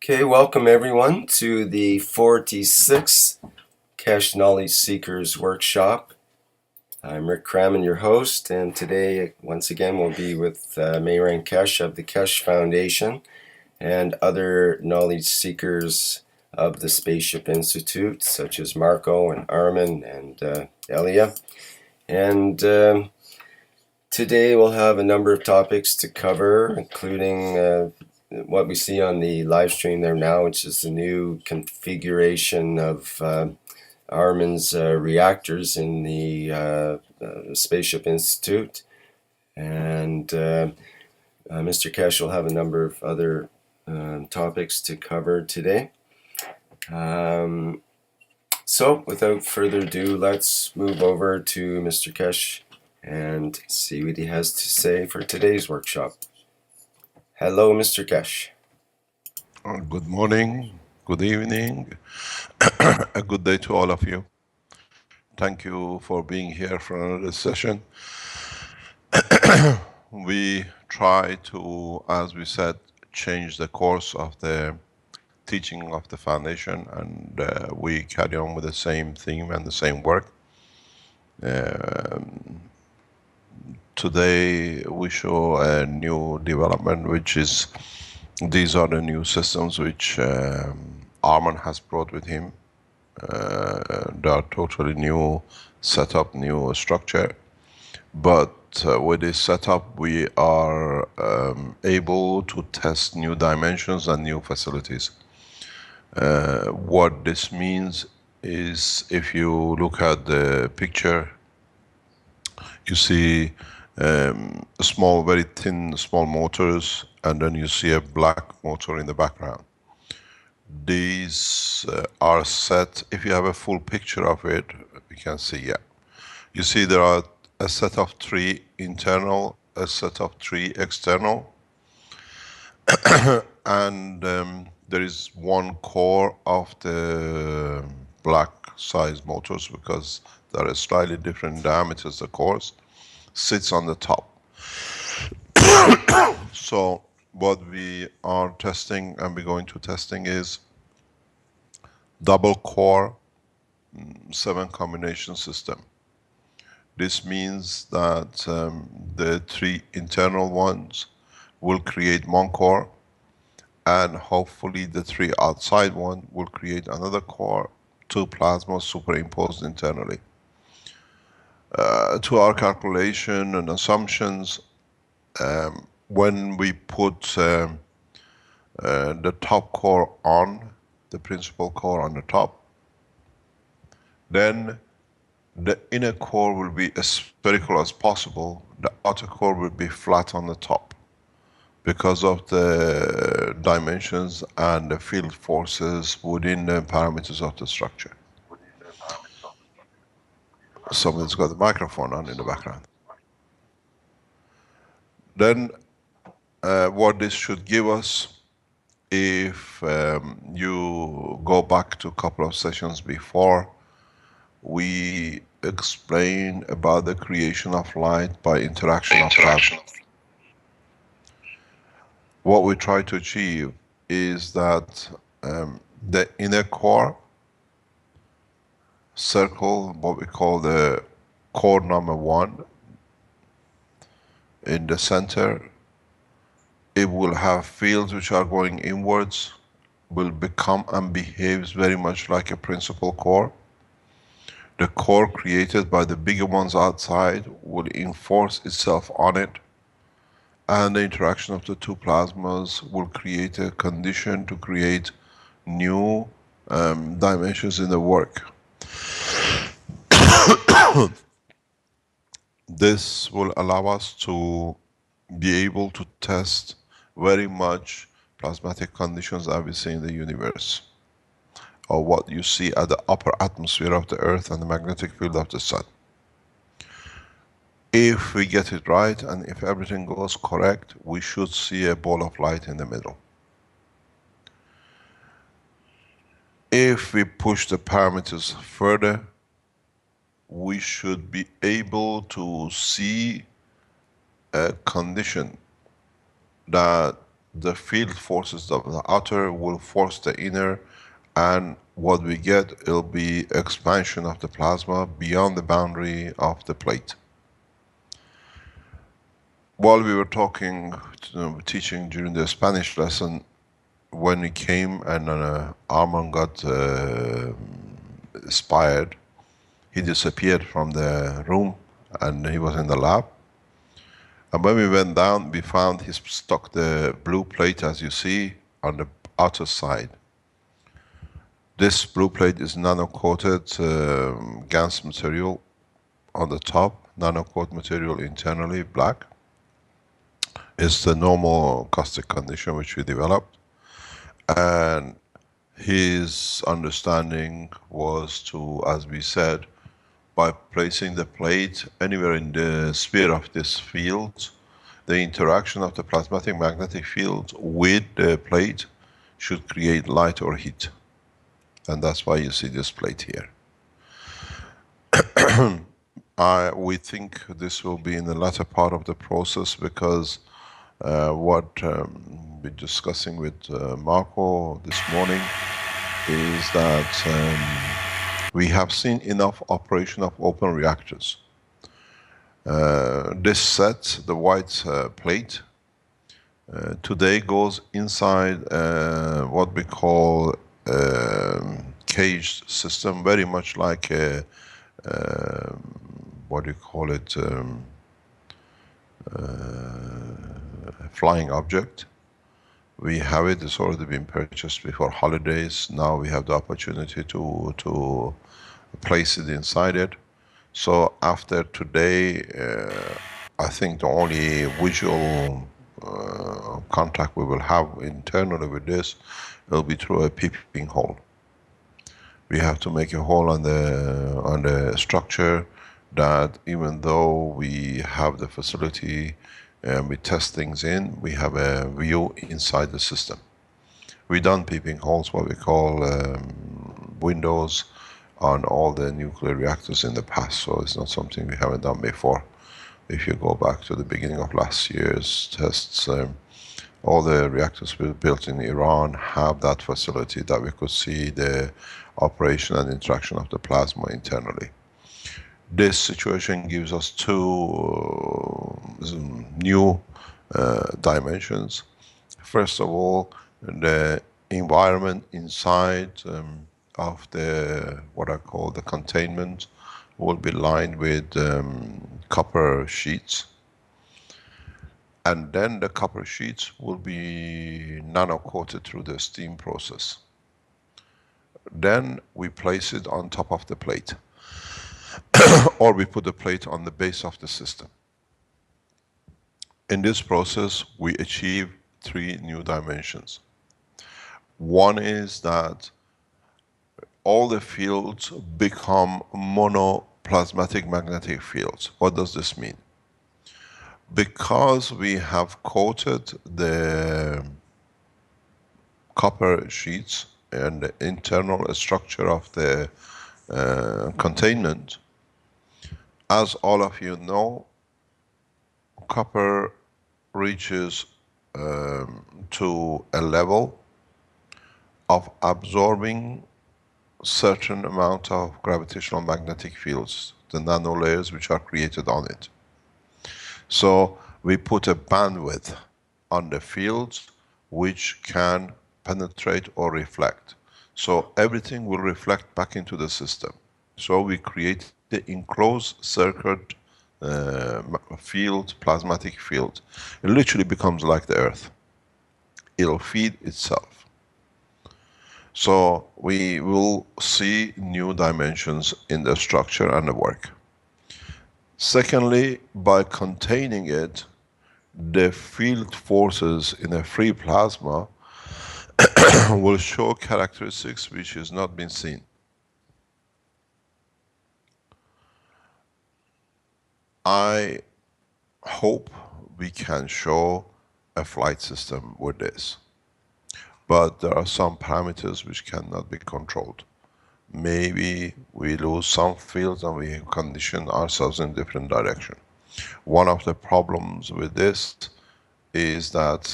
Okay, welcome everyone to the 46th Keshe Knowledge Seekers Workshop. I'm Rick Crammon, your host, and today, once again, we'll be with Mayran Keshe of the Keshe Foundation and other knowledge seekers of the Spaceship Institute, such as Marco and Armin and Elia. And today we'll have a number of topics to cover, including what we see on the live stream there now, which is the new configuration of Armin's reactors in the Spaceship Institute. And Mr. Keshe will have a number of other topics to cover today. So without further ado, let's move over to Mr. Keshe and see what he has to say for today's workshop. Hello, Mr. Keshe. Good morning, good evening, a good day to all of you. Thank you for being here for another session. We try to, as we said, change the course of the teaching of the foundation, and we carry on with the same theme and the same work. Today we show a new development, which is these are the new systems which Arman has brought with him. They are totally new setup, new structure, but with this setup we are able to test new dimensions and new facilities. What this means is, if you look at the picture, you see small, very thin, small motors, and then you see a black motor in the background. These are set, if you have a full picture of it, you can see, yeah. You see there are a set of 3 internal, a set of 3 external, and there is one core of the black size motors, because there are slightly different diameters, the cores, sits on the top. So what we are testing and we're going to testing is double core 7 combination system. This means that the 3 internal ones will create 1 core, and hopefully the 3 outside one will create another core, 2 plasmas superimposed internally. To our calculation and assumptions, when we put the top core on, the principal core on the top, then the inner core will be as spherical as possible, the outer core will be flat on the top, because of the dimensions and the field forces within the parameters of the structure. Someone's got the microphone on in the background. Then what this should give us, if you go back to a couple of sessions before, we explain about the creation of light by interaction of plasma. What we try to achieve is that the inner core circle, what we call the core number 1, in the center, it will have fields which are going inwards, will become and behaves very much like a principal core. The core created by the bigger ones outside will enforce itself on it, and the interaction of the 2 plasmas will create a condition to create new dimensions in the work. This will allow us to be able to test very much plasmatic conditions that we see in the universe, or what you see at the upper atmosphere of the Earth and the magnetic field of the Sun. If we get it right and if everything goes correct, we should see a ball of light in the middle. If we push the parameters further, we should be able to see a condition that the field forces of the outer will force the inner, and what we get, it'll be expansion of the plasma beyond the boundary of the plate. While we were talking, teaching during the Spanish lesson, when we came and Armand got expired, he disappeared from the room and he was in the lab. And when we went down, we found he stuck the blue plate, as you see, on the outer side. This blue plate is nano-coated GaNs material on the top, nano-coat material internally, black. It's the normal caustic condition which we developed. And his understanding was to, as we said, by placing the plate anywhere in the sphere of this field, the interaction of the plasmatic magnetic field with the plate should create light or heat. And that's why you see this plate here. We think this will be in the latter part of the process, because what we're discussing with Marco this morning is that we have seen enough operation of open reactors. This set, the white plate, today goes inside what we call caged system, very much like a what do you call it, flying object. We have it, it's already been purchased before holidays. Now we have the opportunity to place it inside it. So after today, I think the only visual contact we will have internally with this will be through a peeping hole. We have to make a hole on the structure, that even though we have the facility and we test things in, we have a view inside the system. We done peeping holes, what we call windows, on all the nuclear reactors in the past, so it's not something we haven't done before. If you go back to the beginning of last year's tests, all the reactors we built in Iran have that facility, that we could see the operation and interaction of the plasma internally. This situation gives us two new dimensions. First of all, the environment inside of the, what I call the containment, will be lined with copper sheets. And then the copper sheets will be nano-coated through the steam process. Then we place it on top of the plate. Or we put the plate on the base of the system. In this process, we achieve three new dimensions. One is that all the fields become monoplasmatic magnetic fields. What does this mean? Because we have coated the copper sheets and the internal structure of the containment, as all of you know, copper reaches to a level of absorbing certain amount of gravitational magnetic fields, the nano layers which are created on it. So we put a bandwidth on the fields which can penetrate or reflect. So everything will reflect back into the system. So we create the enclosed circuit field, plasmatic field. It literally becomes like the Earth. It'll feed itself. So we will see new dimensions in the structure and the work. Secondly, by containing it, the field forces in a free plasma will show characteristics which has not been seen. I hope we can show a flight system with this. But there are some parameters which cannot be controlled. Maybe we lose some fields and we condition ourselves in different direction. One of the problems with this is that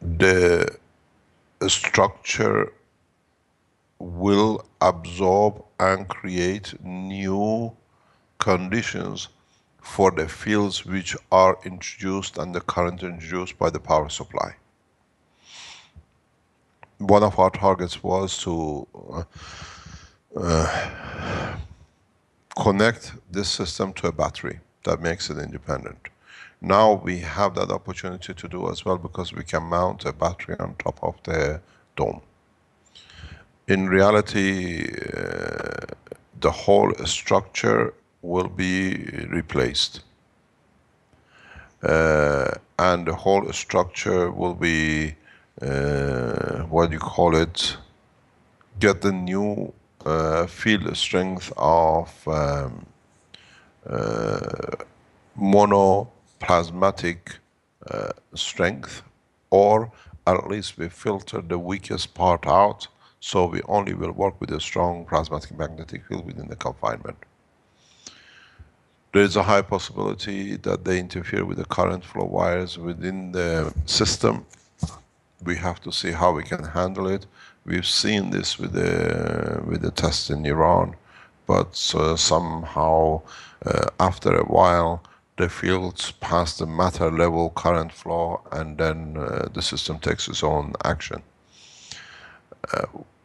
the structure will absorb and create new conditions for the fields which are introduced and the current introduced by the power supply. One of our targets was to connect this system to a battery that makes it independent. Now we have that opportunity to do as well, because we can mount a battery on top of the dome. In reality, the whole structure will be replaced. And the whole structure will be, what do you call it, get the new field strength of monoplasmatic strength, or at least we filter the weakest part out, so we only will work with a strong plasmatic magnetic field within the confinement. There is a high possibility that they interfere with the current flow wires within the system. We have to see how we can handle it. We've seen this with the test in Iran, but somehow after a while the fields pass the matter level current flow, and then the system takes its own action.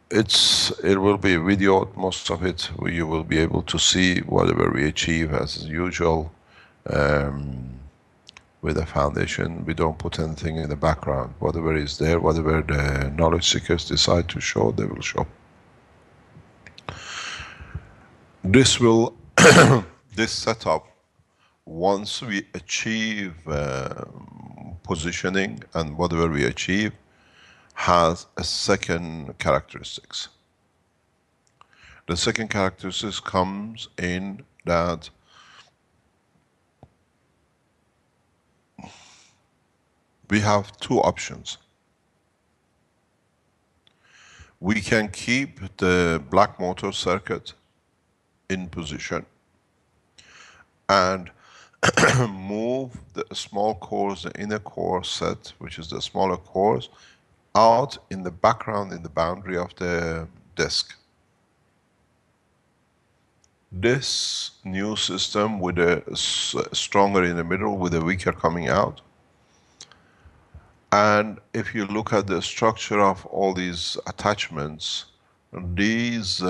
It will be videoed, most of it. You will be able to see whatever we achieve as usual. With the foundation, we don't put anything in the background. Whatever is there, whatever the knowledge seekers decide to show, they will show. This will, this setup, once we achieve positioning and whatever we achieve, has a second characteristics. The second characteristics comes in that we have two options. We can keep the black motor circuit in position and move the small cores, the inner core set, which is the smaller cores, out in the background, in the boundary of the disk. This new system with a stronger in the middle, with a weaker coming out. And if you look at the structure of all these attachments, these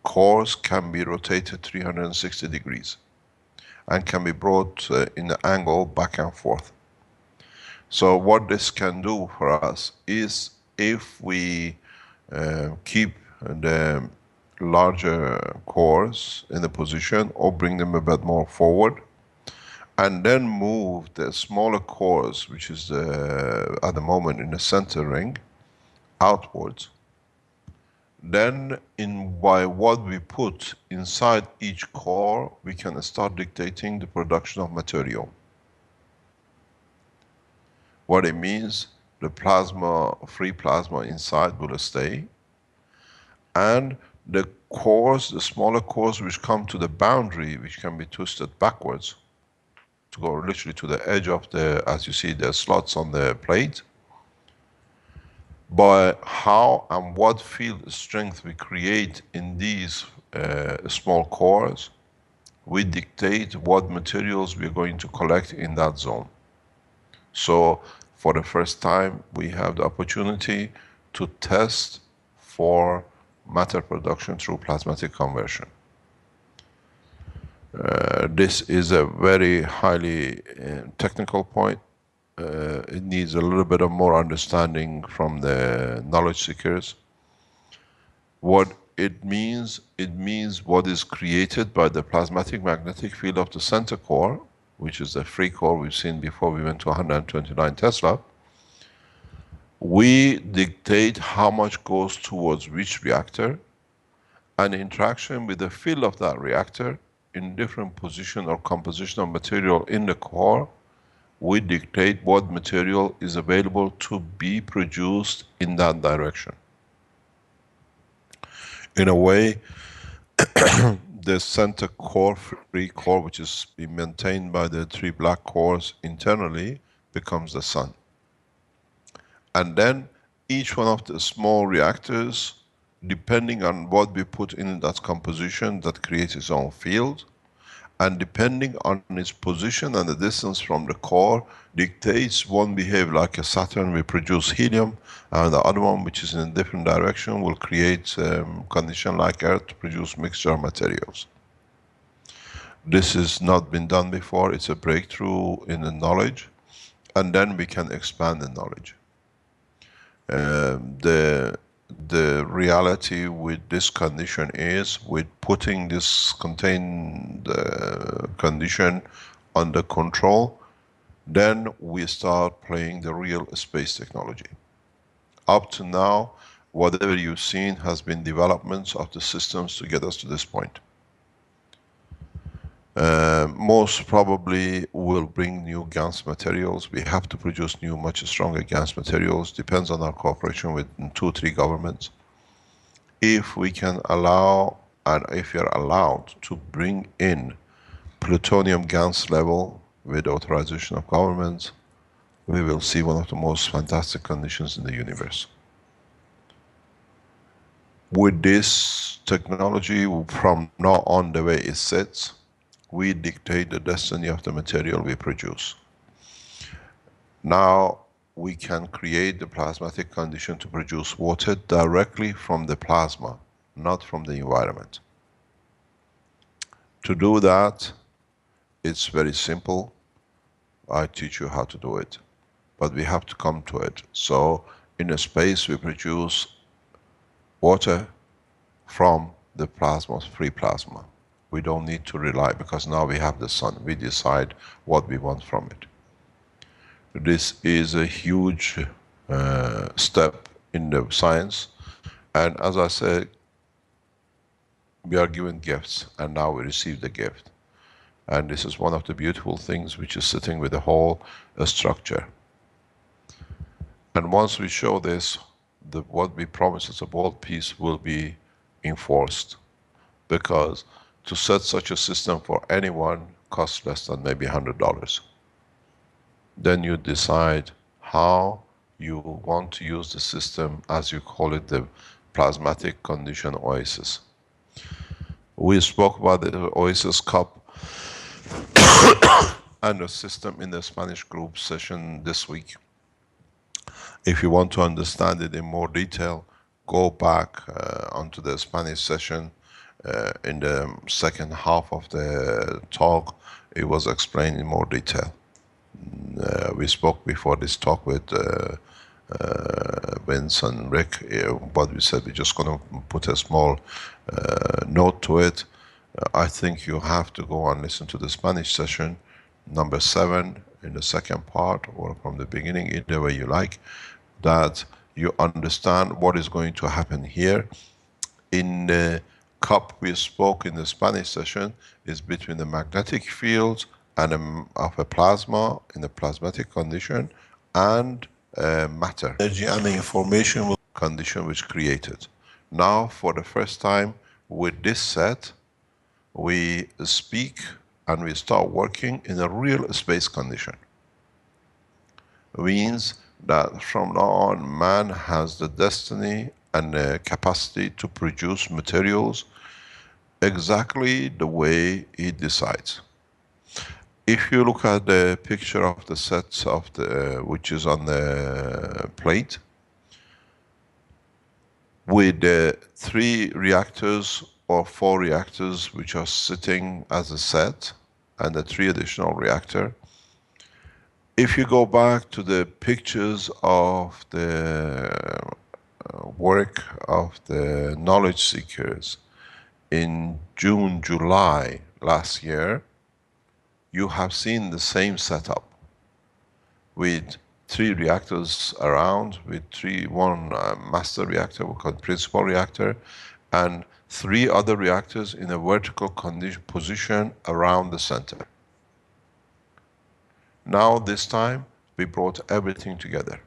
cores can be rotated 360 degrees and can be brought in an angle back and forth. So what this can do for us is, if we keep the larger cores in the position or bring them a bit more forward, and then move the smaller cores, which is at the moment in the center ring, outwards, then by what we put inside each core, we can start dictating the production of material. What it means, the plasma, free plasma inside will stay, and the cores, the smaller cores which come to the boundary, which can be twisted backwards to go literally to the edge of the, as you see, the slots on the plate. By how and what field strength we create in these small cores, we dictate what materials we are going to collect in that zone. So for the first time, we have the opportunity to test for matter production through plasmatic conversion. This is a very highly technical point. It needs a little bit of more understanding from the knowledge seekers. What it means what is created by the plasmatic magnetic field of the center core, which is the free core we've seen before we went to 129 Tesla. We dictate how much goes towards which reactor, and interaction with the field of that reactor in different position or composition of material in the core, we dictate what material is available to be produced in that direction. In a way, the center core, free core, which is being maintained by the 3 black cores internally, becomes the sun. And then each one of the small reactors, depending on what we put in that composition, that creates its own field, and depending on its position and the distance from the core, dictates one behave like a Saturn, will produce helium, and the other one, which is in a different direction, will create condition like Earth to produce mixture of materials. This has not been done before. It's a breakthrough in the knowledge, and then we can expand the knowledge. The reality with this condition is, with putting this contained condition under control, then we start playing the real space technology. Up to now, whatever you've seen has been developments of the systems to get us to this point. Most probably will bring new GaNs materials. We have to produce new, much stronger GaNs materials. Depends on our cooperation with 2-3 governments. If we can allow, and if we are allowed to bring in plutonium GaNs level with authorization of governments, we will see one of the most fantastic conditions in the universe. With this technology, from now on, the way it sits, we dictate the destiny of the material we produce. Now we can create the plasmatic condition to produce water directly from the plasma, not from the environment. To do that, it's very simple. I teach you how to do it, but we have to come to it. So in a space we produce water from the plasma, free plasma. We don't need to rely, because now we have the sun. We decide what we want from it. This is a huge step in the science. And as I said, we are given gifts, and now we receive the gift. And this is one of the beautiful things which is sitting with the whole structure. And once we show this, what we promise as a world peace will be enforced. Because to set such a system for anyone costs less than maybe $100. Then you decide how you want to use the system, as you call it, the plasmatic condition oasis. We spoke about the oasis cup and the system in the Spanish group session this week. If you want to understand it in more detail, go back onto the Spanish session. In the second half of the talk, it was explained in more detail. We spoke before this talk with Vince and Rick, but we said we're just going to put a small note to it. I think you have to go and listen to the Spanish session, number 7, in the second part, or from the beginning, either way you like, that you understand what is going to happen here. In the cup we spoke in the Spanish session is between the magnetic fields and of a plasma in the plasmatic condition and matter. Energy and the information condition which created. Now for the first time with this set, we speak and we start working in a real space condition. Means that from now on, man has the destiny and the capacity to produce materials exactly the way he decides. If you look at the picture of the sets of the which is on the plate, with the 3 reactors or 4 reactors which are sitting as a set, and the 3 additional reactor. If you go back to the pictures of the work of the knowledge seekers in June, July last year, you have seen the same setup with 3 reactors around, with 1 master reactor, we call it principal reactor, and 3 other reactors in a vertical position around the center. Now this time we brought everything together.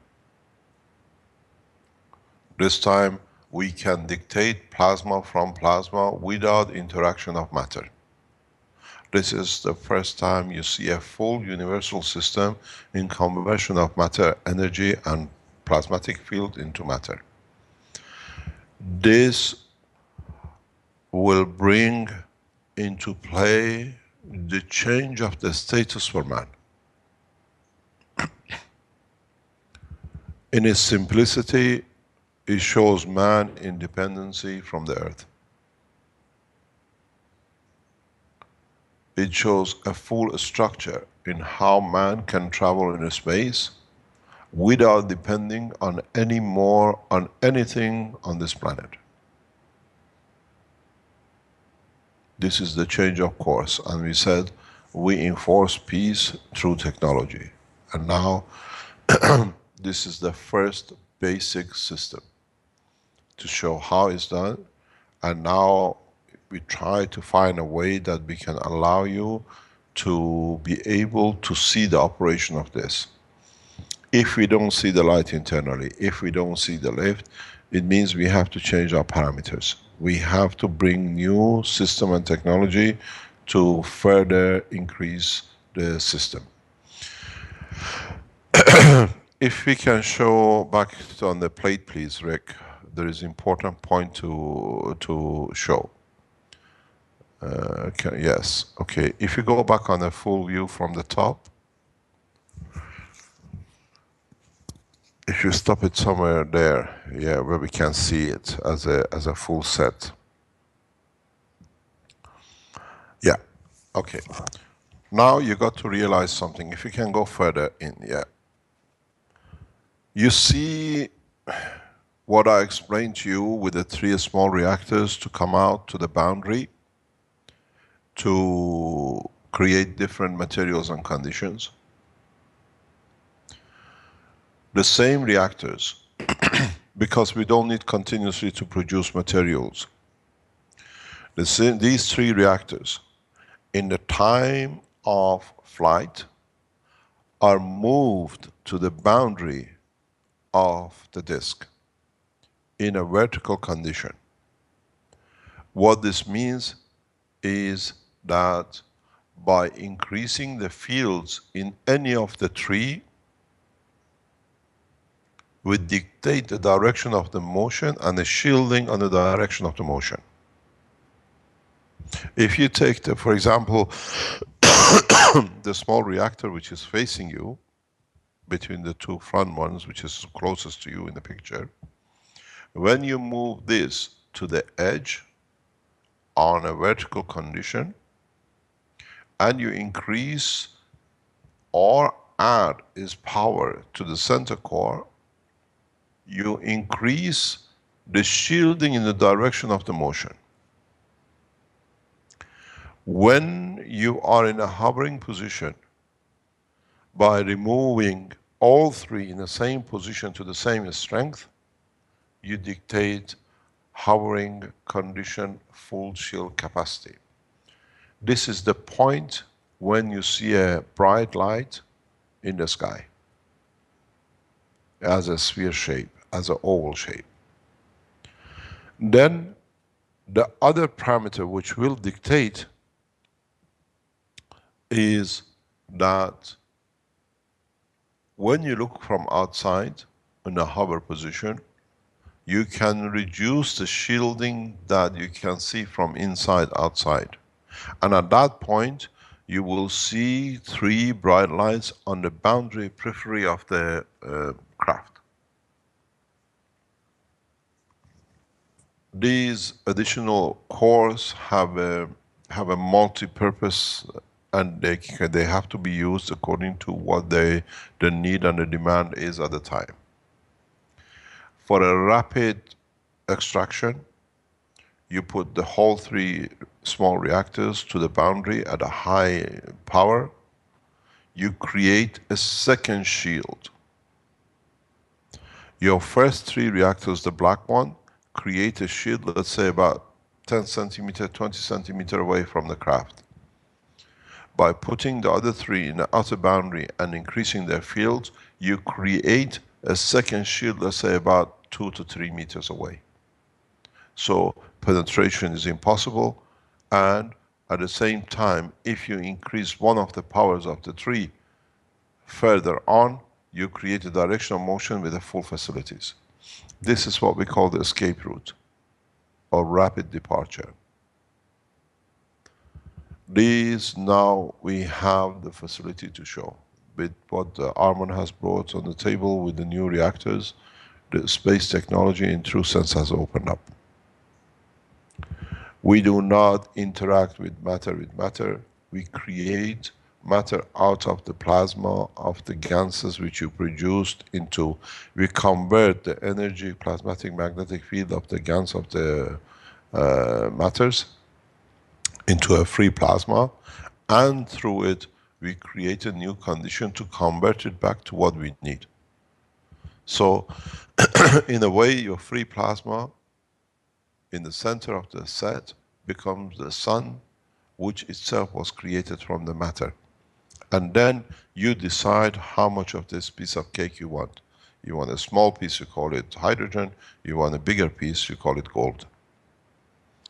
This time we can dictate plasma from plasma without interaction of matter. This is the first time you see a full universal system in conversion of matter, energy and plasmatic field into matter. This will bring into play the change of the status for man. In its simplicity, it shows man independency from the earth. It shows a full structure in how man can travel in space without depending on any more on anything on this planet. This is the change of course, and we said we enforce peace through technology. And now this is the first basic system to show how it's done, and now we try to find a way that we can allow you to be able to see the operation of this. If we don't see the light internally, if we don't see the lift, it means we have to change our parameters. We have to bring new system and technology to further increase the system. If we can show back on the plate, please, Rick. There is important point to show. Okay, yes, okay. If you go back on a full view from the top, if you stop it somewhere there, yeah, where we can see it as a full set. Yeah, okay. Now you got to realize something. If you can go further in, yeah. You see what I explained to you with the 3 small reactors to come out to the boundary to create different materials and conditions. The same reactors, because we don't need continuously to produce materials. These 3 reactors, in the time of flight, are moved to the boundary of the disk in a vertical condition. What this means is that by increasing the fields in any of the 3, we dictate the direction of the motion and the shielding on the direction of the motion. If you take, for example, the small reactor which is facing you, between the 2 front ones, which is closest to you in the picture, when you move this to the edge on a vertical condition, and you increase or add its power to the center core, you increase the shielding in the direction of the motion. When you are in a hovering position, by removing all 3 in the same position to the same strength, you dictate hovering condition full shield capacity. This is the point when you see a bright light in the sky as a sphere shape, as an oval shape. Then the other parameter which will dictate is that when you look from outside in a hover position, you can reduce the shielding that you can see from inside outside. And at that point, you will see 3 bright lights on the boundary periphery of the craft. These additional cores have a multi-purpose, and they have to be used according to what the need and the demand is at the time. For a rapid extraction, you put the whole 3 small reactors to the boundary at a high power. You create a second shield. Your first 3 reactors, the black one, create a shield, let's say about 10 centimeter, 20 centimeter away from the craft. By putting the other 3 in the outer boundary and increasing their fields, you create a second shield, let's say about 2 to 3 meters away. So penetration is impossible, and at the same time, if you increase one of the powers of the three further on, you create a directional motion with the full facilities. This is what we call the escape route or rapid departure. These now we have the facility to show. With what Arman has brought on the table with the new reactors, the space technology in true sense has opened up. We do not interact with matter. We create matter out of the plasma of the ganses which you produced into, we convert the energy plasmatic magnetic field of the gans of the matters into a free plasma, and through it we create a new condition to convert it back to what we need. So in a way your free plasma in the center of the set becomes the sun, which itself was created from the matter. And then you decide how much of this piece of cake you want. You want a small piece, you call it hydrogen. You want a bigger piece, you call it gold.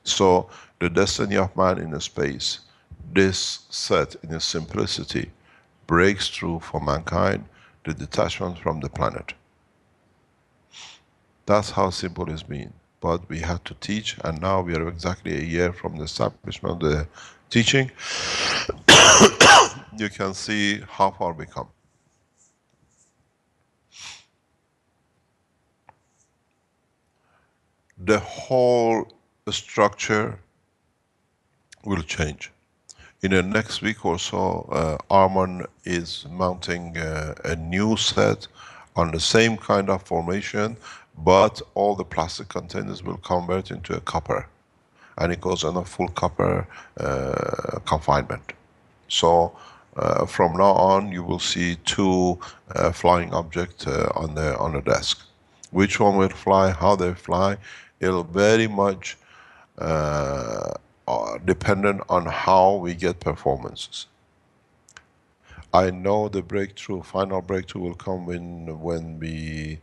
So the destiny of man in space, this set in its simplicity breaks through for mankind the detachment from the planet. That's how simple it's been. But we had to teach, and now we are exactly a year from the establishment of the teaching. You can see how far we come. The whole structure will change. In the next week or so, Arman is mounting a new set on the same kind of formation, but all the plastic containers will convert into a copper, and it goes on a full copper confinement. So from now on, you will see two flying objects on the desk. Which one will fly, how they fly, it'll very much dependent on how we get performances. I know the breakthrough, final breakthrough will come when we,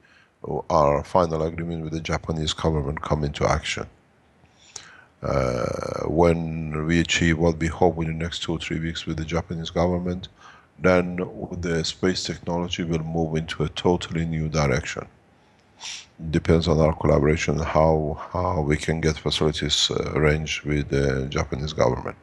our final agreement with the Japanese government come into action. When we achieve what we hope in the next 2 or 3 weeks with the Japanese government, then the space technology will move into a totally new direction. Depends on our collaboration, how we can get facilities arranged with the Japanese government.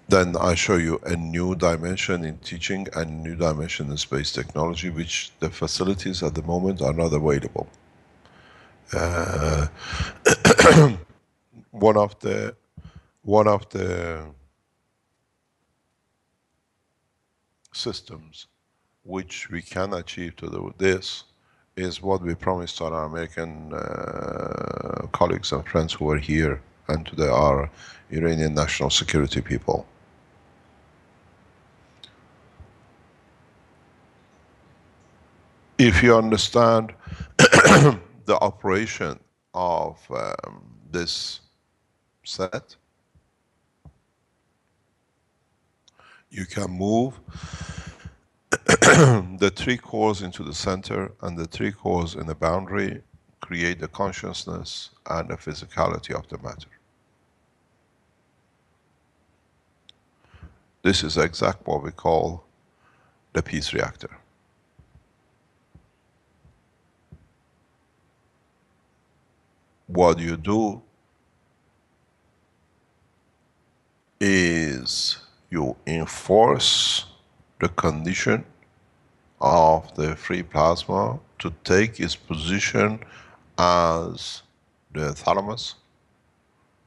Then I show you a new dimension in teaching and a new dimension in space technology, which the facilities at the moment are not available. One of the systems which we can achieve to do this is what we promised to our American colleagues and friends who are here, and to our Iranian national security people. If you understand the operation of this set, you can move the 3 cores into the center, and the 3 cores in the boundary create the consciousness and the physicality of the matter. This is exactly what we call the peace reactor. What you do is you enforce the condition of the free plasma to take its position as the thalamus,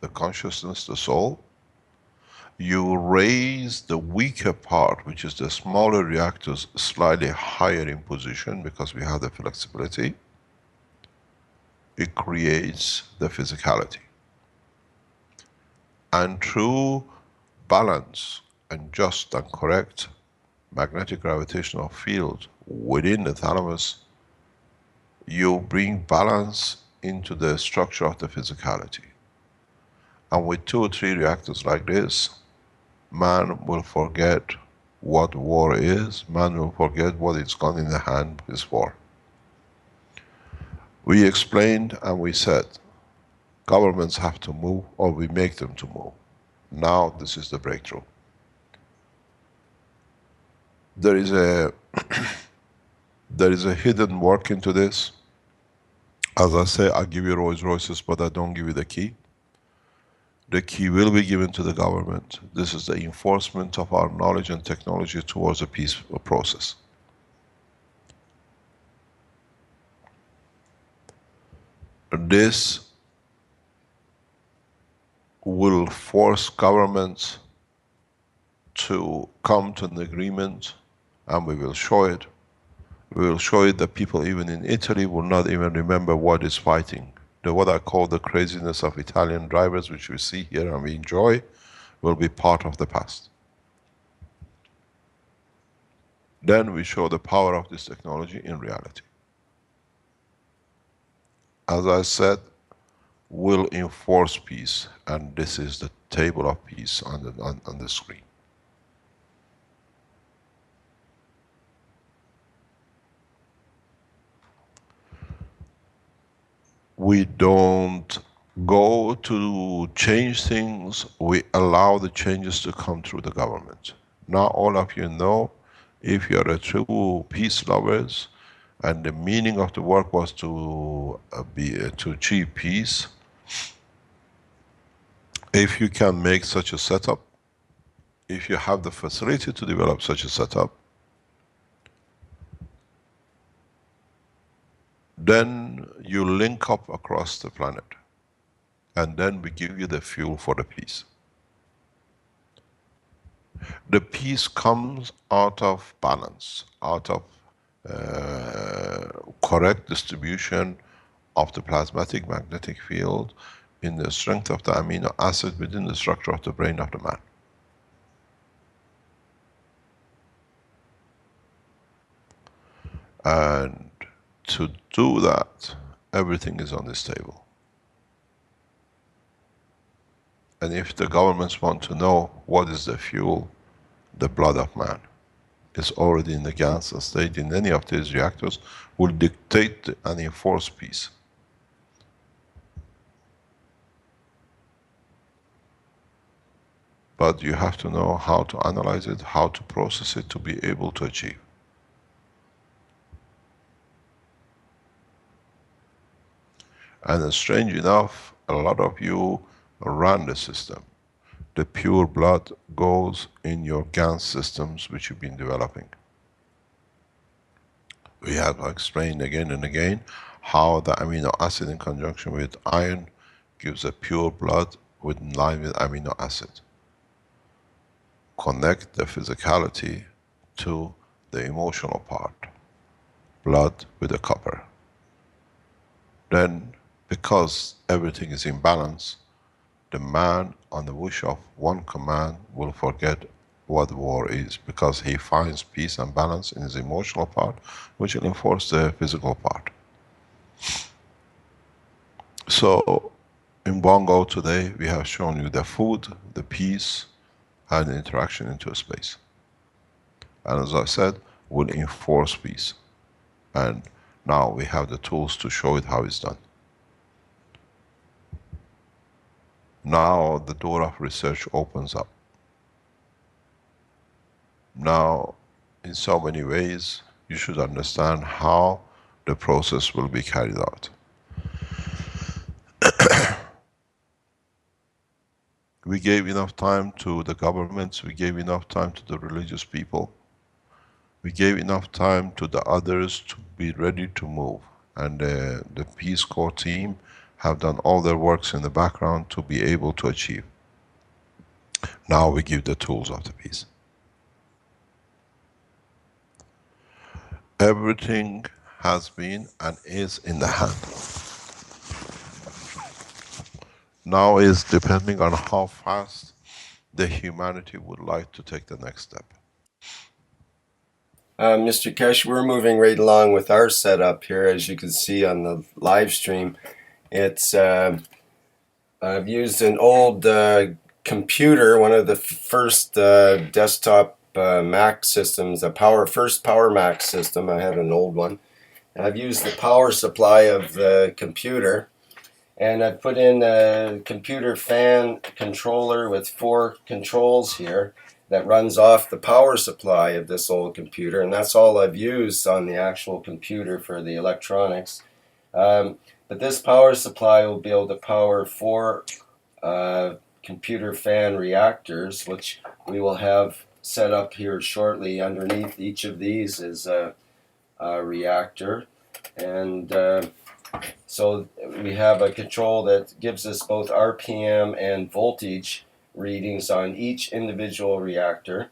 the consciousness, the soul. You raise the weaker part, which is the smaller reactors, slightly higher in position because we have the flexibility. It creates the physicality. And through balance and just and correct magnetic gravitational field within the thalamus, you bring balance into the structure of the physicality. And with 2 or 3 reactors like this, man will forget what war is, man will forget what it's got in the hand is for. We explained and we said, governments have to move or we make them to move. Now this is the breakthrough. There is a hidden work into this. As I say, I give you Rolls Royces, but I don't give you the key. The key will be given to the government. This is the enforcement of our knowledge and technology towards a peaceful process. This will force governments to come to an agreement, and we will show it. We will show it that people even in Italy will not even remember what is fighting. What I call the craziness of Italian drivers, which we see here and we enjoy, will be part of the past. Then we show the power of this technology in reality. As I said, we'll enforce peace, and this is the table of peace on the screen. We don't go to change things, we allow the changes to come through the government. Now all of you know, if you are a true peace lovers, and the meaning of the work was to achieve peace, if you can make such a setup, if you have the facility to develop such a setup, then you link up across the planet, and then we give you the fuel for the peace. The peace comes out of balance, out of correct distribution of the plasmatic magnetic field in the strength of the amino acid within the structure of the brain of the man. And to do that, everything is on this table. And if the governments want to know what is the fuel, the blood of man is already in the gas state in any of these reactors, will dictate and enforce peace. But you have to know how to analyze it, how to process it to be able to achieve. And strange enough, a lot of you run the system. The pure blood goes in your GAN systems which you've been developing. We have explained again and again how the amino acid in conjunction with iron gives a pure blood in line with amino acid. Connect the physicality to the emotional part, blood with the copper. Then, because everything is in balance, the man on the wish of one command will forget what war is, because he finds peace and balance in his emotional part, which will enforce the physical part. So, in one go today, we have shown you the food, the peace, and the interaction into space. And as I said, we'll enforce peace. And now we have the tools to show it how it's done. Now the door of research opens up. Now, in so many ways, you should understand how the process will be carried out. We gave enough time to the governments, we gave enough time to the religious people, we gave enough time to the others to be ready to move. And the Peace Corps team have done all their works in the background to be able to achieve. Now we give the tools of the peace. Everything has been and is in the hand. Now is depending on how fast the humanity would like to take the next step. Mr. Keshe, we're moving right along with our setup here, as you can see on the live stream. It's I've used an old computer, one of the first desktop Mac systems, first Power Mac system. I had an old one, I've used the power supply of the computer, and I've put in a computer fan controller with 4 controls here that runs off the power supply of this old computer, and that's all I've used on the actual computer for the electronics. But this power supply will be able to power 4 computer fan reactors, which we will have set up here shortly. Underneath each of these is a reactor, and so we have a control that gives us both RPM and voltage readings on each individual reactor,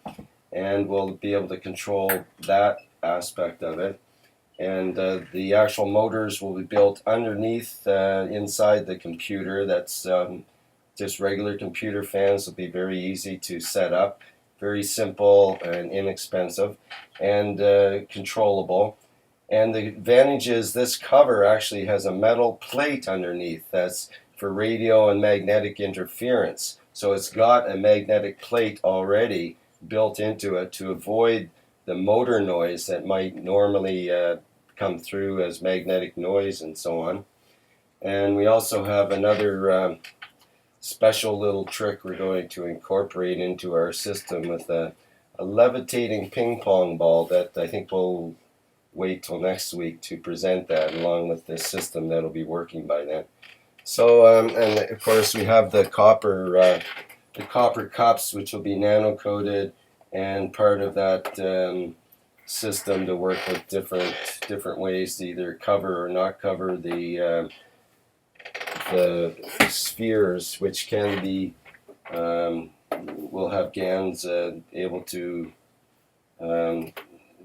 and we'll be able to control that aspect of it. And the actual motors will be built underneath inside the computer. That's just regular computer fans. Will be very easy to set up, very simple and inexpensive, and controllable. And the advantage is this cover actually has a metal plate underneath that's for radio and magnetic interference. So it's got a magnetic plate already built into it to avoid the motor noise that might normally come through as magnetic noise and so on. And we also have another special little trick we're going to incorporate into our system with a levitating ping pong ball that I think will wait till next week to present that, along with the system that'll be working by then. So, and of course we have the copper cups, which will be nano coated, and part of that system to work with different ways to either cover or not cover the spheres, which can be we'll have GANs able to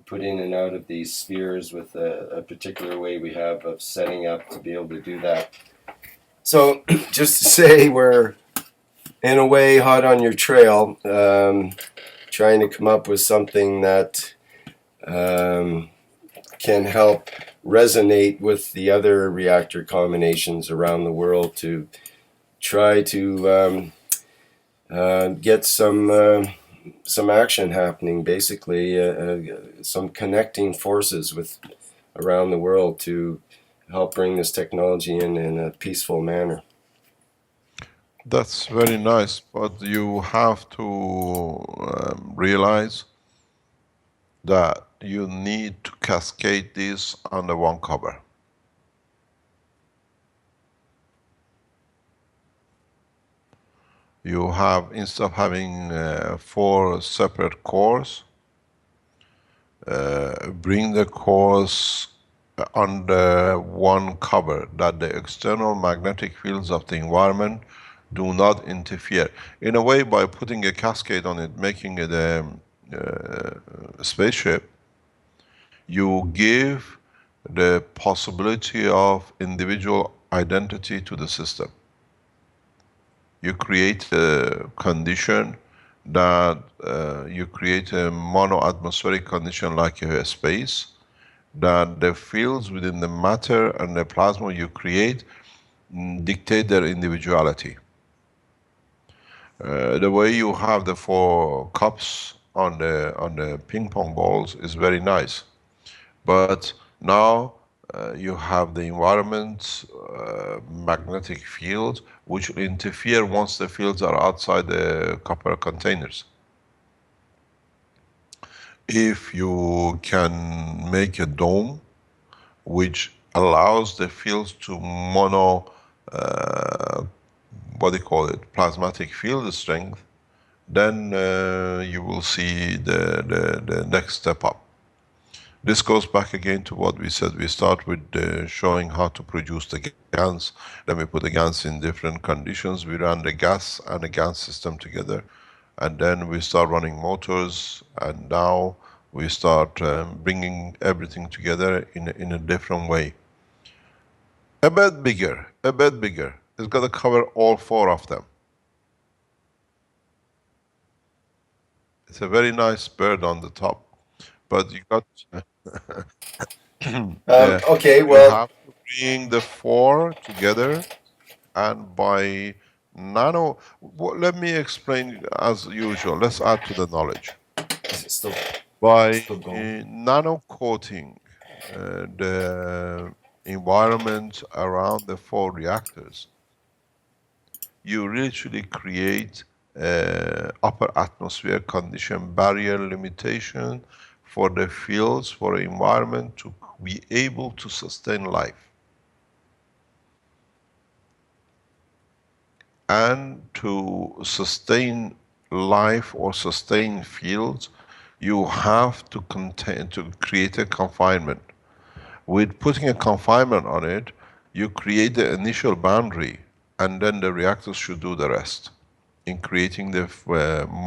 put in and out of these spheres with a particular way we have of setting up to be able to do that. So just to say, we're in a way hot on your trail, trying to come up with something that can help resonate with the other reactor combinations around the world to try to get some action happening, basically some connecting forces with around the world to help bring this technology in a peaceful manner. That's very nice, but you have to realize that you need to cascade this under one cover. You have, instead of having 4 separate cores, bring the cores under one cover, that the external magnetic fields of the environment do not interfere. In a way, by putting a cascade on it, making it a spaceship, you give the possibility of individual identity to the system. You create a condition that you create a mono-atmospheric condition like a space, that the fields within the matter and the plasma you create dictate their individuality. The way you have the 4 cups on the ping pong balls is very nice, but now you have the environment magnetic field which will interfere once the fields are outside the copper containers. If you can make a dome which allows the fields to what do you call it, plasmatic field strength, then you will see the next step up. This goes back again to what we said. We start with showing how to produce the GANs. Then we put the GANs in different conditions. We run the gas and the GAN system together. And then we start running motors. And now we start bringing everything together in a different way. A bit bigger, a bit bigger. It's got to cover all 4 of them. It's a very nice bird on the top. But you got... Okay, well, you have to bring the 4 together, and by nano, let me explain as usual. Let's add to the knowledge. is it still By going? nano coating the environment around the 4 reactors, you literally create upper atmosphere condition barrier limitation for the fields, for the environment to be able to sustain life. And to sustain life or sustain fields, you have to create a confinement. With putting a confinement on it, you create the initial boundary, and then the reactors should do the rest in creating the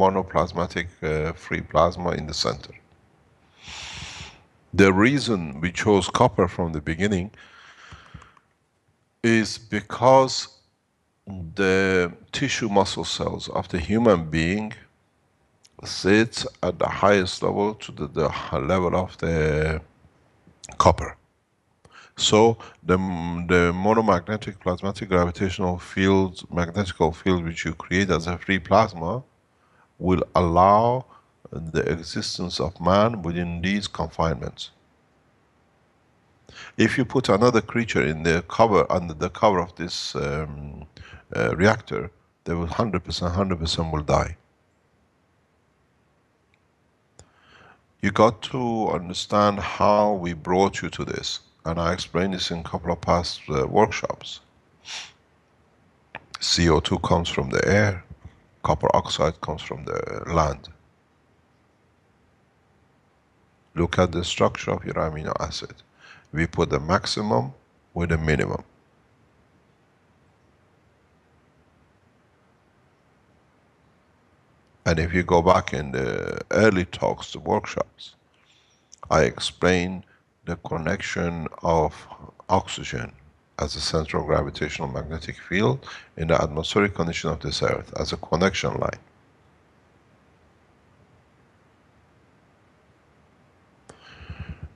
monoplasmatic free plasma in the center. The reason we chose copper from the beginning is because the tissue muscle cells of the human being sits at the highest level to the level of the copper. So the monomagnetic plasmatic gravitational field, magnetical field which you create as a free plasma will allow the existence of man within these confinements. If you put another creature in the cover, under the cover of this reactor, they will 100% will die. You got to understand how we brought you to this, and I explained this in a couple of past workshops. CO2 comes from the air, copper oxide comes from the land. Look at the structure of your amino acid. We put the maximum with the minimum. And if you go back in the early talks, the workshops, I explain the connection of oxygen as a central gravitational magnetic field in the atmospheric condition of this earth as a connection line.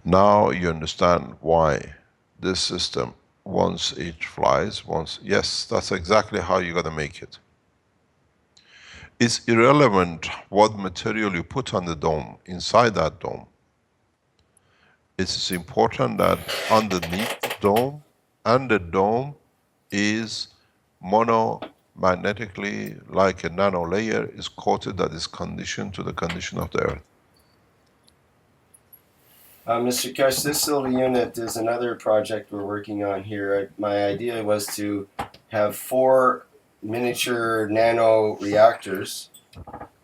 Now you understand why this system, once it flies, yes, that's exactly how you're gonna make it. It's irrelevant what material you put on the dome, inside that dome. It's important that underneath the dome, and the dome is monomagnetically, like a nano layer, is coated, that is conditioned to the condition of the earth. Mr. Keshe, this little unit is another project we're working on here. My idea was to have 4 miniature nano reactors,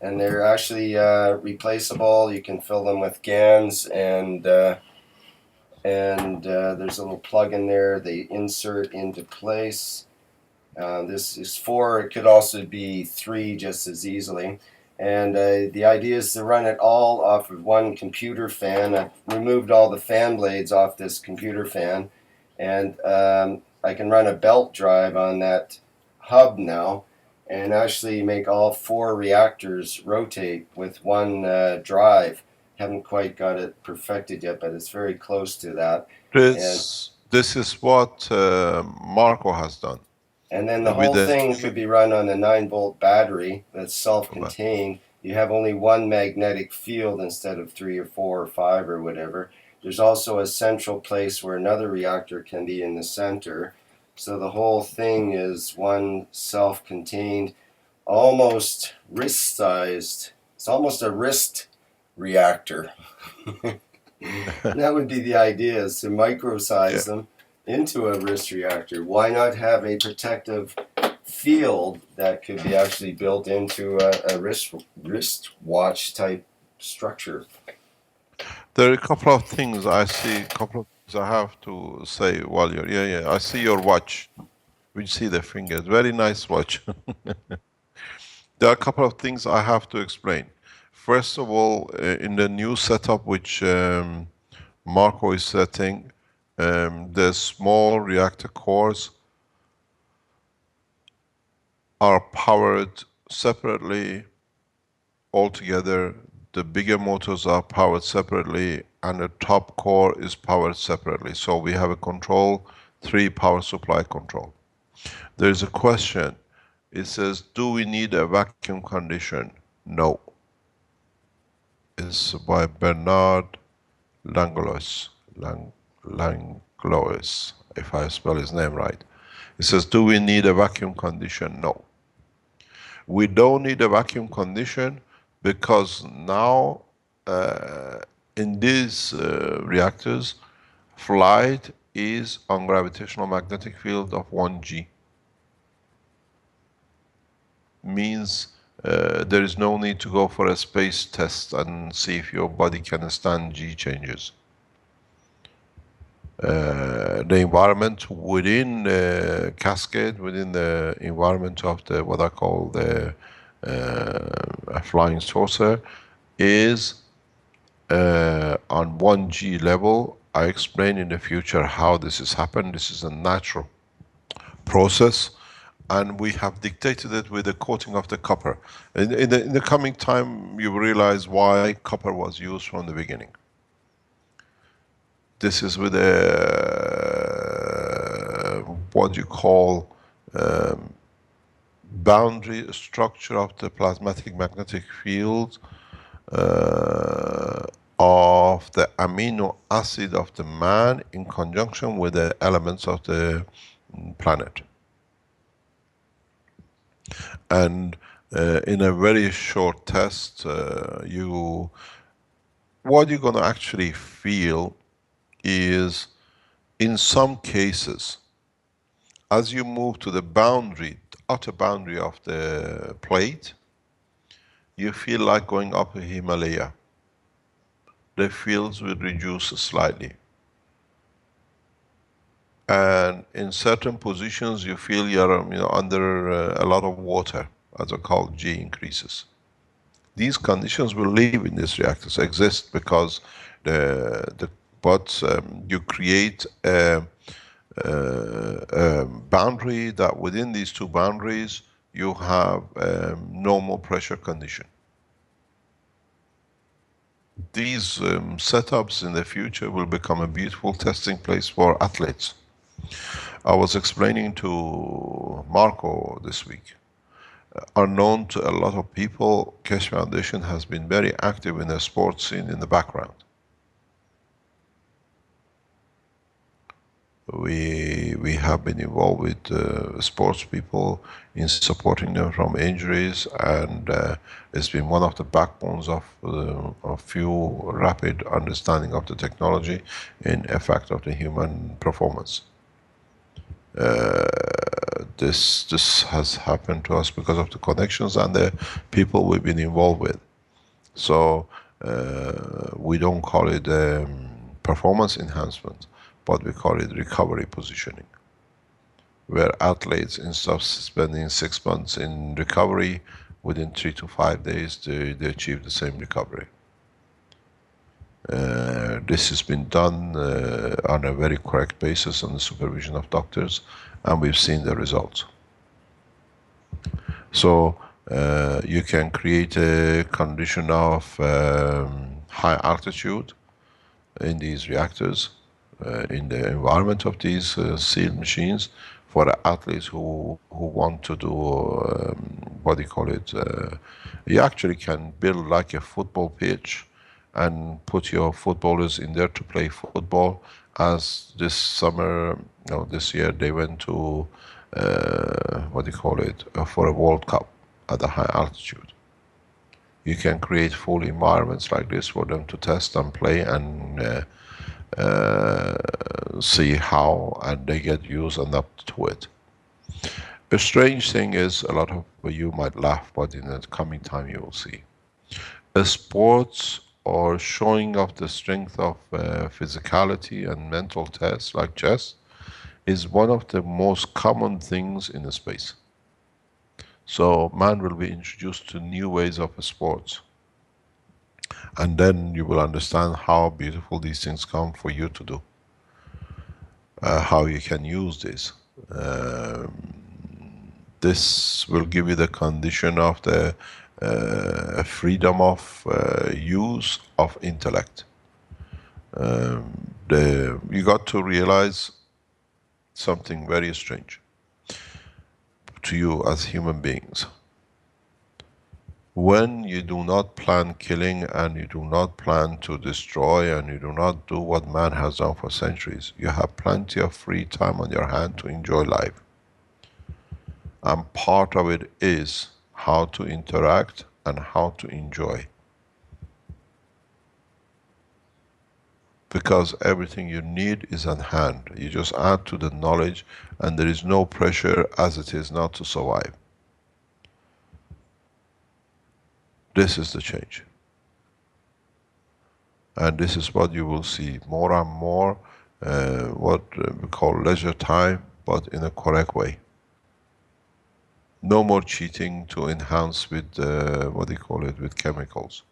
and they're actually replaceable. You can fill them with GANs, and there's a little plug in there they insert into place. This is 4. It could also be 3 just as easily. And the idea is to run it all off of one computer fan. I've removed all the fan blades off this computer fan, and I can run a belt drive on that hub now and actually make all 4 reactors rotate with one drive. Haven't quite got it perfected yet, but it's very close to that. This is what Marco has done. And then the whole thing could be run on a 9-volt battery that's self-contained. You have only one magnetic field instead of 3 or 4 or 5 or whatever. There's also a central place where another reactor can be in the center. So the whole thing is one self-contained, almost wrist-sized. It's almost a wrist reactor. That would be the idea, is to micro-size them into a wrist reactor. Why not have a protective field that could be actually built into a wrist watch type structure? There are a couple of things I see, a couple of things I have to say while you're, I see your watch. We see the fingers, very nice watch. There are a couple of things I have to explain. First of all, in the new setup which Marco is setting, the small reactor cores are powered separately. Altogether, the bigger motors are powered separately, and the top core is powered separately. So we have a control, 3 power supply control. There is a question. It says, do we need a vacuum condition? No. It's by Bernard Langlois. Langlois, if I spell his name right. He says, do we need a vacuum condition? No. We don't need a vacuum condition because now in these reactors, flight is on gravitational magnetic field of 1G. Means there is no need to go for a space test and see if your body can stand G changes. The environment within the cascade, within the environment of the what I call the a flying saucer, is on 1G level. I explain in the future how this has happened. This is a natural process, and we have dictated it with the coating of the copper. In the coming time, you will realize why copper was used from the beginning. This is with a what you call boundary structure of the plasmatic magnetic field of the amino acid of the man in conjunction with the elements of the planet. And in a very short test, what you're going to actually feel is, in some cases, as you move to the boundary, outer boundary of the plate, you feel like going up a Himalaya. The fields will reduce slightly. And in certain positions you feel you're under a lot of water, as I call G increases. These conditions will live in these reactors, exist because you create a boundary that within these two boundaries you have normal pressure condition. These setups in the future will become a beautiful testing place for athletes. I was explaining to Marco this week. Unknown to a lot of people, Keshe Foundation has been very active in the sports scene in the background. We have been involved with sports people in supporting them from injuries, and it's been one of the backbones of a few rapid understanding of the technology in effect of the human performance. This has happened to us because of the connections and the people we've been involved with. So we don't call it performance enhancement, but we call it recovery positioning, where athletes, instead of spending 6 months in recovery, within 3 to 5 days they achieve the same recovery. This has been done on a very correct basis on the supervision of doctors, and we've seen the results. So you can create a condition of high altitude in these reactors, in the environment of these sealed machines, for the athletes who want to do, what do you call it, you actually can build like a football pitch and put your footballers in there to play football. As this summer, no, this year they went to, what do you call it, for a World Cup at a high altitude. You can create full environments like this for them to test and play and see how, and they get used and up to it. A strange thing is, a lot of you might laugh, but in the coming time you will see. Sports or showing of the strength of physicality and mental tests like chess is one of the most common things in the space. So man will be introduced to new ways of sports. And then you will understand how beautiful these things come for you to do. How you can use this. This will give you the condition of the freedom of use of intellect. You got to realize something very strange to you as human beings. When you do not plan killing and you do not plan to destroy and you do not do what man has done for centuries, you have plenty of free time on your hand to enjoy life. And part of it is how to interact and how to enjoy. Because everything you need is at hand. You just add to the knowledge and there is no pressure as it is not to survive. This is the change. And this is what you will see more and more, what we call leisure time, but in a correct way. No more cheating to enhance with, what do you call it, with chemicals.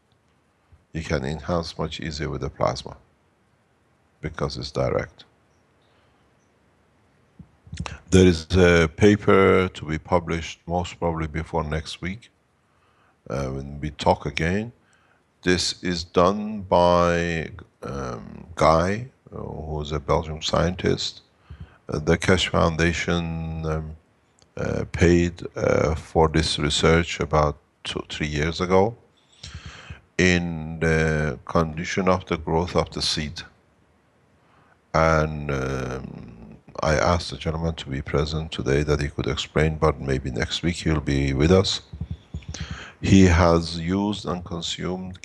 You can enhance much easier with the plasma, because it's direct. There is a paper to be published most probably before next week, when we talk again. This is done by Guy, who's a Belgian scientist. The Keshe Foundation paid for this research about 2-3 years ago in the condition of the growth of the seed. And I asked the gentleman to be present today that he could explain, but maybe next week he'll be with us. He has used and consumed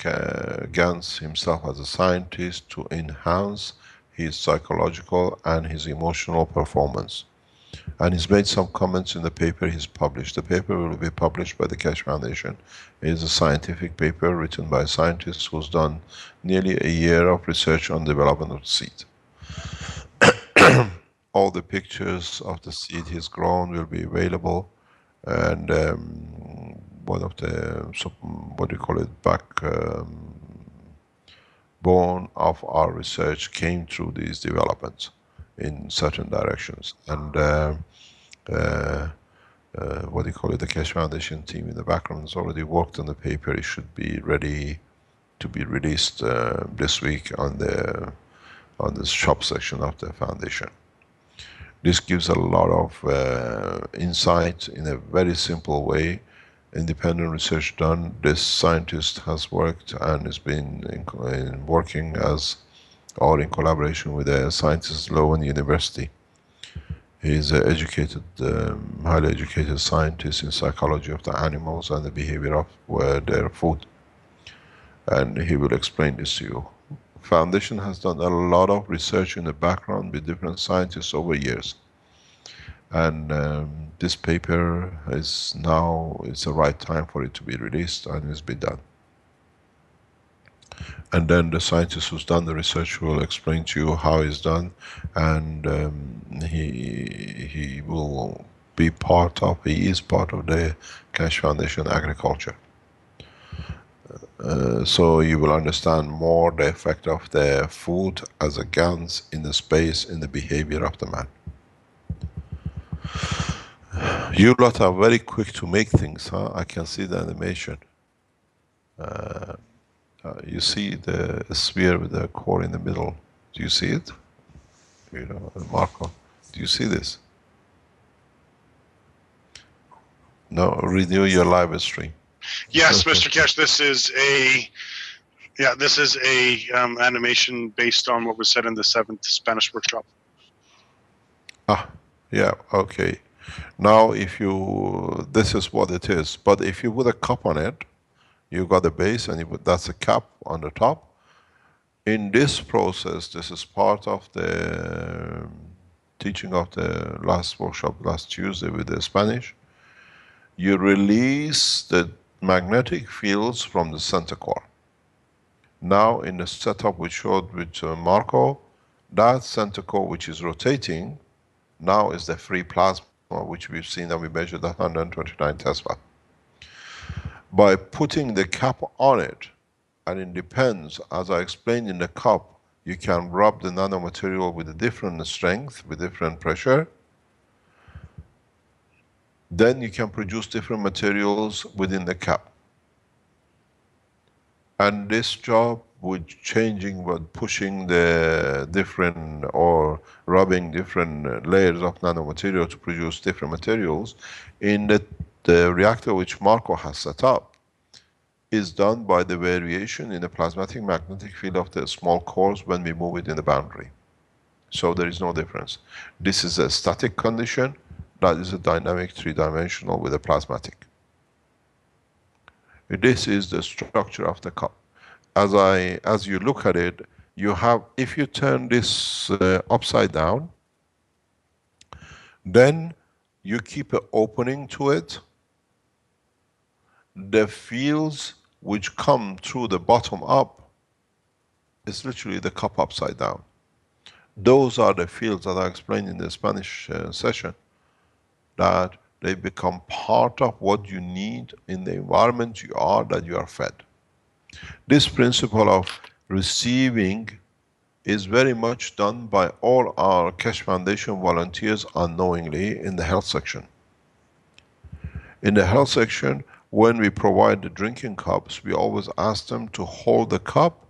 GANs himself as a scientist to enhance his psychological and his emotional performance. And he's made some comments in the paper he's published. The paper will be published by the Keshe Foundation. It is a scientific paper written by a scientist who's done nearly a year of research on development of the seed. All the pictures of the seed he's grown will be available, and one of the, what do you call it, backbone of our research came through these developments in certain directions. And what do you call it, the Keshe Foundation team in the background has already worked on the paper. It should be ready to be released this week on the shop section of the foundation. This gives a lot of insight in a very simple way. Independent research done. This scientist has worked and has been working as, or in collaboration with a scientist at Leuven University. He's an educated, highly educated scientist in psychology of the animals and the behavior of their food. And he will explain this to you. Foundation has done a lot of research in the background with different scientists over years. And this paper is now, it's the right time for it to be released, and it's been done. And then the scientist who's done the research will explain to you how it's done, and he will be part of, he is part of the Keshe Foundation Agriculture. So you will understand more the effect of the food as a GANs in the space, in the behavior of the man. You lot are very quick to make things, huh? I can see the animation. You see the sphere with the core in the middle. Do you see it? You know, Marco, do you see this? No, renew your live stream. Yes, Mr. Keshe, this is a, yeah, this is a animation based on what was said in the 7th Spanish workshop. Ah, yeah, okay. Now if you, this is what it is, but if you put a cup on it, you got a base and you put, that's a cap on the top. In this process, this is part of the teaching of the last workshop, last Tuesday with the Spanish. You release the magnetic fields from the center core. Now in the setup we showed with Marco, that center core which is rotating, now is the free plasma which we've seen and we measured at 129 Tesla. By putting the cap on it, and it depends, as I explained in the cup, you can rub the nanomaterial with a different strength, with different pressure. Then you can produce different materials within the cap. And this job with changing, with pushing the different, or rubbing different layers of nanomaterial to produce different materials, in the reactor which Marco has set up, is done by the variation in the plasmatic magnetic field of the small cores when we move it in the boundary. So there is no difference. This is a static condition, that is a dynamic three-dimensional with a plasmatic. This is the structure of the cup. As you look at it, you have, if you turn this upside down, then you keep an opening to it. The fields which come through the bottom up is literally the cup upside down. Those are the fields that I explained in the Spanish session, that they become part of what you need in the environment you are, that you are fed. This principle of receiving is very much done by all our Keshe Foundation volunteers unknowingly in the health section. In the health section, when we provide the drinking cups, we always ask them to hold the cup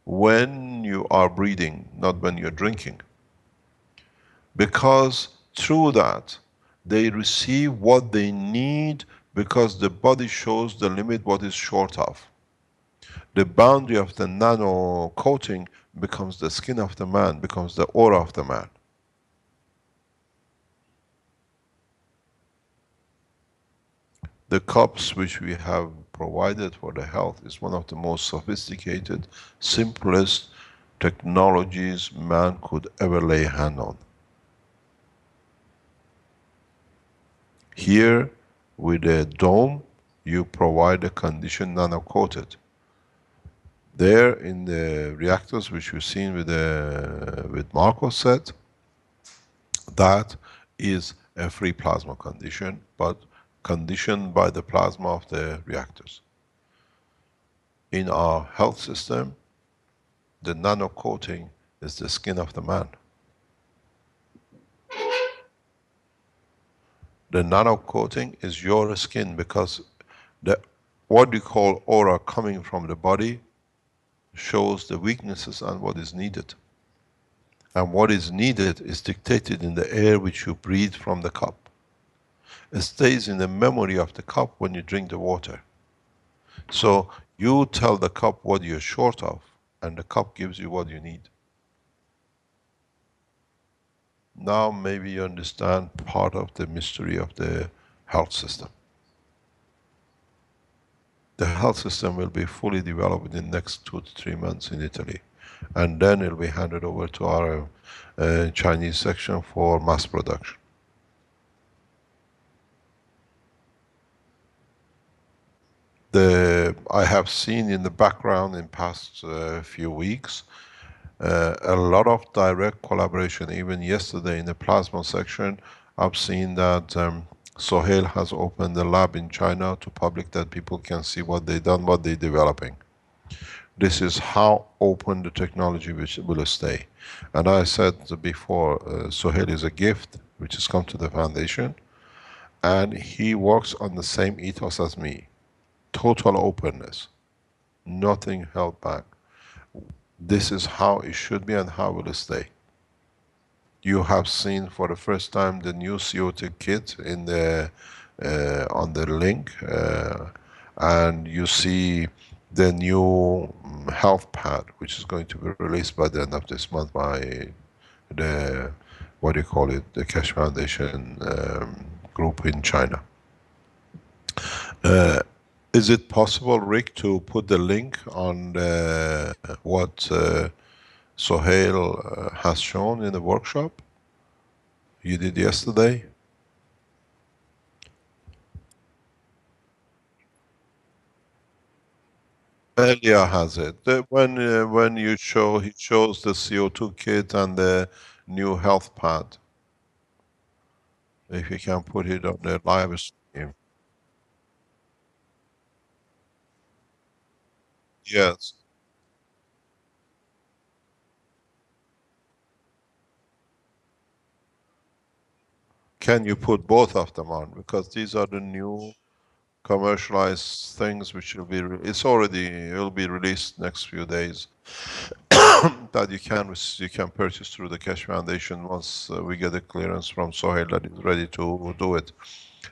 when you are breathing, not when you're drinking. Because through that, they receive what they need, because the body shows the limit what is short of. The boundary of the nano coating becomes the skin of the man, becomes the aura of the man. The cups which we have provided for the health is one of the most sophisticated, simplest technologies man could ever lay a hand on. Here, with a dome, you provide a condition nano-coated. There in the reactors which you've seen with Marco said, that is a free plasma condition, but conditioned by the plasma of the reactors. In our health system, the nano coating is the skin of the man. The nano coating is your skin, because the what you call aura coming from the body shows the weaknesses and what is needed. And what is needed is dictated in the air which you breathe from the cup. It stays in the memory of the cup when you drink the water. So you tell the cup what you're short of, and the cup gives you what you need. Now maybe you understand part of the mystery of the health system. The health system will be fully developed in the next 2 to 3 months in Italy. And then it will be handed over to our Chinese section for mass production. I have seen in the background in past few weeks a lot of direct collaboration. Even yesterday in the plasma section, I've seen that Sohail has opened a lab in China to public, that people can see what they've done, what they're developing. This is how open the technology which will stay. And I said before, Sohail is a gift which has come to the foundation, and he works on the same ethos as me. Total openness, nothing held back. This is how it should be and how it will stay. You have seen for the first time the new CO2 kit in the on the link, and you see the new health pad, which is going to be released by the end of this month by the, what do you call it, the Keshe Foundation group in China. Is it possible, Rick, to put the link on what Sohail has shown in the workshop you did yesterday? Elia has it. When you show, he shows the CO2 kit and the new health pad. If you can put it on the live stream. Yes. Can you put both of them on? Because these are the new commercialized things which will be, it's already, it will be released next few days. That you can purchase through the Keshe Foundation once we get a clearance from Sohail that is ready to do it.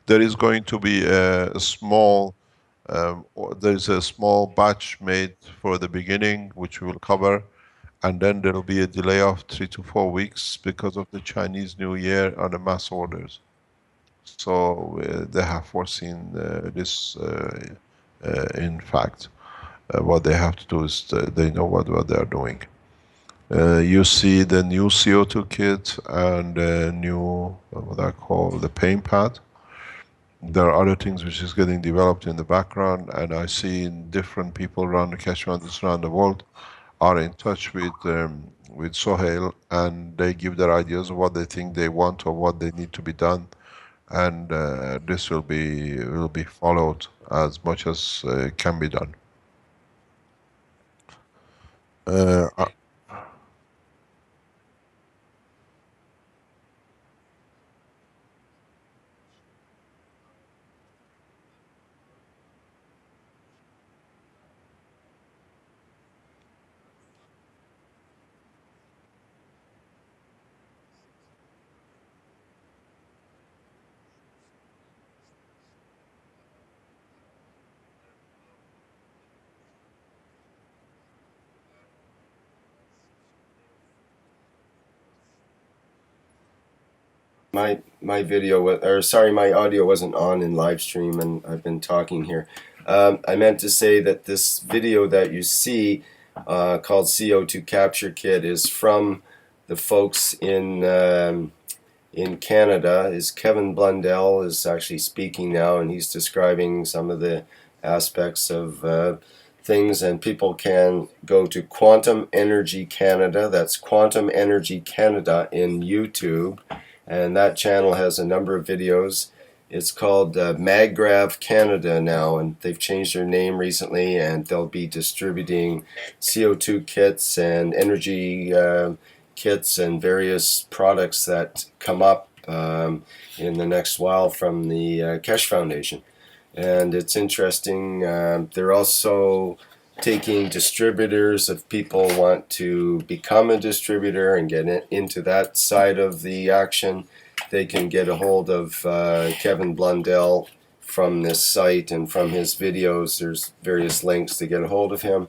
There is going to be a small There's a small batch made for the beginning, which we will cover, and then there will be a delay of 3 to 4 weeks because of the Chinese New Year on the mass orders. So they have foreseen this. In fact, what they have to do is they know what they are doing. You see the new CO2 kit and the new, what I call the paint pad. There are other things which is getting developed in the background, and I see different people around the Keshe Foundation around the world are in touch with Sohail, and they give their ideas of what they think they want or what they need to be done, and this will be followed as much as can be done. Uh, My video, or sorry, my audio wasn't on in live stream, and I've been talking here. I meant to say that this video that you see, called CO2 Capture Kit, is from the folks in Canada. Is Kevin Blundell is actually speaking now, and he's describing some of the aspects of things, and people can go to Quantum Energy Canada. That's Quantum Energy Canada in YouTube, and that channel has a number of videos. It's called MagGrav Canada now, and they've changed their name recently, and they'll be distributing CO2 kits and energy kits and various products that come up in the next while from the Keshe Foundation. And it's interesting, they're also taking distributors. If people want to become a distributor and get into that side of the action, they can get a hold of Kevin Blundell from this site, and from his videos there's various links to get a hold of him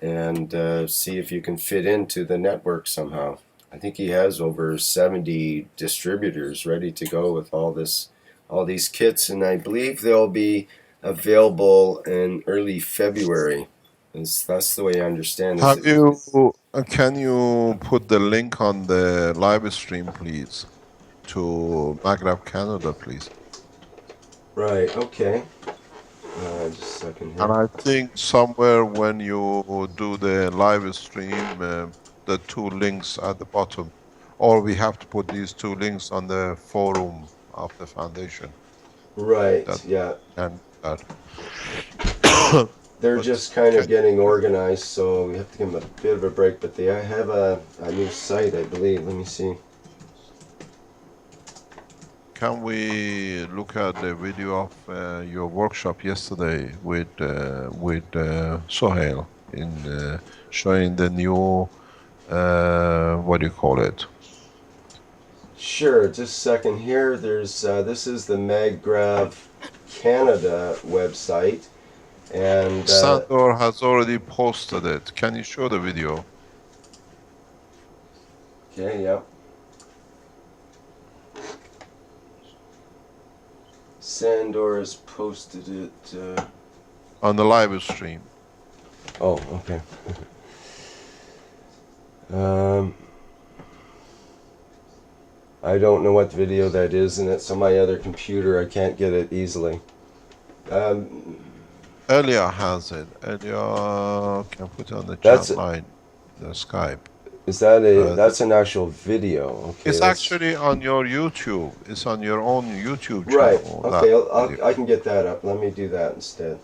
and see if you can fit into the network somehow. I think he has over 70 distributors ready to go with all these kits, and I believe they'll be available in early February. That's the way I understand Have it. can you put the link on the live stream, please, to MagGrav Canada, please? Right, okay. Just a second here. And I think somewhere when you do the live stream, the 2 links at the bottom, or we have to put these 2 links on the forum of the foundation. Right, That, yeah. and that. They're But just kind of getting organized, so we have to give them a bit of a break, but they have a new site, I believe. Let me see. Can we look at the video of your workshop yesterday with Sohail in showing the new, what do you call it? Sure, just a second here. There's this is the MagGrav Canada website, and Sandor has already posted it. Can you show the video? okay, yeah. Sandor has posted it. On the live stream. Oh, okay. I don't know what video that is, and it's on my other computer. I can't get it easily. Elia has it. Elia can put it on the That's chat line, the Skype. Is that that's an actual video? Okay, it's actually on your YouTube. It's on your own YouTube channel. Right. Okay, I can get that up. Let me do that instead.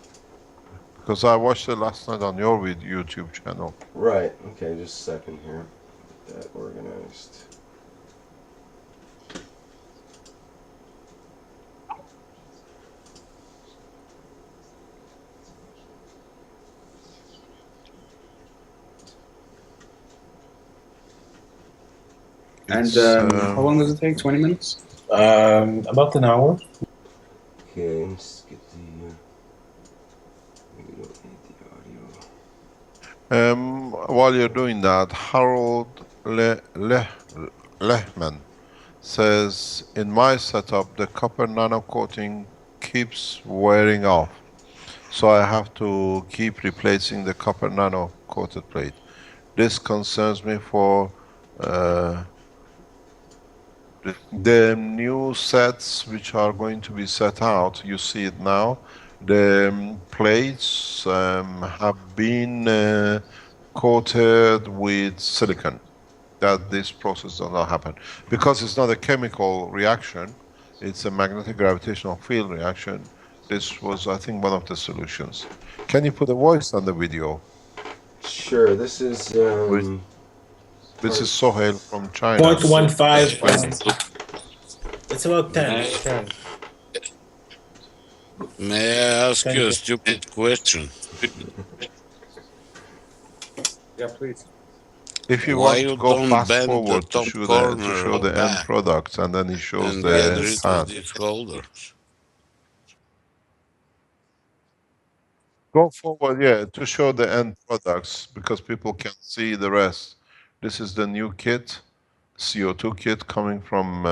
Because I watched it last night on your YouTube channel. Right. Okay, just a second here. Get that organized. And how long does it take? 20 minutes? About an hour. Okay, let's get the. While you're doing that, Harold Lehman says, in my setup, the copper nano coating keeps wearing off. So I have to keep replacing the copper nano coated plate. This concerns me for the new sets which are going to be set out. You see it now. The plates have been coated with silicon. That this process does not happen because it's not a chemical reaction, it's a magnetic gravitational field reaction. This was, I think, one of the solutions. Can you put a voice on the video? Sure. This is This is Sohail from China. 0.15. It's about 10. May I ask you a stupid question? Yeah, please. If you Why want, you go don't fast bend the forward to top show corner or the end back products, and then he shows and get the rid of pad. this holder? Go forward, yeah, to show the end products because people can see the rest. This is the new kit, CO2 kit coming from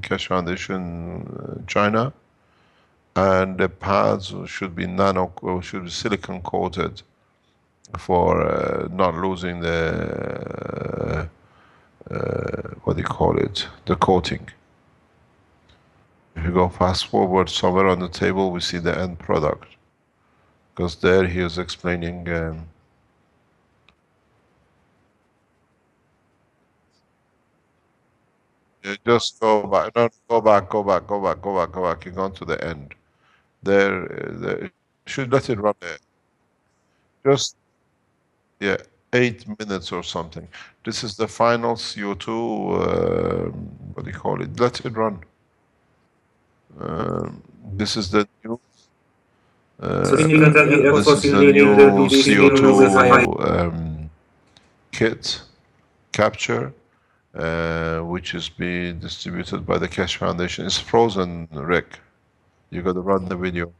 Keshe Foundation, China, and the pads should be should be silicon coated for not losing the what do you call it, the coating. If you go fast forward somewhere on the table, we see the end product. Because there he is explaining. Just go back. No, go back. You've gone to the end. There, should let it run there. Just, yeah, 8 minutes or something. This is the final CO2. What do you call it? Let it run. This is the new. This is the new CO2 kit capture, which is being distributed by the Keshe Foundation. It's frozen, Rick. You got to run the video.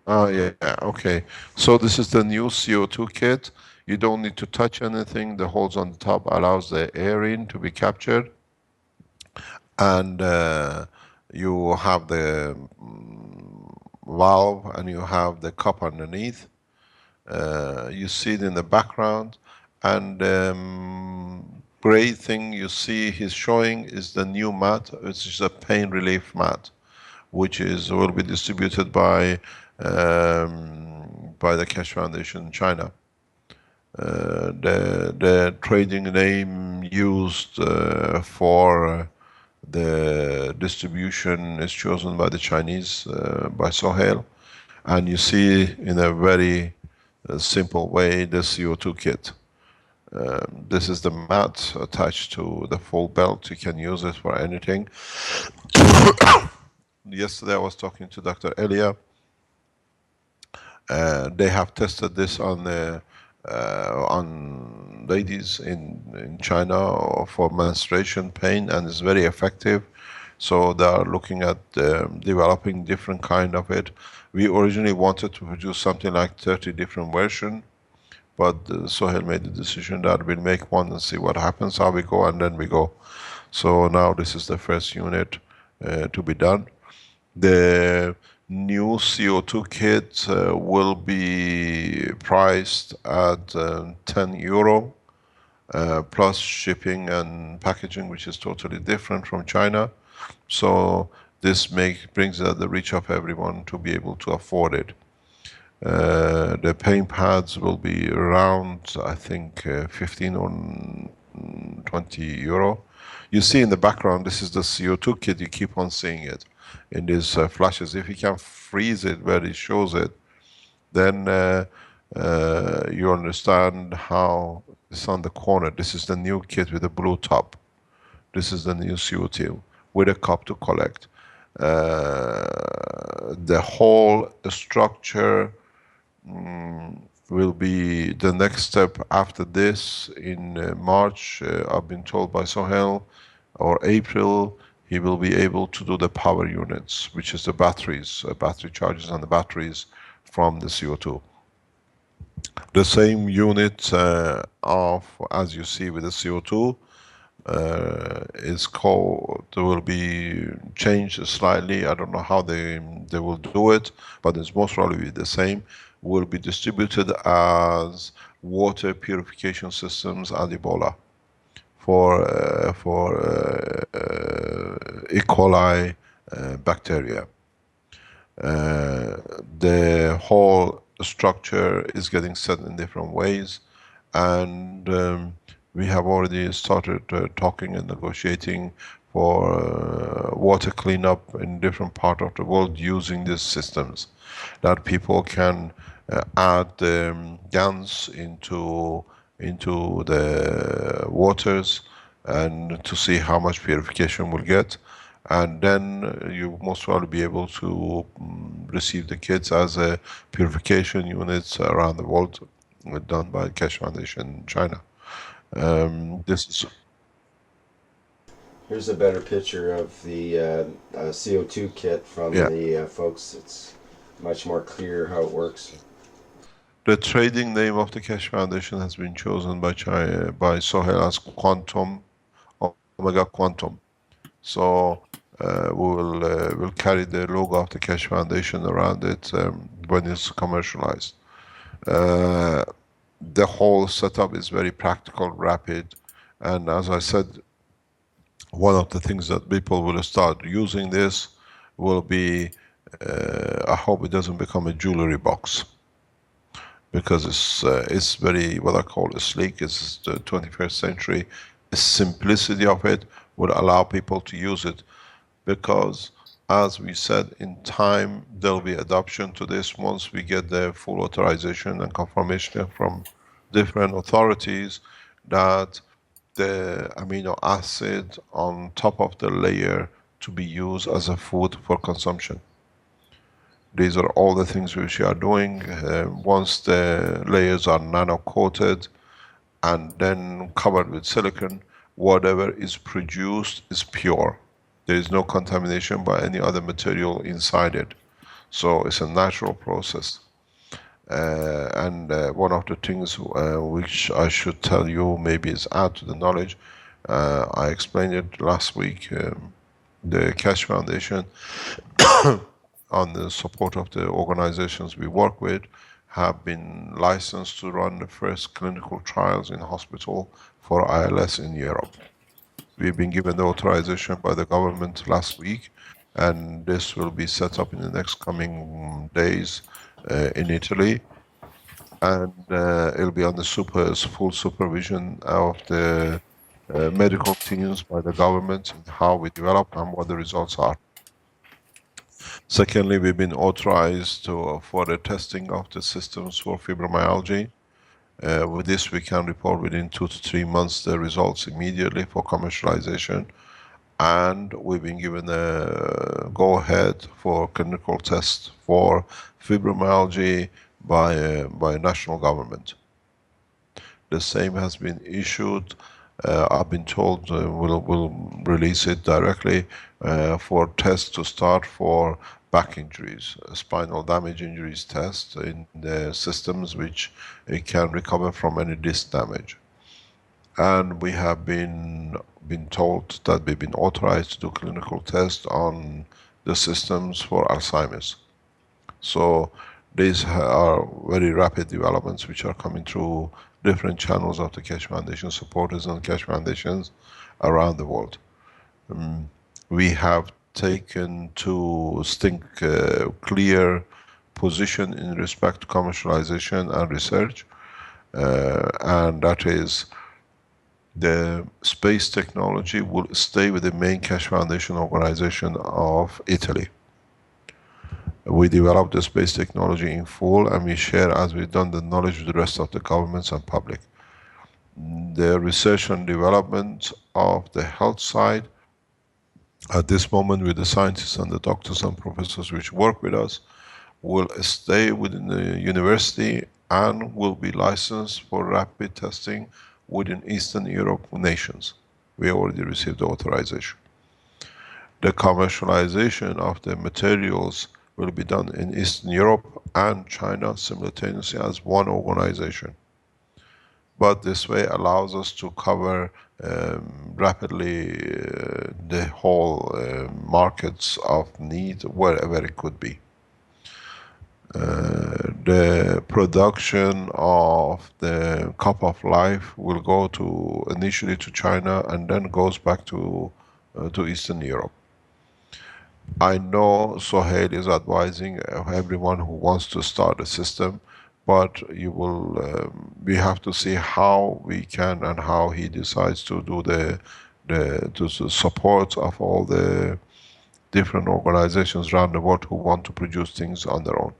Oh yeah, okay. So this is the new CO2 kit. You don't need to touch anything. The holes on the top allows the air in to be captured, and you have the valve and you have the cup underneath. You see it in the background, and great thing you see he's showing is the new mat, which is a pain relief mat, which will be distributed by the Keshe Foundation in China. The trading name used for the distribution is chosen by the Chinese, by Sohail, and you see in a very simple way the CO2 kit. This is the mat attached to the full belt. You can use it for anything. Yesterday I was talking to Dr. Elia. They have tested this on ladies in China for menstruation pain, and it's very effective. So they are looking at developing different kind of it. We originally wanted to produce something like 30 different versions, but Sohail made the decision that we'll make one and see what happens, how we go, and then we go. So now this is the first unit to be done. The new CO2 kit will be priced at 10 euro plus shipping and packaging, which is totally different from China. So this brings it at the reach of everyone to be able to afford it. The paint pads will be around, I think, 15 or 20 euro. You see in the background, this is the CO2 kit, you keep on seeing it in these flashes. If you can freeze it where it shows it, then you understand how it's on the corner. This is the new kit with the blue top. This is the new CO2 with a cup to collect. The whole structure will be the next step after this in March. I've been told by Sohail, or April, he will be able to do the power units, which is the batteries, battery charges on the batteries from the CO2. The same unit as you see with the CO2, is called, will be changed slightly. I don't know how they will do it, but it's most probably the same. Will be distributed as water purification systems at Ebola for E. coli bacteria. The whole structure is getting set in different ways, and we have already started talking and negotiating for water cleanup in different parts of the world using these systems, that people can add guns into the waters and to see how much purification we'll get, and then you most probably be able to receive the kits as a purification units around the world, done by Keshe Foundation in China. This is. Here's a better picture of the CO2 kit from the folks. It's much more clear how it works. The trading name of the Keshe Foundation has been chosen by Sohail as Quantum, Omega Quantum. So we'll carry the logo of the Keshe Foundation around it when it's commercialized. The whole setup is very practical, rapid, and as I said, one of the things that people will start using this will be, I hope it doesn't become a jewelry box, because it's very, what I call, sleek. It's the 21st century. The simplicity of it would allow people to use it, because as we said, in time there'll be adoption to this once we get the full authorization and confirmation from different authorities that the amino acid on top of the layer to be used as a food for consumption. These are all the things which we are doing. Once the layers are nano-coated and then covered with silicon, whatever is produced is pure. There is no contamination by any other material inside it. So it's a natural process. And one of the things which I should tell you, maybe is add to the knowledge, I explained it last week, the Keshe Foundation, on the support of the organizations we work with, have been licensed to run the first clinical trials in hospital for ILS in Europe. We've been given the authorization by the government last week, and this will be set up in the next coming days in Italy, and it'll be under full supervision of the medical teams by the government, and how we develop and what the results are. Secondly, we've been authorized for the testing of the systems for fibromyalgia. With this, we can report within 2 to 3 months the results immediately for commercialization. And we've been given a go-ahead for clinical tests for fibromyalgia by national government. The same has been issued. I've been told we'll release it directly for tests to start for back injuries, spinal damage injuries test in the systems which it can recover from any disc damage. And we have been told that we've been authorized to do clinical tests on the systems for Alzheimer's. So these are very rapid developments which are coming through different channels of the Keshe Foundation supporters and Keshe Foundations around the world. We have taken to clear position in respect to commercialization and research, and that is the space technology will stay with the main Keshe Foundation organization of Italy. We develop the space technology in full, and we share, as we've done, the knowledge with the rest of the governments and public. The research and development of the health side, at this moment with the scientists and the doctors and professors which work with us, will stay within the university and will be licensed for rapid testing within Eastern Europe nations. We already received the authorization. The commercialization of the materials will be done in Eastern Europe and China simultaneously as one organization. But this way allows us to cover rapidly the whole markets of need wherever it could be. The production of the cup of life will go to initially to China and then goes back to Eastern Europe. I know Sohail is advising everyone who wants to start a system, but you will. We have to see how we can and how he decides to do the support of all the different organizations around the world who want to produce things on their own.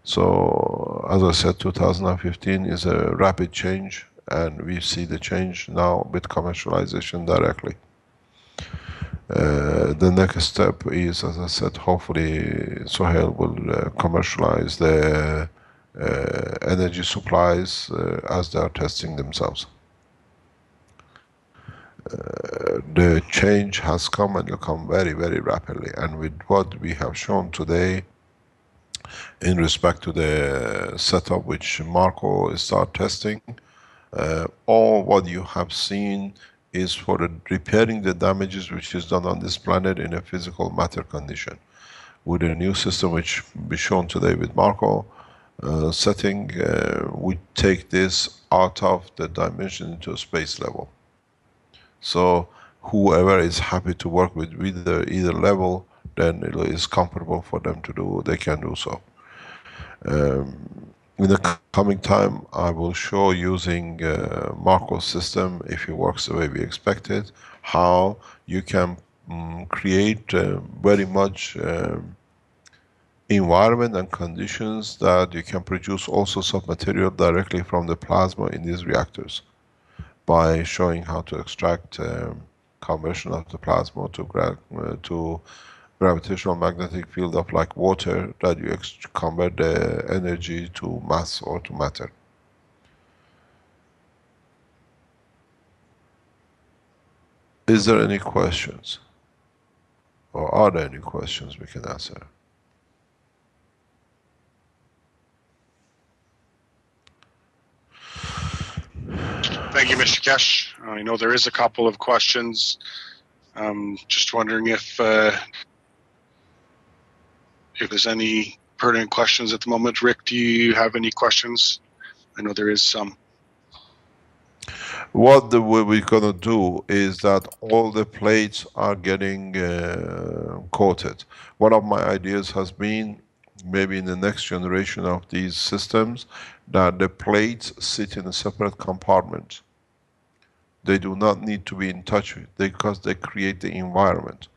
So, as I said, 2015 is a rapid change, and we see the change now with commercialization directly. The next step is, as I said, hopefully Sohail will commercialize the energy supplies as they are testing themselves. The change has come and will come very, very rapidly, and with what we have shown today in respect to the setup which Marco start testing, all what you have seen is for repairing the damages which is done on this planet in a physical matter condition. With a new system which will be shown today with Marco setting, we take this out of the dimension into a space level. So whoever is happy to work with either level, then it is comfortable for them to do, they can do so. In the coming time, I will show using Marco's system, if it works the way we expected, how you can create very much environment and conditions that you can produce all sorts of material directly from the plasma in these reactors, by showing how to extract conversion of the plasma to gravitational magnetic field of like water, that you convert the energy to mass or to matter. Is there any questions? Or are there any questions we can answer? Thank you, Mr. Keshe. I know there is a couple of questions. Just wondering if there's any pertinent questions at the moment. Rick, do you have any questions? I know there is some. What we're gonna do is that all the plates are getting coated. One of my ideas has been, maybe in the next generation of these systems, that the plates sit in a separate compartment. They do not need to be in touch with, because they create the environment.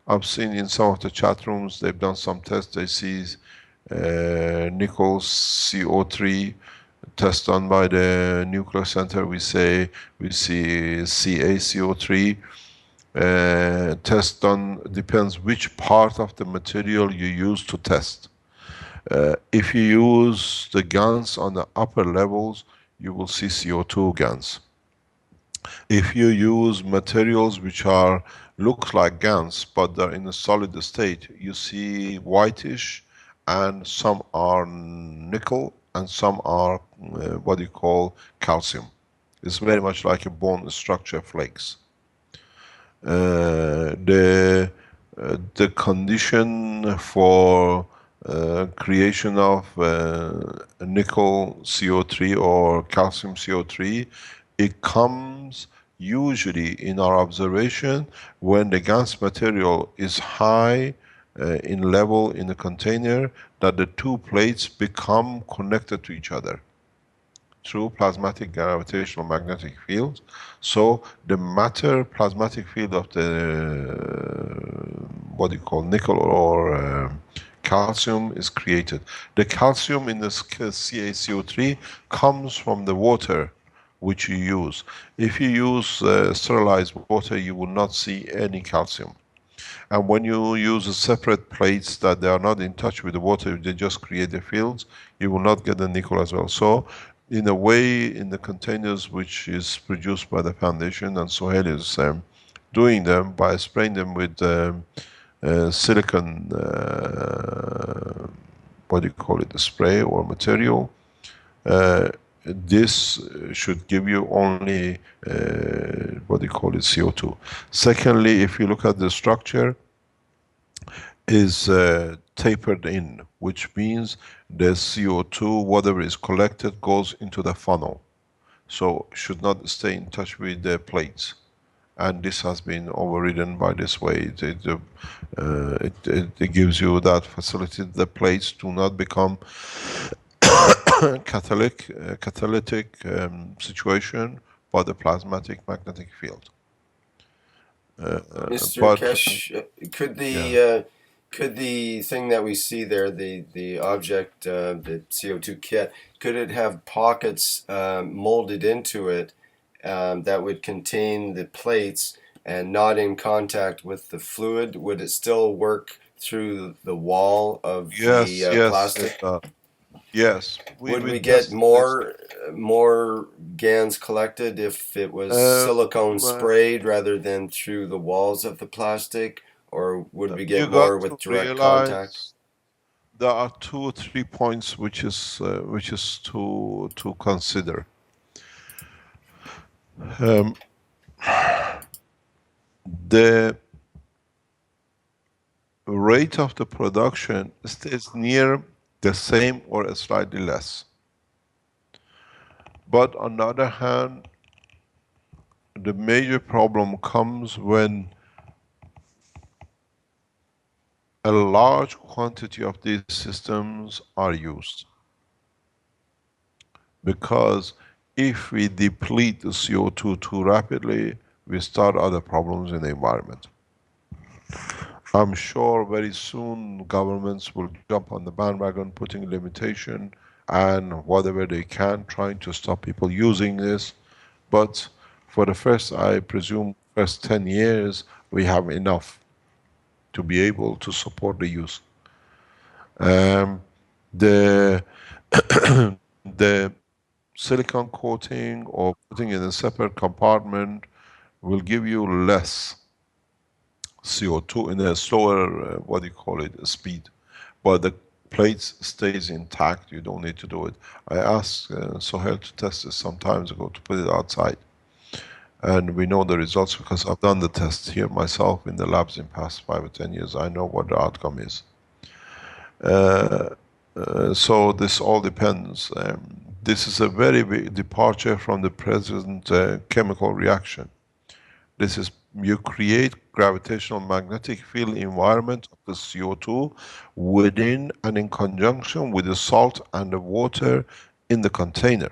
I've seen in some of the chat rooms, they've done some tests, they see nickel CO3 test done by the nuclear center, we see CaCO3 test done, depends which part of the material you use to test. If you use the GaNs on the upper levels, you will see CO2 GaNs. If you use materials which look like GaNs but they're in a solid state, you see whitish, and some are nickel and some are what you call calcium. It's very much like a bone structure flakes. The condition for creation of nickel CO3 or calcium CO3, it comes usually in our observation when the GaNs material is high in level in the container, that the two plates become connected to each other through plasmatic gravitational magnetic fields. So the matter plasmatic field of the what you call nickel or calcium is created. The calcium in the CaCO3 comes from the water which you use. If you use sterilized water, you will not see any calcium. And when you use separate plates that they are not in touch with the water, they just create the fields, you will not get the nickel as well. So in a way, in the containers which is produced by the foundation, and Sohail is doing them by spraying them with silicon, what do you call it, a spray or material. This should give you only, what do you call it, CO2. Secondly, if you look at the structure, is tapered in, which means the CO2, whatever is collected, goes into the funnel. So should not stay in touch with the plates. And this has been overridden by this way. It gives you that facility. The plates do not become catalytic situation, but the plasmatic magnetic field. Mr. Keshe, could the thing that we see there, the object, the CO2 kit, could it have pockets molded into it that would contain the plates and not in contact with the fluid? Would it still work through the wall of the plastic? Yes. Would we get more GANs collected if it was silicone sprayed rather than through the walls of the plastic, or would we get more with direct contact? There are 2 or 3 points which is to consider. The rate of the production stays near the same or slightly less. But on the other hand, the major problem comes when a large quantity of these systems are used. Because if we deplete the CO2 too rapidly, we start other problems in the environment. I'm sure very soon governments will jump on the bandwagon, putting limitation and whatever they can, trying to stop people using this. But for the first, I presume, first 10 years, we have enough to be able to support the use. The silicon coating or putting in a separate compartment will give you less CO2 in a slower, what do you call it, speed. But the plates stays intact, you don't need to do it. I asked Sohail to test this some time ago, to put it outside. And we know the results because I've done the test here myself in the labs in past 5 or 10 years. I know what the outcome is. So this all depends. This is a very big departure from the present chemical reaction. This is, you create gravitational magnetic field environment of the CO2 within and in conjunction with the salt and the water in the container.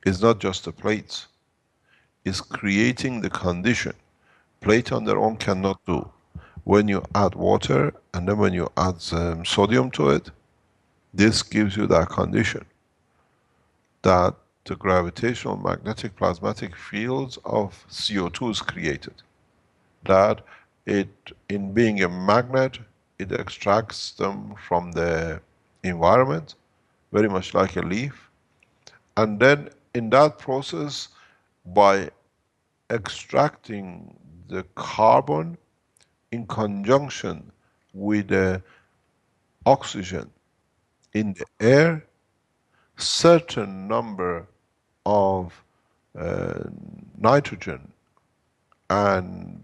It's not just the plates. It's creating the condition. Plate on their own cannot do. When you add water and then when you add sodium to it, this gives you that condition. That the gravitational magnetic plasmatic fields of CO2 is created. That it, in being a magnet, it extracts them from the environment, very much like a leaf. And then in that process, by extracting the carbon in conjunction with the oxygen in the air, certain number of nitrogen and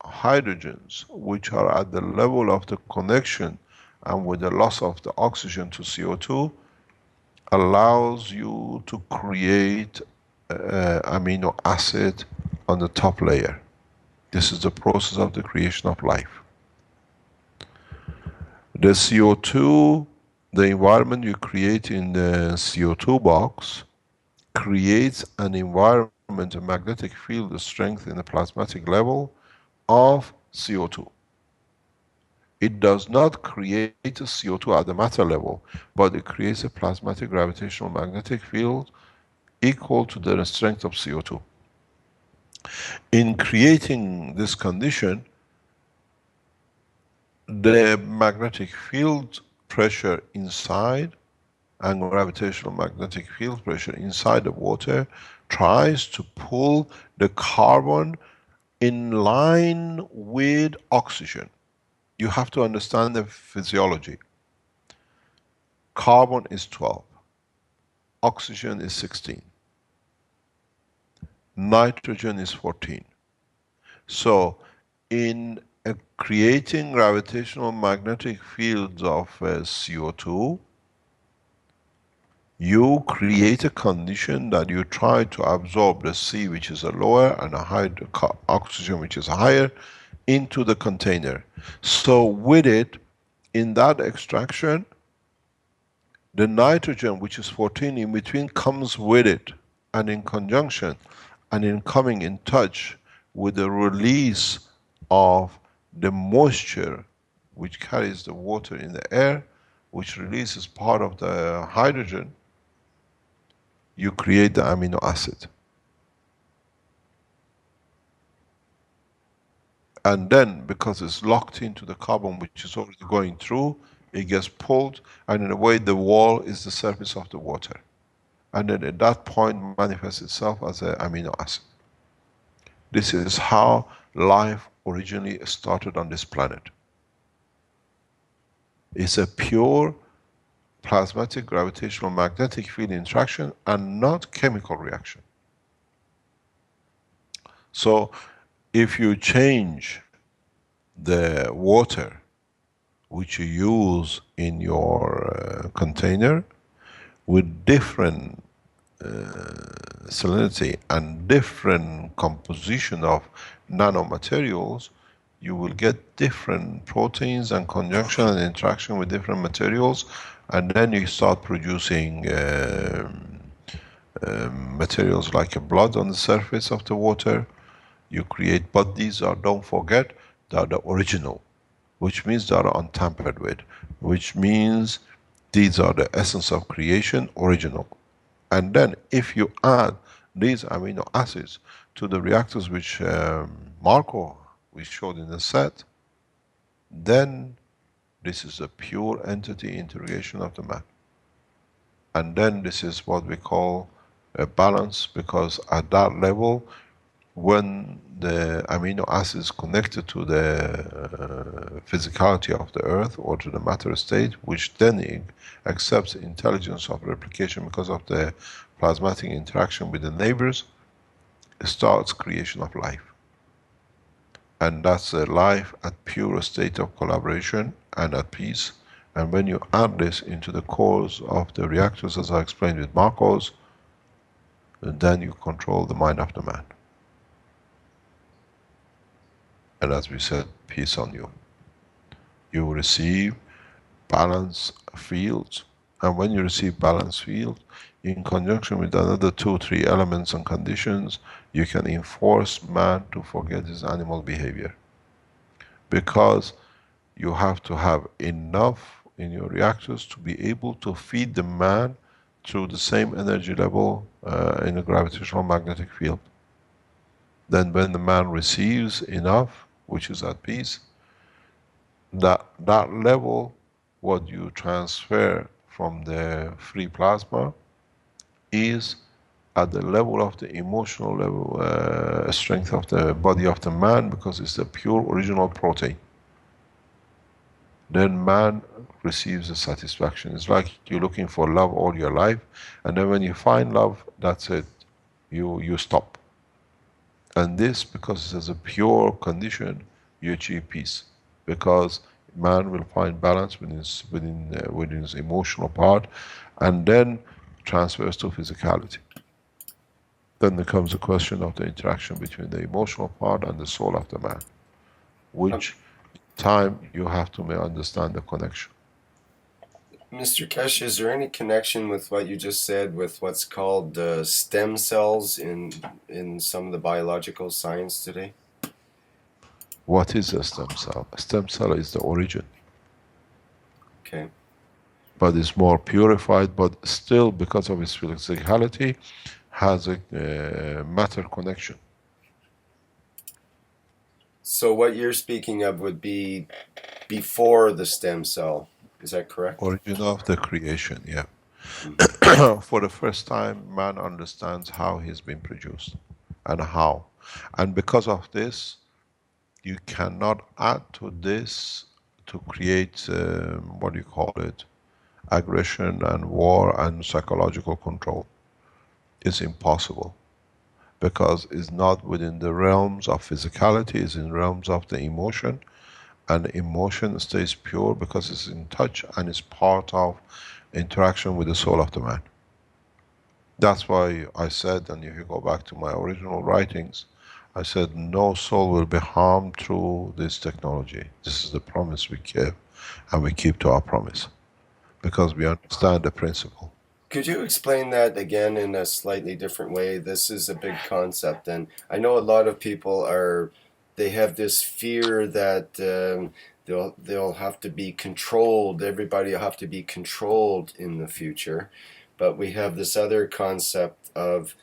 hydrogens which are at the level of the connection and with the loss of the oxygen to CO2 allows you to create amino acid on the top layer. This is the process of the creation of life. The CO2, the environment you create in the CO2 box creates an environment, a magnetic field strength in the plasmatic level of CO2. It does not create a CO2 at the matter level, but it creates a plasmatic gravitational magnetic field equal to the strength of CO2. In creating this condition, the magnetic field pressure inside and gravitational magnetic field pressure inside the water tries to pull the carbon in line with oxygen. You have to understand the physiology. Carbon is 12, oxygen is 16, nitrogen is 14. So in creating gravitational magnetic fields of CO2, you create a condition that you try to absorb the C, which is a lower, and a higher oxygen, which is higher, into the container. So with it, in that extraction, the nitrogen, which is 14 in between, comes with it, and in conjunction, and in coming in touch with the release of the moisture, which carries the water in the air, which releases part of the hydrogen, you create the amino acid. And then, because it's locked into the carbon which is already going through, it gets pulled, and in a way the wall is the surface of the water. And then at that point manifests itself as an amino acid. This is how life originally started on this planet. It's a pure plasmatic gravitational magnetic field interaction and not chemical reaction. So if you change the water which you use in your container with different salinity and different composition of nanomaterials, you will get different proteins and conjunction and interaction with different materials, and then you start producing materials like a blood on the surface of the water. You create, but these are, don't forget, they are the original, which means they are untampered with, which means these are the essence of creation, original. And then if you add these amino acids to the reactors which Marco we showed in the set, then this is a pure entity integration of the man. And then this is what we call a balance, because at that level, when the amino acid is connected to the physicality of the earth or to the matter state, which then accepts intelligence of replication because of the plasmatic interaction with the neighbors, starts creation of life. And that's a life at pure state of collaboration and at peace. And when you add this into the cores of the reactors, as I explained with Marcos, then you control the mind of the man. And as we said, peace on you. You receive balance fields, and when you receive balance field, in conjunction with another 2 or 3 elements and conditions, you can enforce man to forget his animal behavior. Because you have to have enough in your reactors to be able to feed the man through the same energy level in a gravitational magnetic field. Then when the man receives enough, which is at peace, that level, what you transfer from the free plasma is at the level of the emotional level, strength of the body of the man, because it's the pure original protein. Then man receives a satisfaction. It's like you're looking for love all your life, and then when you find love, that's it. You stop. And this, because it is a pure condition, you achieve peace. Because man will find balance within his emotional part, and then transfers to physicality. Then there comes the question of the interaction between the emotional part and the soul of the man, which time you have to understand the connection. Mr. Keshe, is there any connection with what you just said with what's called stem cells in some of the biological science today? What is a stem cell? A stem cell is the origin. Okay. But it's more purified, but still, because of its physicality, has a matter connection. So what you're speaking of would be before the stem cell, is that correct? Origin of the creation, yeah. For the first time, man understands how he's been produced and how. And because of this, you cannot add to this to create, what do you call it, aggression and war and psychological control. It's impossible, because it's not within the realms of physicality, it's in realms of the emotion, and emotion stays pure because it's in touch and it's part of interaction with the soul of the man. That's why I said, and if you go back to my original writings, I said no soul will be harmed through this technology. This is the promise we give, and we keep to our promise because we understand the principle. Could you explain that again in a slightly different way? This is a big concept, and I know a lot of people they have this fear that they'll have to be controlled. Everybody will have to be controlled in the future, but we have this other concept of,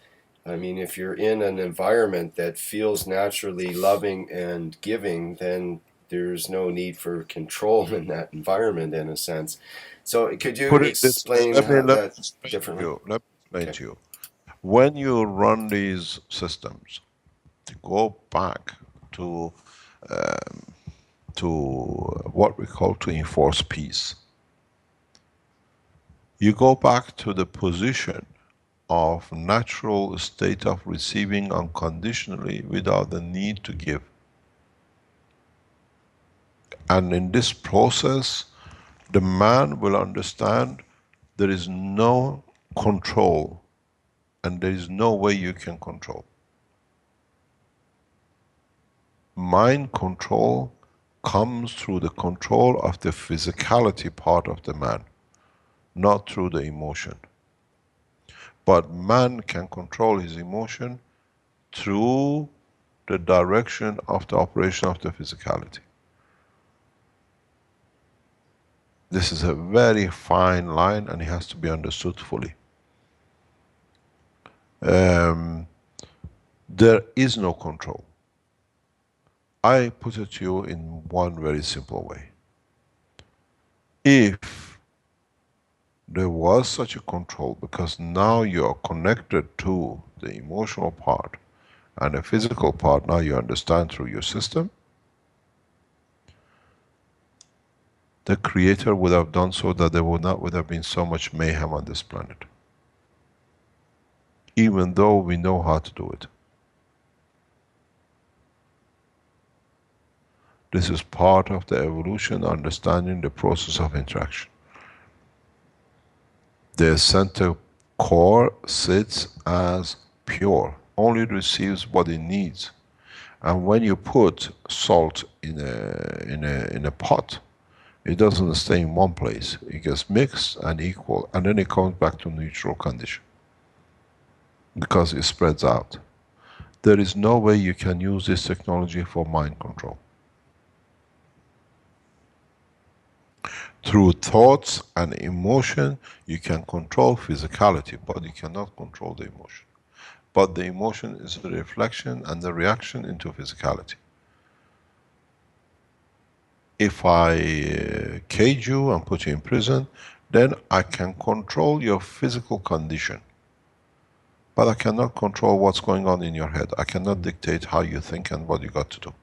I mean, if you're in an environment that feels naturally loving and giving, then there's no need for control in that environment, in a sense. So could you Put it this way, explain how let me that explain differently? let me explain Okay. to you. When you run these systems, to go back to what we call to enforce peace, you go back to the position of natural state of receiving unconditionally without the need to give. And in this process, the man will understand there is no control and there is no way you can control. Mind control comes through the control of the physicality part of the man, not through the emotion. But man can control his emotion through the direction of the operation of the physicality. This is a very fine line and it has to be understood fully. There is no control. I put it to you in one very simple way. If there was such a control, because now you are connected to the emotional part and the physical part, now you understand through your system, the Creator would have done so that there would have been so much mayhem on this planet. Even though we know how to do it. This is part of the evolution, understanding the process of interaction. The center core sits as pure, only receives what it needs. And when you put salt in a pot, it doesn't stay in one place. It gets mixed and equal, and then it comes back to neutral condition. Because it spreads out. There is no way you can use this technology for mind control. Through thoughts and emotion, you can control physicality, but you cannot control the emotion. But the emotion is a reflection and the reaction into physicality. If I cage you and put you in prison, then I can control your physical condition. But I cannot control what's going on in your head. I cannot dictate how you think and what you got to do.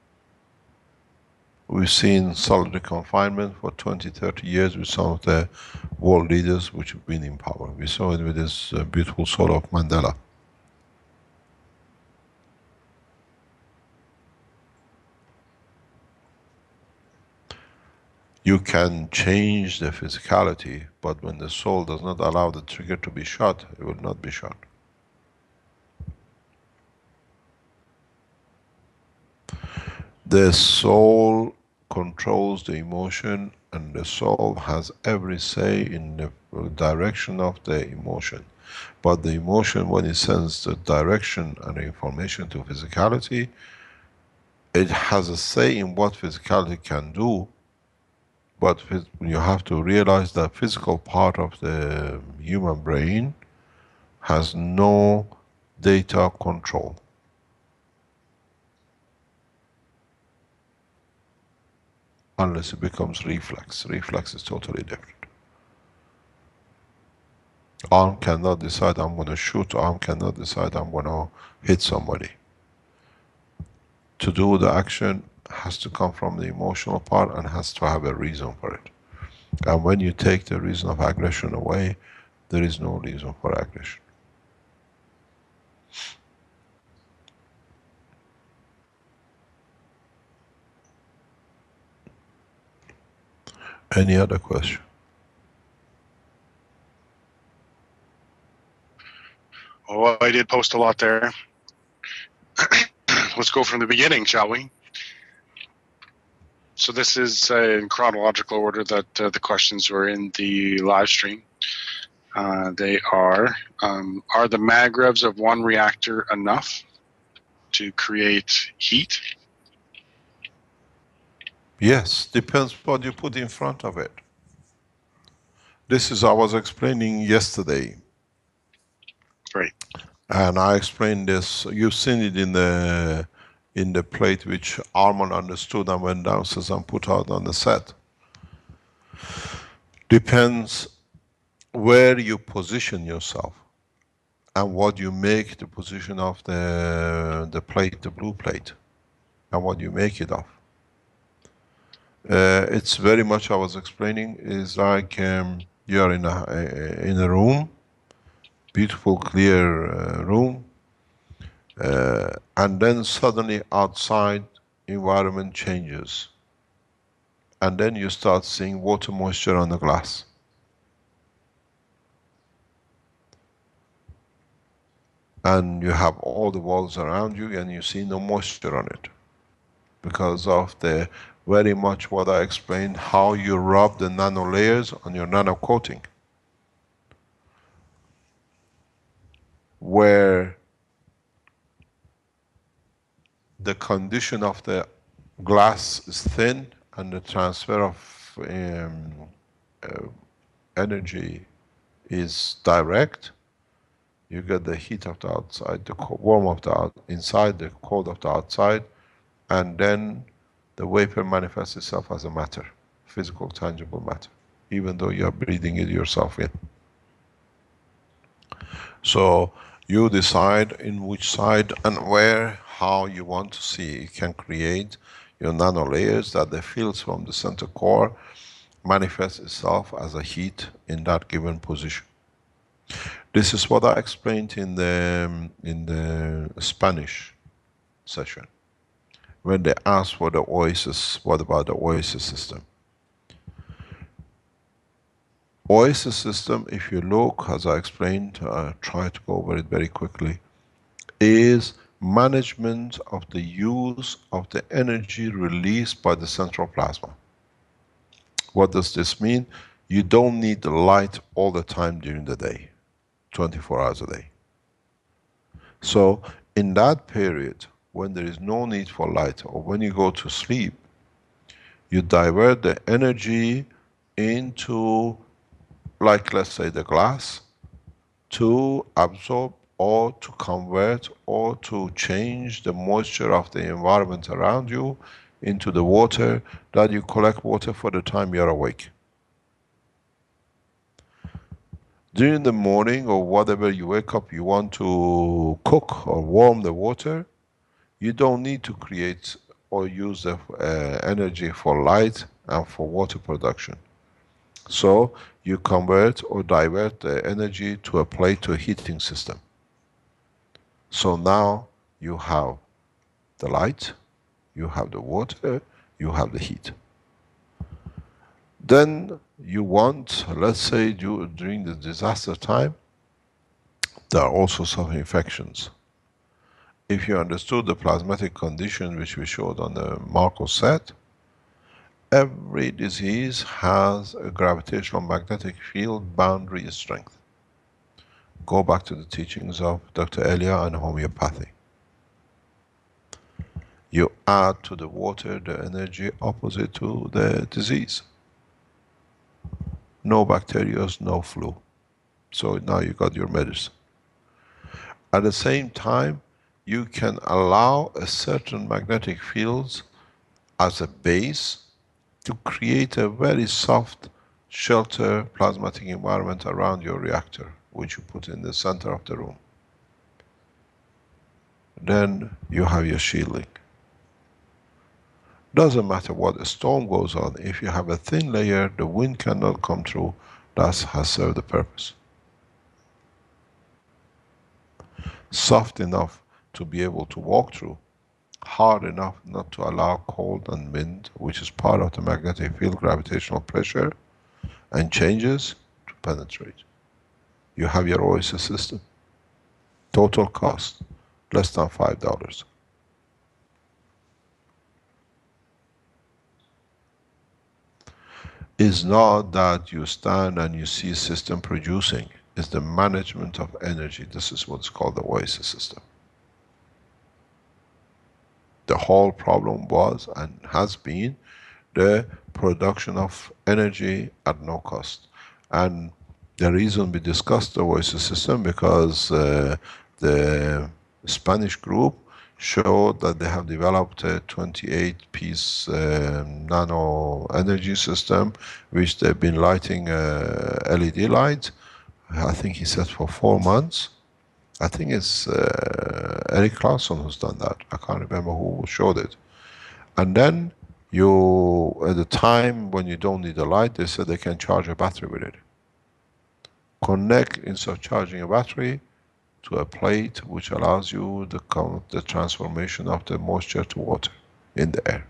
We've seen solitary confinement for 20, 30 years with some of the world leaders which have been in power. We saw it with this beautiful soul of Mandela. You can change the physicality, but when the soul does not allow the trigger to be shot, it will not be shot. The soul controls the emotion, and the soul has every say in the direction of the emotion. But the emotion, when it sends the direction and the information to physicality, it has a say in what physicality can do, but you have to realize that physical part of the human brain has no data control. Unless it becomes reflex. Reflex is totally different. Arm cannot decide I'm going to shoot, arm cannot decide I'm going to hit somebody. to do the action has to come from the emotional part and has to have a reason for it. And when you take the reason of aggression away, there is no reason for aggression. Any other question? Oh, I did post a lot there. Let's go from the beginning, shall we? So this is in chronological order that the questions were in the live stream. They are the magrevs of one reactor enough to create heat? Yes, depends what you put in front of it. This is, I was explaining yesterday. Right. And I explained this, you've seen it in the plate which Armand understood and went downstairs and put out on the set. Depends where you position yourself and what you make the position of the plate, the blue plate, and what you make it of. It's very much, I was explaining, is like you're in a room, beautiful clear room, and then suddenly outside environment changes, and then you start seeing water moisture on the glass. And you have all the walls around you and you see no moisture on it. Because of the very much what I explained, how you rub the nano layers on your nano coating. Where the condition of the glass is thin and the transfer of energy is direct, you get the heat of the outside, the warm of the inside, the cold of the outside, and then the vapor manifests itself as a matter, physical, tangible matter, even though you are breathing it yourself in. So you decide in which side and where, how you want to see. You can create your nano layers that the fields from the center core manifest itself as a heat in that given position. This is what I explained in the Spanish session. When they asked for the oasis, what about the oasis system? Oasis system, if you look, as I explained, try to go over it very quickly, is management of the use of the energy released by the central plasma. What does this mean? You don't need the light all the time during the day, 24 hours a day. So in that period, when there is no need for light, or when you go to sleep, you divert the energy into, like let's say the glass, to absorb or to convert or to change the moisture of the environment around you into the water, that you collect water for the time you're awake. During the morning or whatever you wake up, you want to cook or warm the water, you don't need to create or use the energy for light and for water production. So you convert or divert the energy to a plate, to a heating system. So now you have the light, you have the water, you have the heat. Then you want, let's say during the disaster time, there are also some infections. If you understood the plasmatic condition which we showed on the Marco set, every disease has a gravitational magnetic field boundary strength. Go back to the teachings of Dr. Elia and homeopathy. You add to the water the energy opposite to the disease. No bacteria, no flu. So now you got your medicine. At the same time, you can allow a certain magnetic fields as a base to create a very soft shelter plasmatic environment around your reactor, which you put in the center of the room. Then you have your shielding. Doesn't matter what a storm goes on, if you have a thin layer, the wind cannot come through, that has served the purpose. Soft enough to be able to walk through, hard enough not to allow cold and wind, which is part of the magnetic field gravitational pressure, and changes to penetrate. You have your OSS system. Total cost, less than $5. Is not that you stand and you see a system producing, it's the management of energy. This is what's called the OSS system. The whole problem was and has been the production of energy at no cost. And the reason we discussed the OSS system, because the Spanish group showed that they have developed a 28-piece nano energy system, which they've been lighting LED light. I think he said for 4 months. I think it's Eric Clausen who's done that. I can't remember who showed it. And then you, at the time when you don't need a light, they said they can charge a battery with it. Connect, instead of charging a battery, to a plate which allows you the transformation of the moisture to water in the air.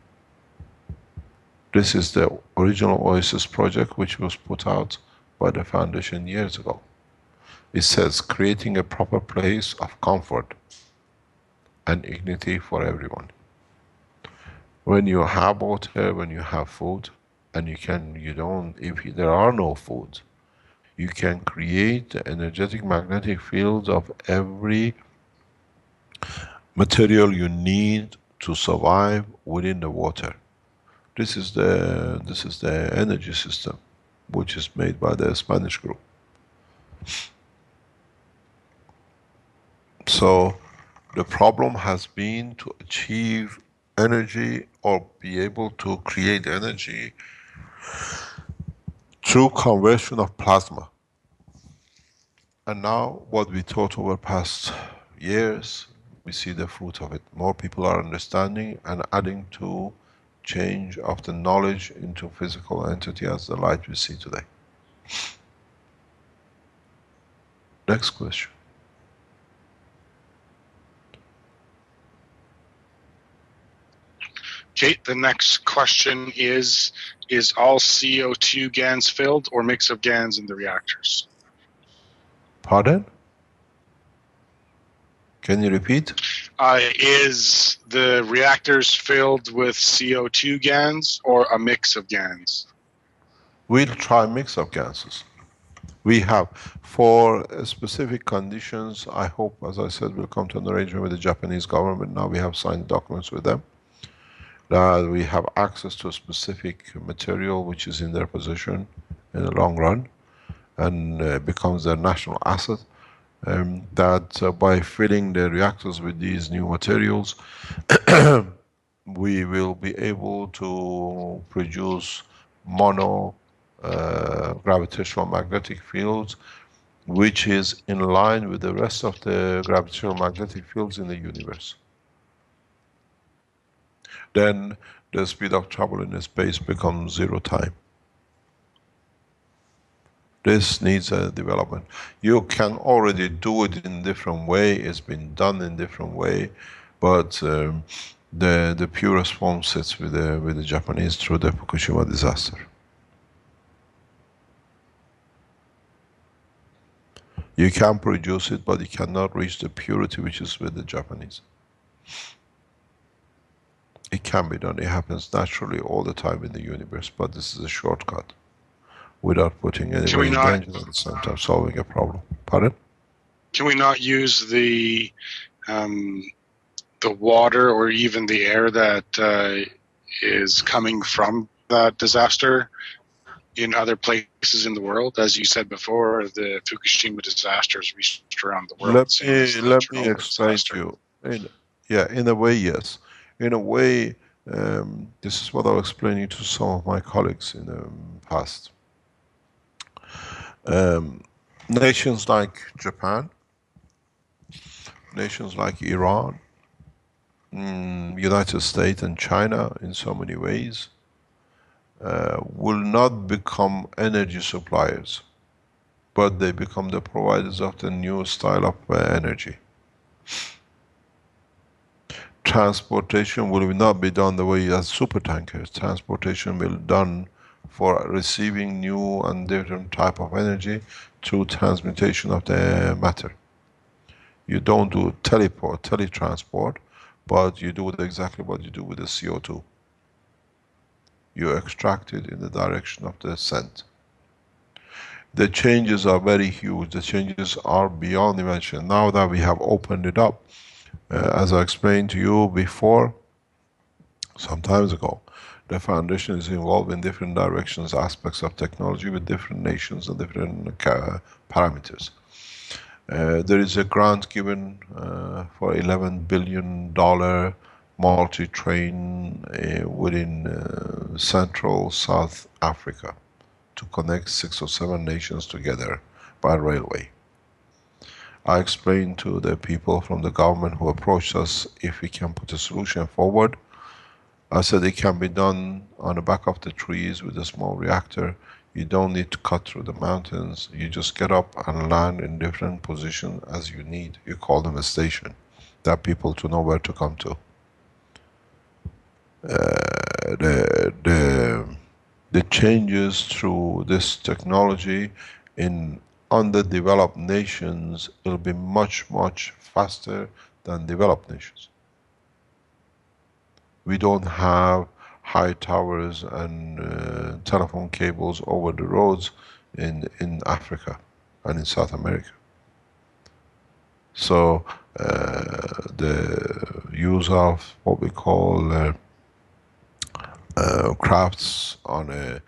This is the original OSS project which was put out by the foundation years ago. It says creating a proper place of comfort and dignity for everyone. When you have water, when you have food, and if there are no food, you can create the energetic magnetic fields of every material you need to survive within the water. This is the energy system, which is made by the Spanish group. So the problem has been to achieve energy or be able to create energy through conversion of plasma. And now what we taught over past years, we see the fruit of it. More people are understanding and adding to change of the knowledge into physical entity as the light we see today. Next question. Okay, the next question is all CO2 GANs filled or mix of GANs in the reactors? Pardon? Can you repeat? Is the reactors filled with CO2 GANs or a mix of GANs? We'll try mix of gases. We have, for specific conditions, I hope, as I said, we'll come to an arrangement with the Japanese government. Now we have signed documents with them. That we have access to a specific material which is in their possession in the long run and becomes their national asset. That by filling the reactors with these new materials, we will be able to produce mono gravitational magnetic fields, which is in line with the rest of the gravitational magnetic fields in the universe. Then the speed of travel in space becomes 0 time. This needs a development. You can already do it in different way, it's been done in different way, but the purest form sits with the Japanese through the Fukushima disaster. You can produce it, but you cannot reach the purity which is with the Japanese. It can be done, it happens naturally all the time in the universe, but this is a shortcut without putting anyone in danger and at the same time solving a problem. Pardon? Can we not use the water or even the air that is coming from that disaster in other places in the world? As you said before, the Fukushima disaster is reached around the world. Let me explain to you. In a way, yes. In a way, this is what I was explaining to some of my colleagues in the past. Nations like Japan, nations like Iran, United States and China in so many ways will not become energy suppliers, but they become the providers of the new style of energy. Transportation will not be done the way as super tankers. Transportation will be done for receiving new and different type of energy through transmutation of the matter. You don't do teletransport, but you do exactly what you do with the CO2. You extract it in the direction of the scent. The changes are very huge. The changes are beyond dimension. Now that we have opened it up, as I explained to you before, some times ago, the foundation is involved in different directions, aspects of technology with different nations and different parameters. There is a grant given for $11 billion multi-train within Central South Africa to connect 6 or 7 nations together by railway. I explained to the people from the government who approached us if we can put a solution forward. I said it can be done on the back of the trees with a small reactor. You don't need to cut through the mountains. You just get up and land in different positions as you need. You call them a station, that people to know where to come to. The changes through this technology in underdeveloped nations will be much, much faster than developed nations. We don't have high towers and telephone cables over the roads in Africa and in South America. So the use of what we call crafts on a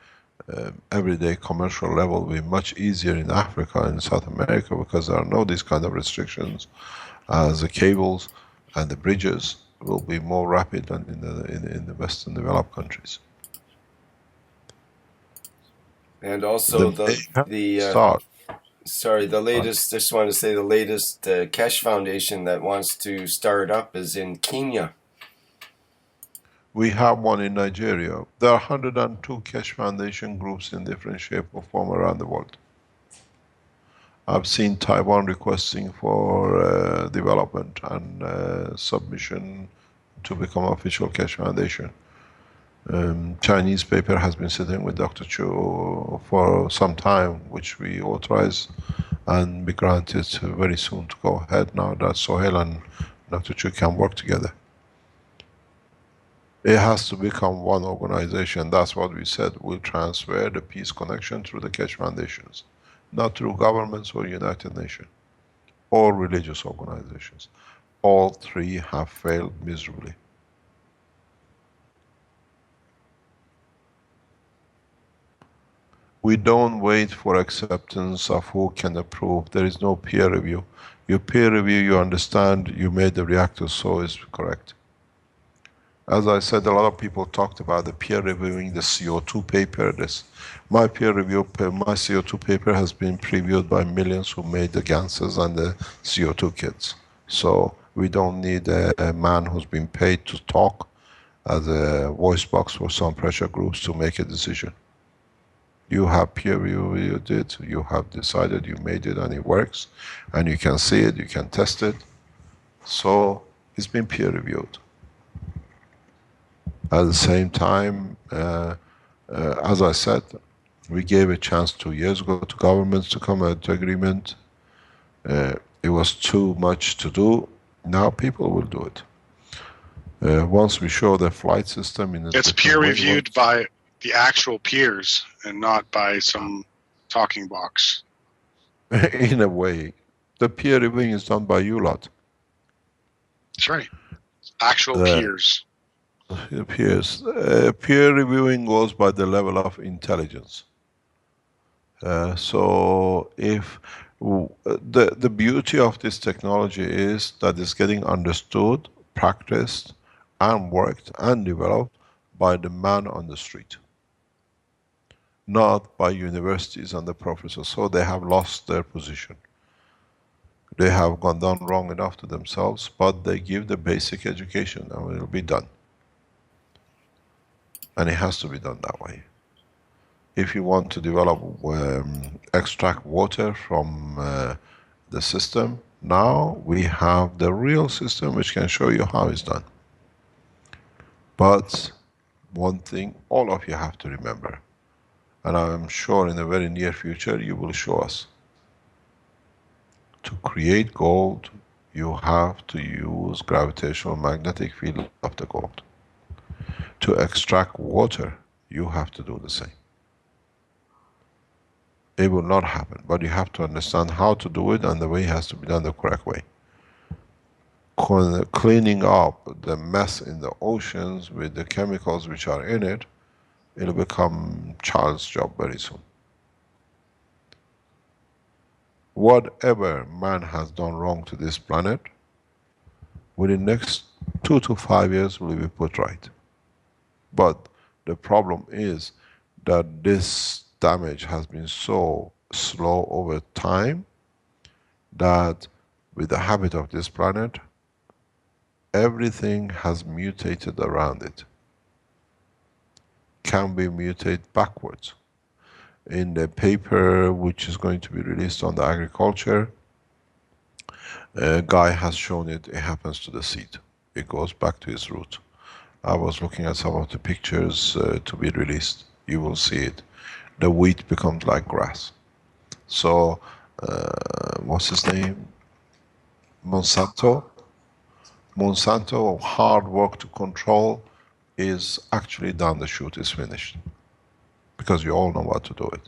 everyday commercial level will be much easier in Africa and South America because there are no these kind of restrictions, as the cables and the bridges will be more rapid than in the Western developed countries. And also the latest, just want to say the latest Keshe Foundation that wants to start up is in Kenya. We have one in Nigeria. There are 102 Keshe Foundation groups in different shape or form around the world. I've seen Taiwan requesting for development and submission to become official Keshe Foundation. Chinese paper has been sitting with Dr. Chu for some time, which we authorize and be granted very soon to go ahead now that Sohail and Dr. Chu can work together. It has to become one organization. That's what we said. We'll transfer the peace connection through the Keshe Foundations, not through governments or United Nations or religious organizations. All three have failed miserably. We don't wait for acceptance of who can approve. There is no peer review. You peer review, you understand, you made the reactor, so is correct. As I said, a lot of people talked about the peer reviewing the CO2 paper. My peer review, my CO2 paper has been previewed by millions who made the gases and the CO2 kits. So we don't need a man who's been paid to talk as a voice box for some pressure groups to make a decision. You have peer reviewed it, you have decided, you made it, and it works, and you can see it, you can test it. So it's been peer reviewed. At the same time, as I said, we gave a chance 2 years ago to governments to come to agreement. It was too much to do. Now people will do it. Once we show the flight system in it's peer reviewed by the actual peers and not by some talking box. In a way, the peer reviewing is done by you lot. That's right. Actual peers. Peers. Peer reviewing goes by the level of intelligence. So if the beauty of this technology is that it's getting understood, practiced, and worked and developed by the man on the street, not by universities and the professors. So they have lost their position. They have gone done wrong enough to themselves, but they give the basic education and it will be done. And it has to be done that way. If you want to develop, extract water from the system, now we have the real system which can show you how it's done. But one thing all of you have to remember, and I'm sure in the very near future you will show us. To create gold, you have to use gravitational magnetic field of the gold. To extract water, you have to do the same. It will not happen, but you have to understand how to do it, and the way has to be done the correct way. Cleaning up the mess in the oceans with the chemicals which are in it, it'll become child's job very soon. Whatever man has done wrong to this planet, within the next 2 to 5 years will be put right. But the problem is that this damage has been so slow over time that with the habit of this planet, everything has mutated around it. Can we mutate backwards? In the paper which is going to be released on the agriculture, a guy has shown it happens to the seed. It goes back to its root. I was looking at some of the pictures to be released. You will see it. The wheat becomes like grass. So, what's his name? Monsanto, hard work to control, is actually down the chute, is finished. Because you all know what to do it.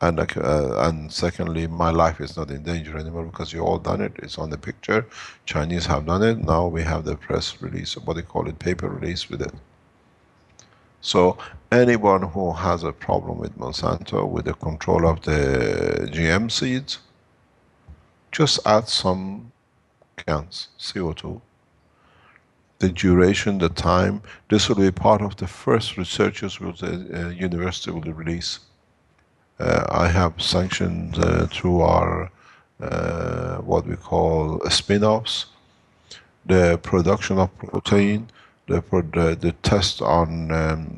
And secondly, my life is not in danger anymore because you all done it. It's on the picture. Chinese have done it. Now we have the press release, what they call it, paper release with it. So anyone who has a problem with Monsanto, with the control of the GM seeds, just add some cans, CO2. The duration, the time, this will be part of the first researchers with the university will release. I have sanctioned through our what we call spin-offs, the production of protein, the test on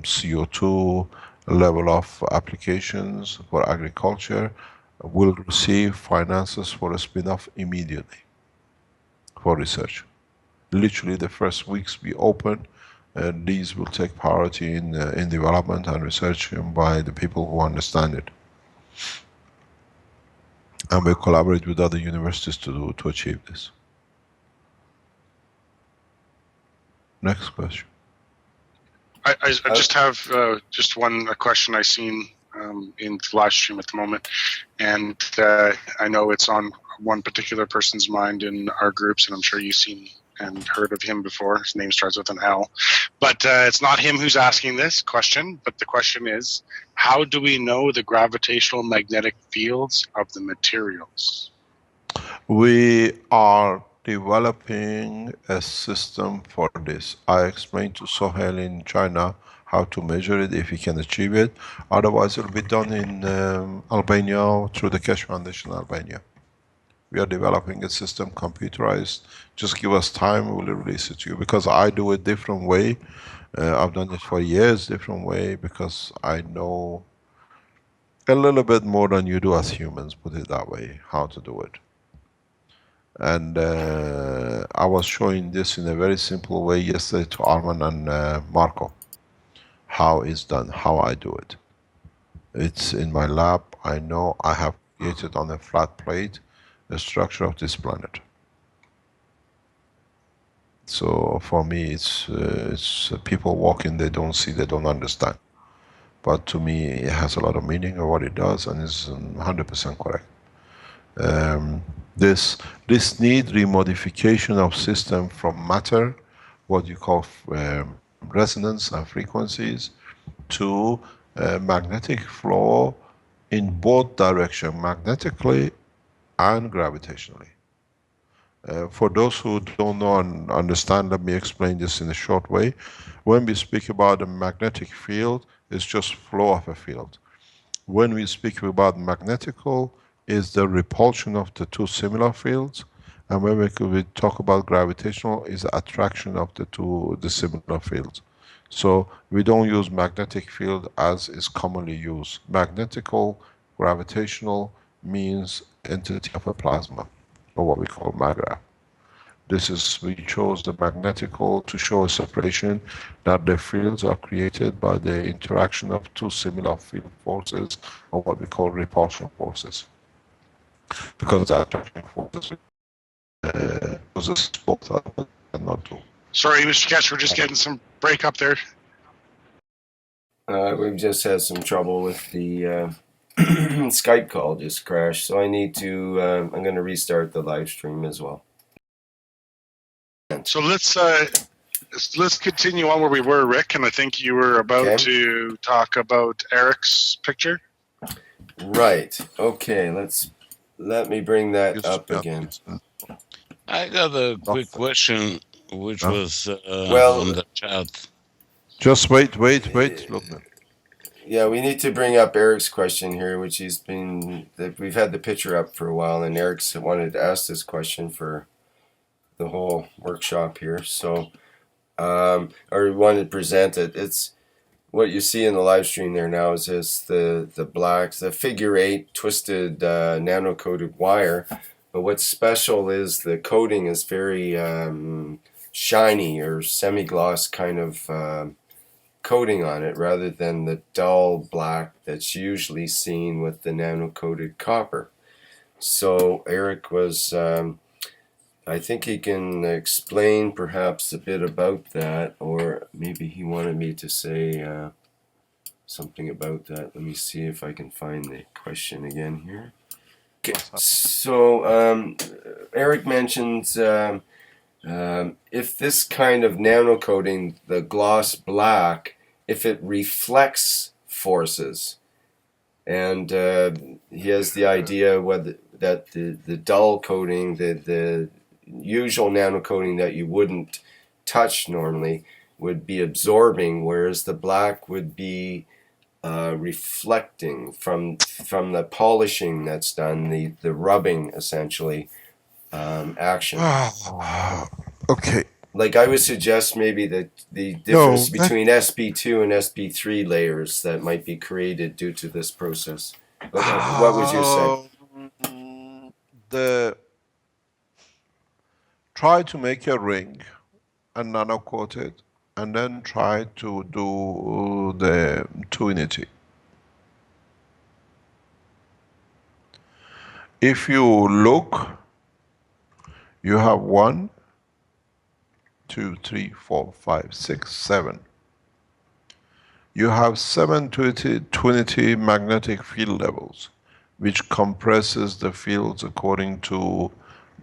CO2 level of applications for agriculture, will receive finances for a spin-off immediately for research. Literally the first weeks we open, these will take priority in development and research by the people who understand it. And we collaborate with other universities to achieve this. Next question. I just have just one question I seen in the live stream at the moment, and I know it's on one particular person's mind in our groups, and I'm sure you've seen and heard of him before. His name starts with an L, but it's not him who's asking this question, but the question is, how do we know the gravitational magnetic fields of the materials? We are developing a system for this. I explained to Sohail in China how to measure it, if he can achieve it. Otherwise it will be done in Albania through the Keshe Foundation Albania. We are developing a system, computerized. Just give us time, we will release it to you. Because I do it different way. I've done it for years, different way, because I know a little bit more than you do as humans, put it that way, how to do it. And I was showing this in a very simple way yesterday to Arman and Marco. How it's done, how I do it. It's in my lab. I know I have created on a flat plate the structure of this planet. So for me, it's people walking, they don't see, they don't understand. But to me, it has a lot of meaning of what it does, and it's 100% correct. This need remodification of system from matter, what you call resonance and frequencies, to magnetic flow in both direction, magnetically and gravitationally. For those who don't know and understand, let me explain this in a short way. When we speak about a magnetic field, it's just flow of a field. When we speak about magnetical, is the repulsion of the two similar fields. And when we talk about gravitational, is attraction of the similar fields. So we don't use magnetic field as is commonly used. Magnetical, gravitational means entity of a plasma, or what we call magra. We chose the magnetical to show a separation, that the fields are created by the interaction of two similar field forces, or what we call repulsion forces. Because the attraction forces possess both of them and not two. Sorry, Mr. Keshe, we're just getting some break up there. We've just had some trouble with the Skype call just crashed, so I need to. I'm going to restart the live stream as well. So let's continue on where we were, Rick, and I think you were about to talk about Eric's picture. Right. Okay. Let me bring that up again. I got a quick question, which was well, on the chat. Just wait, Lookman. Yeah, we need to bring up Eric's question here, which we've had the picture up for a while, and Eric's wanted to ask this question for the whole workshop here. So, or we wanted to present it. It's what you see in the live stream there now is just the figure 8 twisted nano-coated wire. But what's special is the coating is very shiny or semi-gloss kind of coating on it, rather than the dull black that's usually seen with the nano-coated copper. So Eric was, I think he can explain perhaps a bit about that, or maybe he wanted me to say something about that. Let me see if I can find the question again here. Okay. So Eric mentions if this kind of nano coating, the gloss black, if it reflects forces, and he has the idea that the dull coating, the usual nano coating that you wouldn't touch normally, would be absorbing, whereas the black would be reflecting from the polishing that's done, the rubbing essentially action. Okay. Like I would suggest maybe that the difference between SP2 and SP3 layers that might be created due to this process. What would you say? Try to make a ring and nano coat it, and then try to do the twinity. If you look, you have 1, 2, 3, 4, 5, 6, 7. You have 7 twinity magnetic field levels, which compresses the fields according to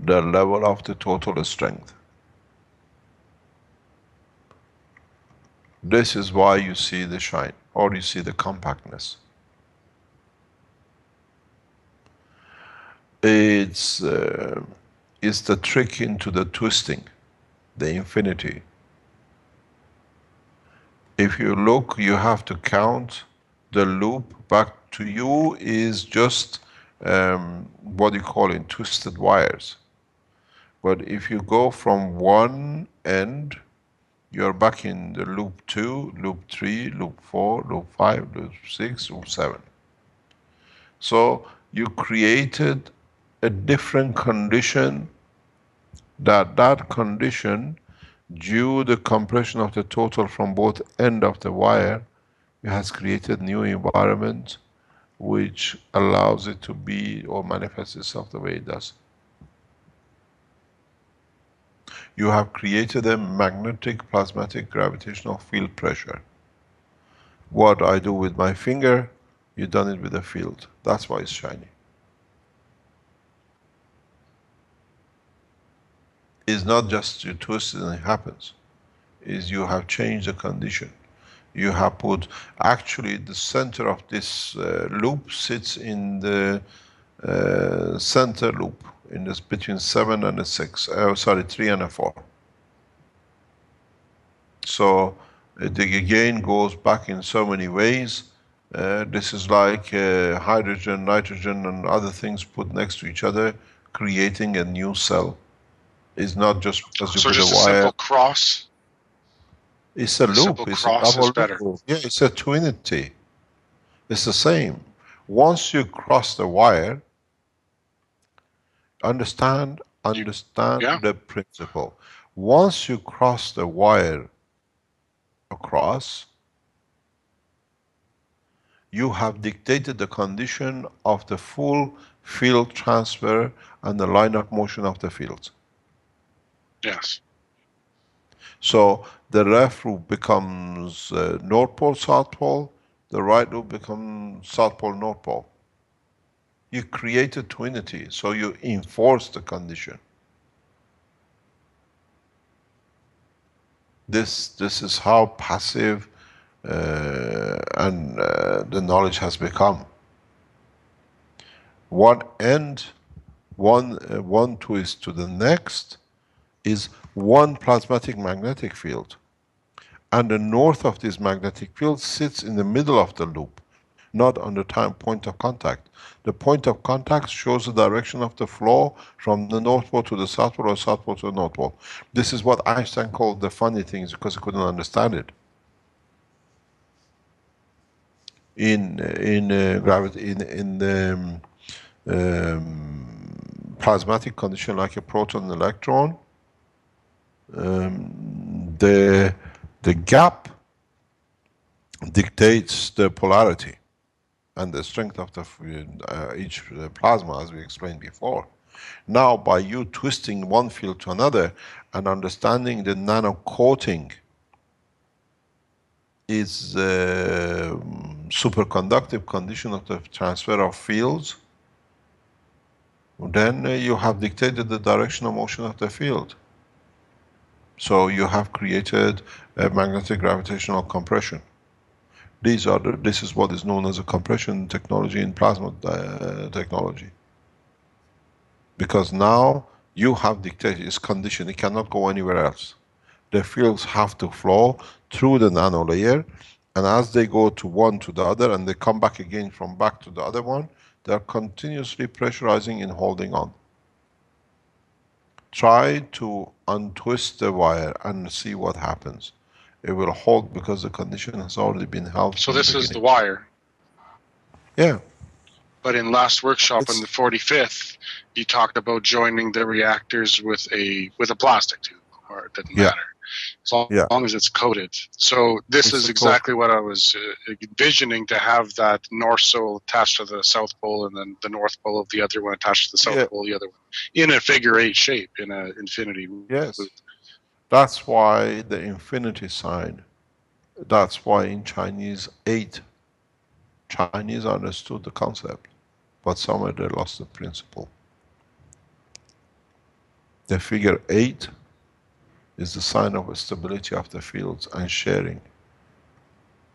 the level of the total strength. This is why you see the shine, or you see the compactness. It's the trick into the twisting, the infinity. If you look, you have to count the loop back to you is just what you call in twisted wires. But if you go from one end, you're back in the loop 2, loop 3, loop 4, loop 5, loop 6, loop 7. So you created a different condition, that condition, due the compression of the total from both end of the wire, it has created new environment which allows it to be or manifest itself the way it does. You have created a magnetic plasmatic gravitational field pressure. What I do with my finger, you've done it with a field. That's why it's shiny. It's not just you twist it and it happens. Is you have changed the condition. You have put, actually the center of this loop sits in the center loop, in this between 7 and a 6, 3 and a 4. So the gain goes back in so many ways. This is like hydrogen, nitrogen and other things put next to each other, creating a new cell. It's not just because you So put a just a wire. simple cross. It's a loop. Simple It's a cross is double better. loop. Yeah, it's a twinity. It's the same. Once you cross the wire, understand Yeah. the principle. Once you cross the wire across, you have dictated the condition of the full field transfer and the line of motion of the fields. Yes. So the left loop becomes North Pole, South Pole, the right loop becomes South Pole, North Pole. You create a twinity, so you enforce the condition. This is how passive the knowledge has become. One end, one twist to the next is one plasmatic magnetic field. And the north of this magnetic field sits in the middle of the loop, not on the point of contact. The point of contact shows the direction of the flow from the North Pole to the South Pole or South Pole to the North Pole. This is what Einstein called the funny things because he couldn't understand it. In gravity, in the plasmatic condition like a proton and electron, the gap dictates the polarity and the strength of each plasma, as we explained before. Now, by you twisting one field to another and understanding the nano coating is superconductive condition of the transfer of fields, then you have dictated the direction of motion of the field. So you have created a magnetic gravitational compression. This is what is known as a compression technology in plasma technology. Because now you have dictated, it's conditioned, it cannot go anywhere else. The fields have to flow through the nano layer, and as they go to one to the other and they come back again from back to the other one, they are continuously pressurizing and holding on. Try to untwist the wire and see what happens. It will hold because the condition has already been held. So this is the wire. Yeah. But in last workshop on the 45th, you talked about joining the reactors with a plastic tube, or it didn't matter, as long as it's coated. So this is exactly what I was envisioning, to have that North Pole attached to the South Pole, and then the North Pole of the other one attached to the South Pole, the other one, in a figure-8 shape, in an infinity loop. Yes. That's why the infinity sign. That's why in Chinese 8, Chinese understood the concept, but somewhere they lost the principle. The figure 8 is the sign of stability of the fields and sharing.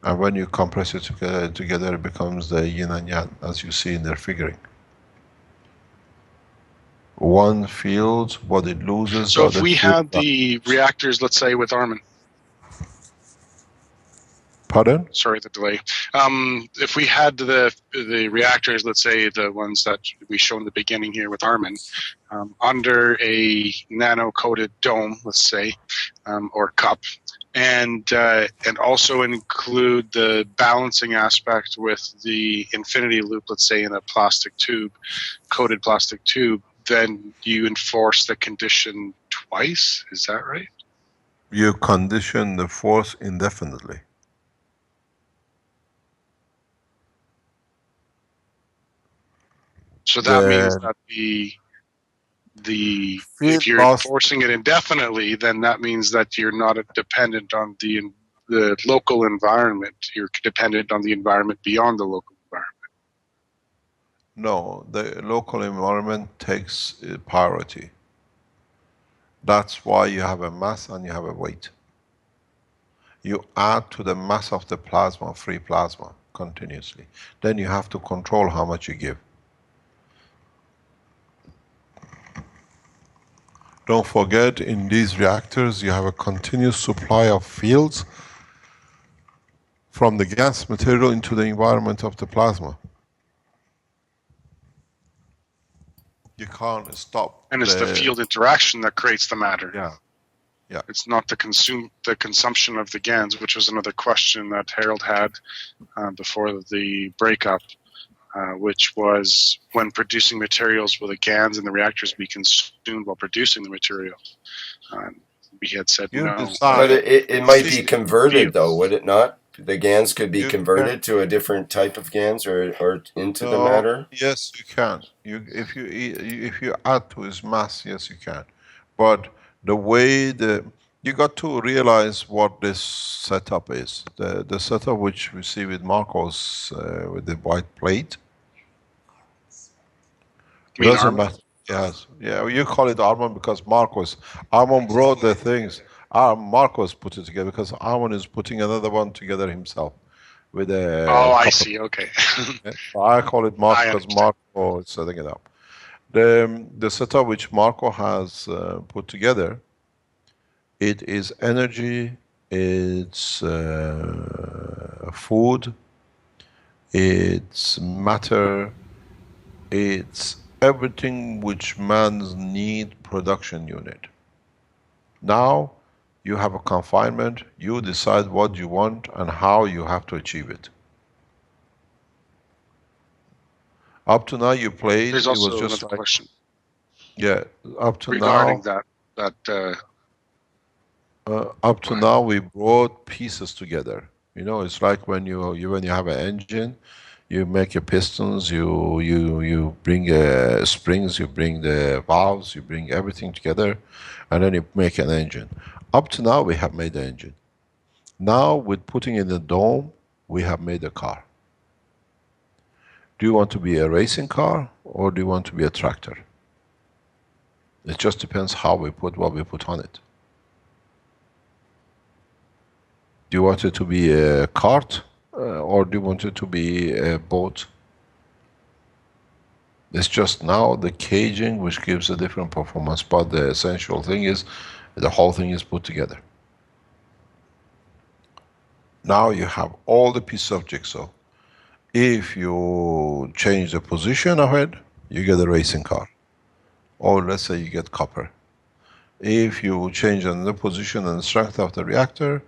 And when you compress it together, it becomes the yin and yang, as you see in their figuring. One field, what it loses. So if we had the reactors, let's say with Armin. Pardon? Sorry, the delay. If we had the reactors, let's say the ones that we show in the beginning here with Armin, under a nano-coated dome, let's say, or cup, and also include the balancing aspect with the infinity loop, let's say in a plastic tube, coated plastic tube, then you enforce the condition twice. Is that right? You condition the force indefinitely. So that means that if you're enforcing it indefinitely, then that means that you're not dependent on the local environment. You're dependent on the environment beyond the local environment. No, the local environment takes priority. That's why you have a mass and you have a weight. You add to the mass of the plasma, free plasma, continuously. Then you have to control how much you give. Don't forget, in these reactors, you have a continuous supply of fields from the gas material into the environment of the plasma. You can't stop. And it's the field interaction that creates the matter. Yeah. Yeah. It's not the consumption of the GANs, which was another question that Harold had before the breakup, which was when producing materials, will the GANs in the reactors be consumed while producing the material? We had said You no. decide. But it might be converted, though, would it not? The GANs could be converted to a different type of GANs or into the matter? Yes, you can. If you add to its mass, yes, you can. But the way you got to realize what this setup is. The setup which we see with Marcos with the white plate doesn't matter. Yes, yeah. You call it Armand because Armand brought the things. Marcos put it together because Armand is putting another one together himself with a. Oh, I see. Okay. So I call it Marco because Marco is setting it up. The setup which Marco has put together, it is energy, it's food, it's matter, it's everything which man's need production unit. Now you have a confinement, you decide what you want and how you have to achieve it. Up to now you played. There's also it was just another question. Yeah, up to regarding now. Up to now we brought pieces together. You know, it's like when you have an engine, you make your pistons, you bring springs, you bring the valves, you bring everything together, and then you make an engine. Up to now we have made the engine. Now with putting in the dome, we have made a car. Do you want to be a racing car or do you want to be a tractor? It just depends how we put what we put on it. Do you want it to be a cart or do you want it to be a boat? It's just now the caging which gives a different performance, but the essential thing is the whole thing is put together. Now you have all the pieces of jigsaw. If you change the position of it, you get a racing car. Or let's say you get copper. If you change another position and strength of the reactor,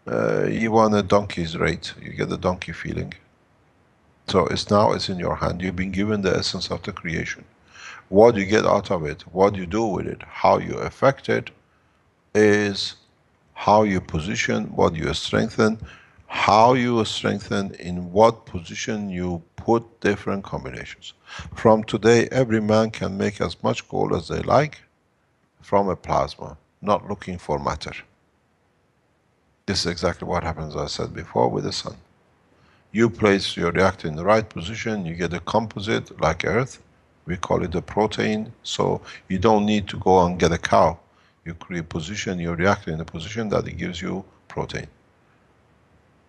you want a donkey's rate. You get the donkey feeling. So it's in your hand. You've been given the essence of the creation. What you get out of it, what you do with it, how you affect it, is how you position, what you strengthen, how you strengthen, in what position you put different combinations. From today, every man can make as much gold as they like from a plasma, not looking for matter. This is exactly what happens, as I said before, with the sun. You place your reactor in the right position, you get a composite like Earth. We call it a protein, so you don't need to go and get a cow. You position your reactor in a position that it gives you protein,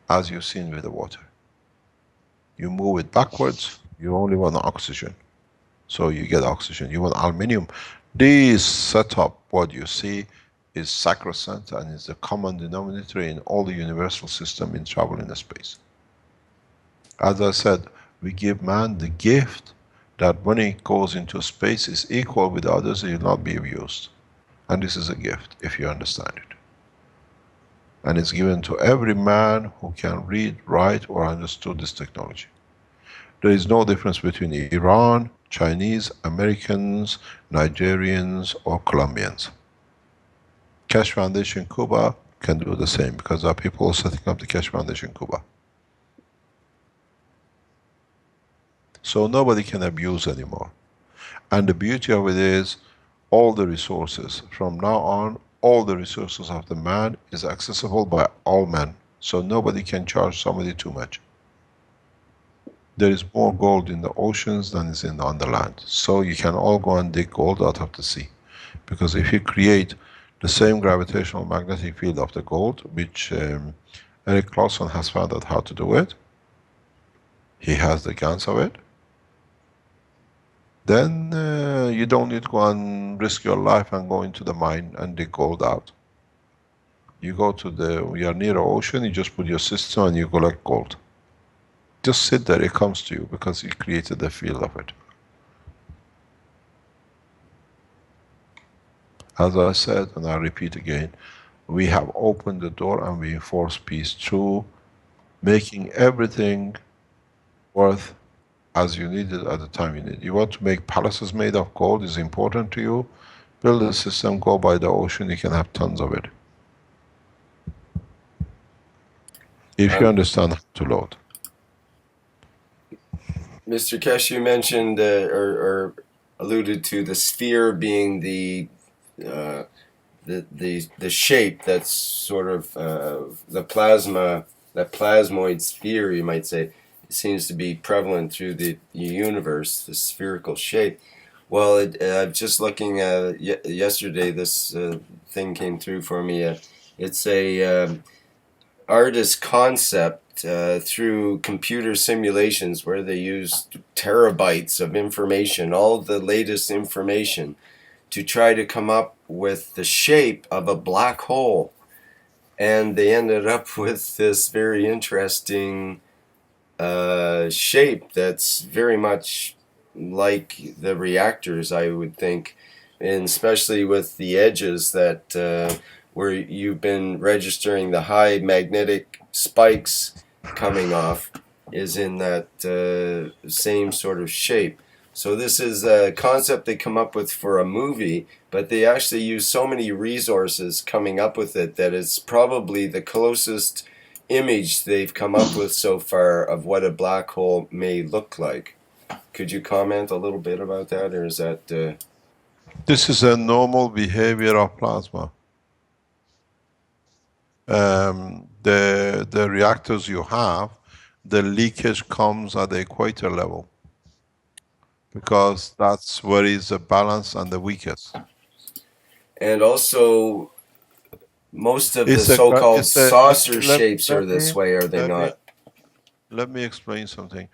as you've seen with the water. You move it backwards, you only want oxygen. So you get oxygen, you want aluminium. This setup, what you see, is sacrosanct and is the common denominator in all the universal system in travel in space. As I said, we give man the gift that when he goes into space is equal with others, he will not be abused. And this is a gift, if you understand it. And it's given to every man who can read, write, or understood this technology. There is no difference between Iran, Chinese, Americans, Nigerians, or Colombians. Keshe Foundation Cuba can do the same because there are people setting up the Keshe Foundation Cuba. So nobody can abuse anymore. And the beauty of it is all the resources, from now on, all the resources of the man is accessible by all men. So nobody can charge somebody too much. There is more gold in the oceans than is on the land. So you can all go and dig gold out of the sea. Because if you create the same gravitational magnetic field of the gold, which Eric Clausen has found out how to do it, he has the guns of it, then you don't need to go and risk your life and go into the mine and dig gold out. You go to you're near the ocean, you just put your system and you collect gold. Just sit there, it comes to you because you created the field of it. As I said, and I repeat again, we have opened the door and we enforce peace through making everything worth as you need it at the time you need it. You want to make palaces made of gold is important to you, build a system, go by the ocean, you can have tons of it. If you understand how to load. Mr. Keshe, you mentioned or alluded to the sphere being the shape that's sort of the plasma, that plasmoid sphere, you might say, seems to be prevalent through the universe, the spherical shape. Well, I'm just looking at yesterday. This thing came through for me. It's a artist concept through computer simulations where they use terabytes of information, all the latest information, to try to come up with the shape of a black hole. And they ended up with this very interesting shape that's very much like the reactors, I would think, and especially with the edges that where you've been registering the high magnetic spikes coming off is in that same sort of shape. So this is a concept they come up with for a movie, but they actually use so many resources coming up with it that it's probably the closest image they've come up with so far of what a black hole may look like. Could you comment a little bit about that, or is that... This is a normal behavior of plasma. The reactors you have, the leakage comes at the equator level, because that's where is the balance and the weakest. And also, most of the so-called saucer shapes are this way, are they not? Let me explain something.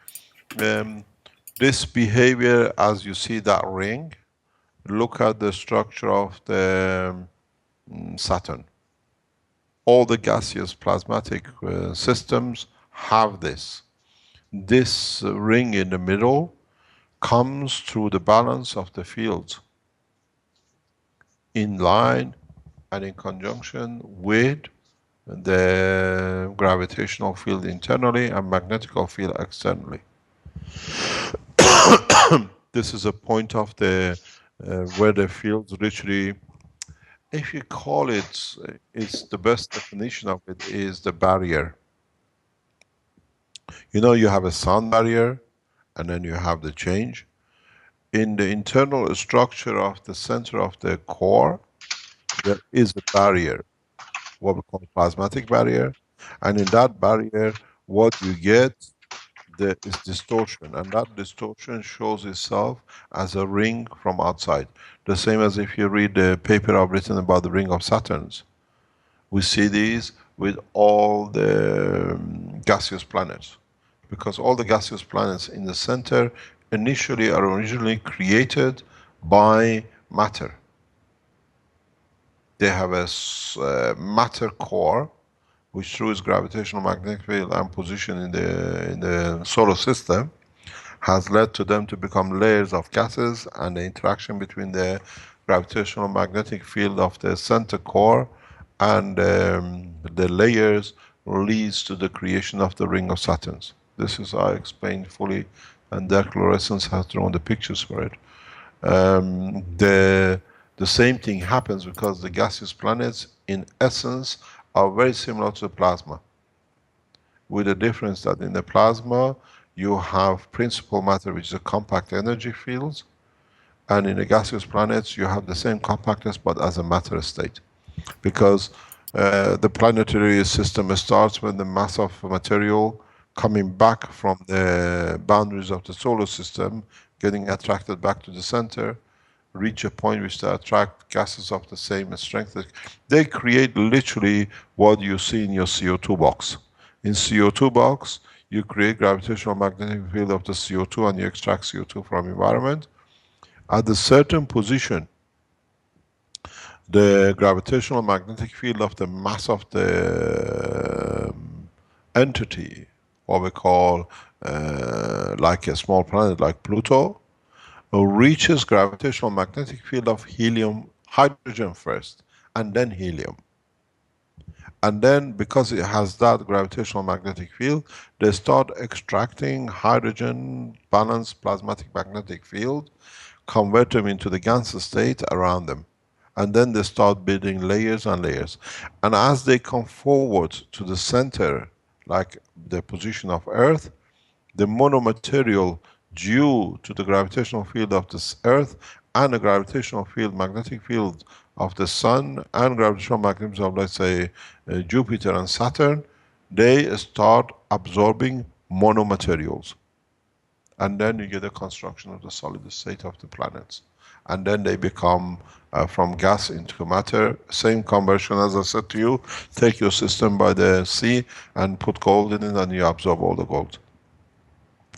This behavior, as you see that ring, look at the structure of the Saturn. All the gaseous plasmatic systems have this. This ring in the middle comes through the balance of the fields in line and in conjunction with the gravitational field internally and magnetical field externally. This is a point of the where the fields literally, if you call it, it's the best definition of it is the barrier. You know, you have a sound barrier and then you have the change. In the internal structure of the center of the core, there is a barrier, what we call plasmatic barrier. And in that barrier, what you get is distortion, and that distortion shows itself as a ring from outside. The same as if you read the paper I've written about the ring of Saturns. We see these with all the gaseous planets, because all the gaseous planets in the center initially are originally created by matter. They have a matter core, which through its gravitational magnetic field and position in the solar system has led to them to become layers of gases, and the interaction between the gravitational magnetic field of the center core and the layers leads to the creation of the ring of Saturn. This is I explained fully, and Dirk Lorenz has drawn the pictures for it. The same thing happens because the gaseous planets in essence are very similar to the plasma, with the difference that in the plasma you have principal matter, which is a compact energy fields, and in the gaseous planets you have the same compactness but as a matter state, because the planetary system starts with the mass of material coming back from the boundaries of the solar system, getting attracted back to the center, reach a point which they attract gases of the same strength. They create literally what you see in your CO2 box. In CO2 box, you create gravitational magnetic field of the CO2 and you extract CO2 from environment. At a certain position, the gravitational magnetic field of the mass of the entity, what we call like a small planet like Pluto, reaches gravitational magnetic field of helium hydrogen first, and then helium. And then because it has that gravitational magnetic field, they start extracting hydrogen, balanced plasmatic magnetic field, convert them into the Ganser state around them. And then they start building layers and layers. And as they come forward to the center, like the position of Earth, the monomaterial, due to the gravitational field of this Earth and the gravitational field, magnetic field of the Sun and gravitational magnetism of, let's say, Jupiter and Saturn, they start absorbing monomaterials. And then you get a construction of the solid state of the planets. And then they become from gas into matter. Same conversion as I said to you, take your system by the sea and put gold in it and you absorb all the gold.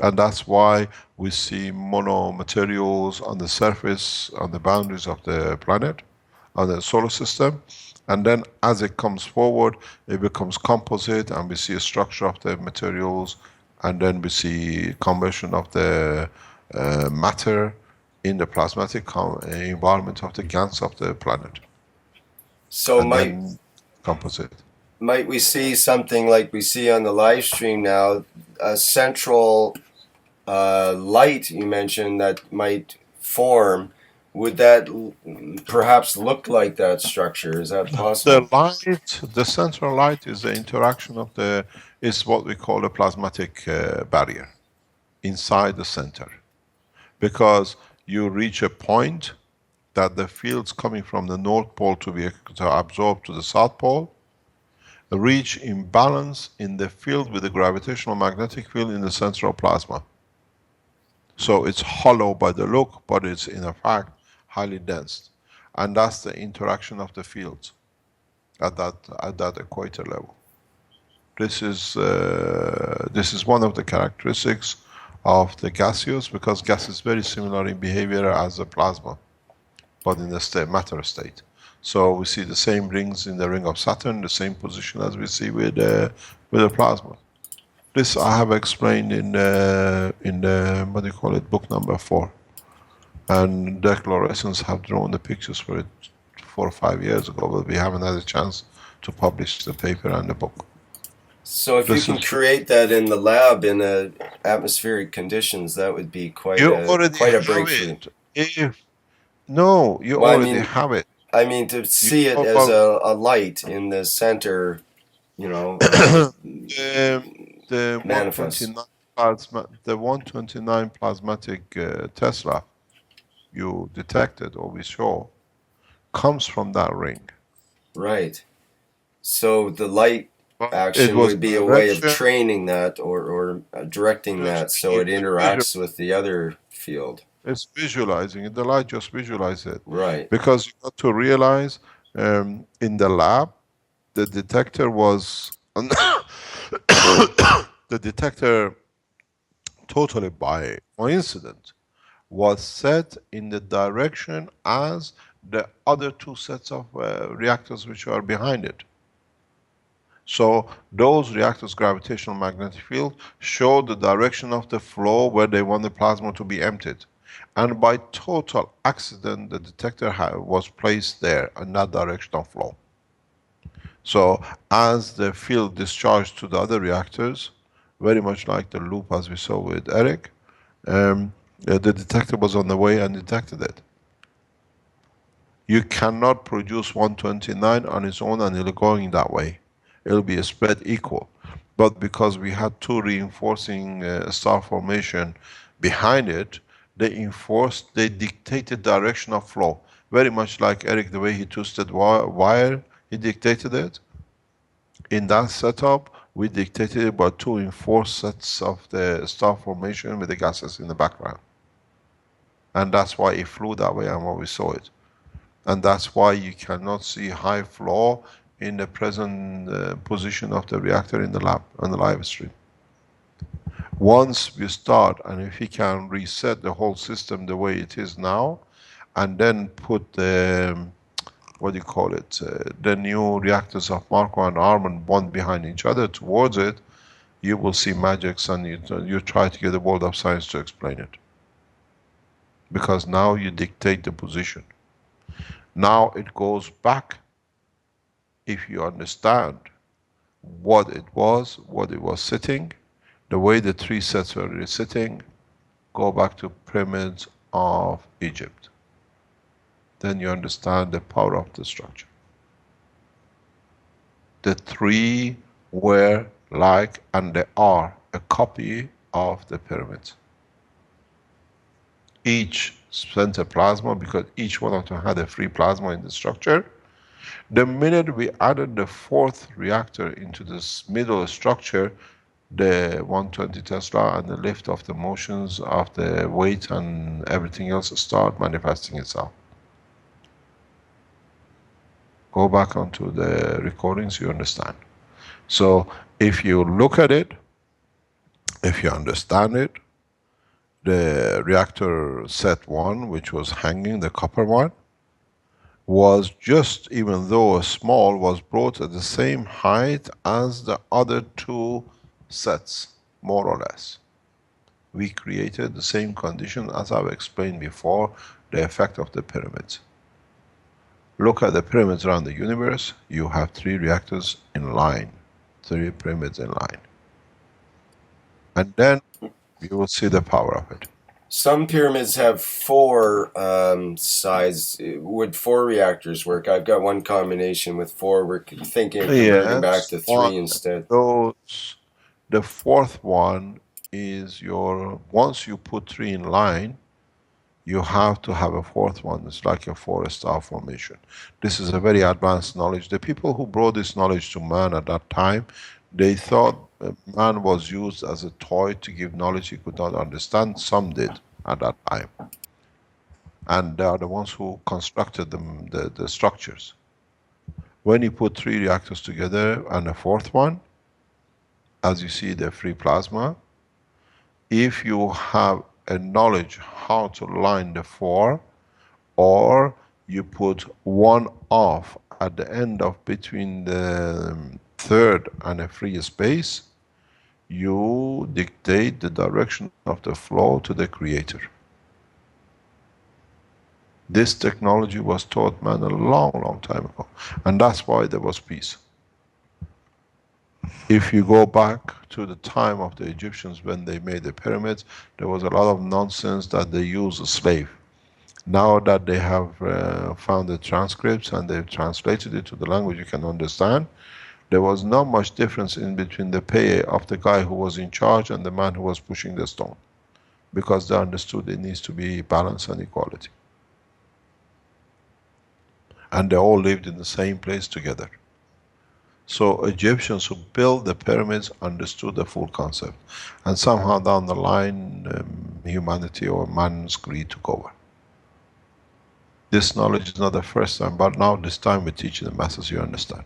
And that's why we see monomaterials on the surface, on the boundaries of the planet, on the solar system. And then as it comes forward, it becomes composite and we see a structure of the materials, and then we see conversion of the matter in the plasmatic environment of the gans of the planet. So then composite. Might we see something like we see on the live stream now, a central light you mentioned that might form? Would that perhaps look like that structure? Is that possible? The light, the central light is the interaction of is what we call a plasmatic barrier inside the center. Because you reach a point that the fields coming from the North Pole to be absorbed to the South Pole reach imbalance in the field with the gravitational magnetic field in the central plasma. So it's hollow by the look, but it's in fact highly dense. And that's the interaction of the fields at that equator level. This is one of the characteristics of the gaseous, because gas is very similar in behavior as a plasma, but in the matter state. So we see the same rings in the ring of Saturn, the same position as we see with the plasma. This I have explained in what do you call it, book number 4. And Dirk Laurensens have drawn the pictures for it 4 or 5 years ago, but we haven't had a chance to publish the paper and the book. So if you can create that in the lab in atmospheric conditions, that would be quite a breakthrough. No, you already have it. I mean, to see it as a light in the center, you know, the manifest. 129 plasmatic Tesla you detected or we saw comes from that ring. Right. So the light action would be a way of training that or directing that so it interacts with the other field. It's visualizing it. The light just visualizes it. Right. Because you got to realize in the lab, the detector was... the detector, totally by coincidence, was set in the direction as the other 2 sets of reactors which are behind it. So those reactors' gravitational magnetic field show the direction of the flow where they want the plasma to be emptied. And by total accident, the detector was placed there in that direction of flow. So as the field discharged to the other reactors, very much like the loop as we saw with Eric, the detector was on the way and detected it. You cannot produce 129 on its own and it'll go in that way. It'll be spread equal. But because we had 2 reinforcing star formation behind it, they dictated direction of flow. Very much like Eric, the way he twisted wire, he dictated it. In that setup, we dictated it by 2 enforced sets of the star formation with the gases in the background. And that's why it flew that way and why we saw it. And that's why you cannot see high flow in the present position of the reactor in the lab, on the live stream. Once we start, and if we can reset the whole system the way it is now, and then put the, what do you call it, the new reactors of Marco and Arman one behind each other towards it, you will see magics and you try to get the world of science to explain it. Because now you dictate the position. Now it goes back, if you understand what it was sitting, the way the three sets were really sitting, go back to pyramids of Egypt. Then you understand the power of the structure. The three were like, and they are, a copy of the pyramids. Each center plasma, because each one of them had a free plasma in the structure. The minute we added the fourth reactor into this middle structure, the 120 Tesla and the lift of the motions of the weight and everything else start manifesting itself. Go back onto the recordings, you understand. So if you look at it, if you understand it, the reactor set 1, which was hanging, the copper one, was just, even though small, was brought at the same height as the other two sets, more or less. We created the same condition as I've explained before, the effect of the pyramids. Look at the pyramids around the universe, you have 3 reactors in line, 3 pyramids in line. And then you will see the power of it. Some pyramids have 4 sides. Would 4 reactors work? I've got one combination with 4. We're thinking of converting back to 3 instead. The fourth one is your, once you put 3 in line, you have to have a fourth one. It's like a forest star formation. This is a very advanced knowledge. The people who brought this knowledge to man at that time, they thought man was used as a toy to give knowledge he could not understand. Some did at that time. And they are the ones who constructed the structures. When you put 3 reactors together and a fourth one, as you see the free plasma, if you have a knowledge how to line the 4, or you put 1 off at the end of between the third and a free space, you dictate the direction of the flow to the creator. This technology was taught man a long time ago, and that's why there was peace. If you go back to the time of the Egyptians when they made the pyramids, there was a lot of nonsense that they used a slave. Now that they have found the transcripts and they've translated it to the language you can understand, there was not much difference in between the pay of the guy who was in charge and the man who was pushing the stone, because they understood it needs to be balance and equality. And they all lived in the same place together. So Egyptians who built the pyramids understood the full concept, and somehow down the line humanity or man's greed took over. This knowledge is not the first time, but now this time we're teaching the masses, you understand.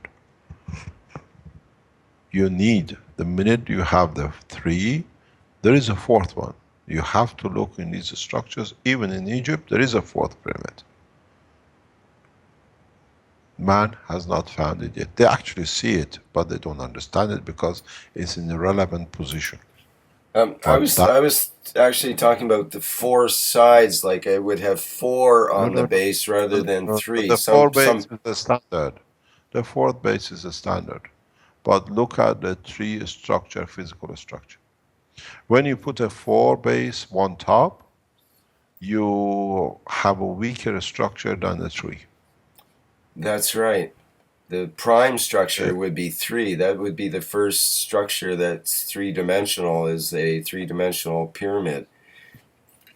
You need, the minute you have the 3, there is a fourth one. You have to look in these structures. Even in Egypt there is a 4th pyramid. Man has not found it yet. They actually see it, but they don't understand it because it's in a relevant position. I was actually talking about the 4 sides, like I would have 4 on the base rather than 3. The 4 base is the standard. The 4th base is the standard. But look at the 3 structure, physical structure. When you put a 4 base, 1 top, you have a weaker structure than the 3. That's right. The prime structure would be 3. That would be the first structure that's 3-dimensional, is a 3-dimensional pyramid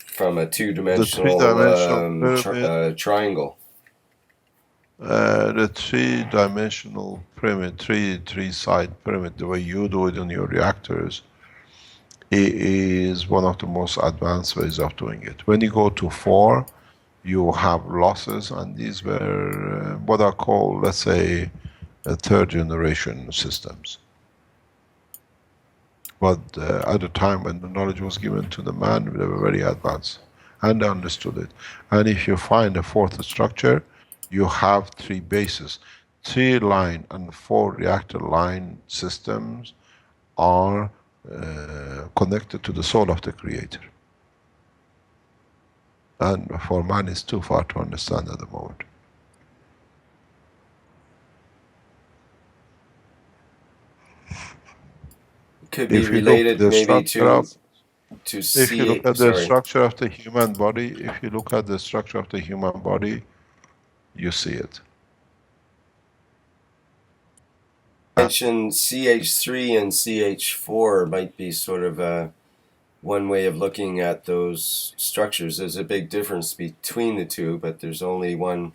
from a 2-dimensional triangle. The 3-dimensional pyramid, 3-side pyramid, the way you do it in your reactors, it is one of the most advanced ways of doing it. When you go to 4, you have losses, and these were what are called, let's say, 3rd-generation systems. But at the time when the knowledge was given to the man, they were very advanced, and they understood it. And if you find a 4th structure, you have 3 bases. 3 line and 4 reactor line systems are connected to the soul of the creator. And for man it's too far to understand at the moment. could be If you look related the maybe structure of, to if you look see. at the Sorry. structure of the human body, if you look at the structure of the human body, you see it. Mention CH3 and CH4 might be sort of one way of looking at those structures. There's a big difference between the two, but there's only one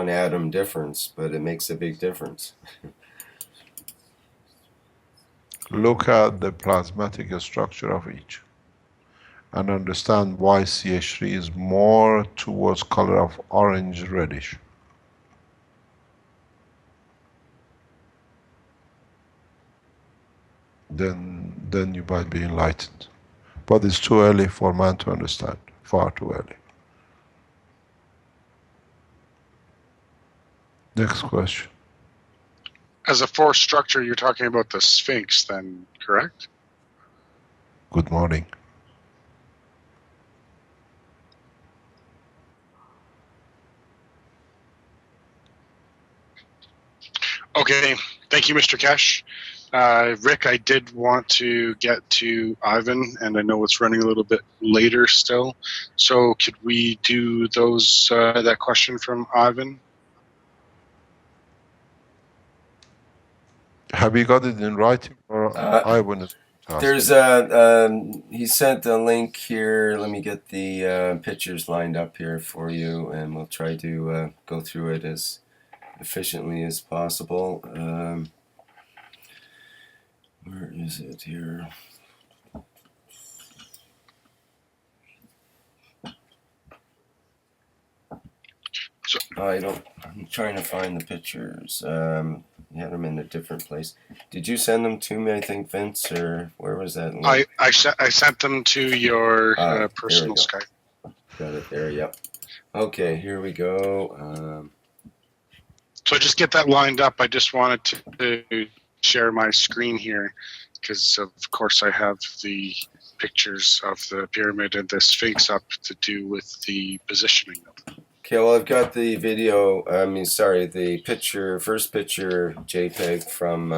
atom difference, but it makes a big difference. Look at the plasmatic structure of each and understand why CH3 is more towards color of orange reddish. Then you might be enlightened. But it's too early for man to understand, far too early. Next question. As a force structure, you're talking about the Sphinx then, correct? Good morning. Okay, thank you, Mr. Keshe. Rick, I did want to get to Ivan, and I know it's running a little bit later still. So could we do those that question from Ivan? Have you got it in writing, or I want to ask There's you? he sent a link here. Let me get the pictures lined up here for you, and we'll try to go through it as efficiently as possible. Where is it here? I'm trying to find the pictures. You had them in a different place. Did you send them to me, I think, Vince, or where was that link? I sent them to your personal Skype. Got it there, yep. Okay, here we go. So just get that lined up. I just wanted to share my screen here because, of course, I have the pictures of the pyramid and the Sphinx up to do with the positioning of them. Okay, well, I've got the video, the picture, first picture JPEG from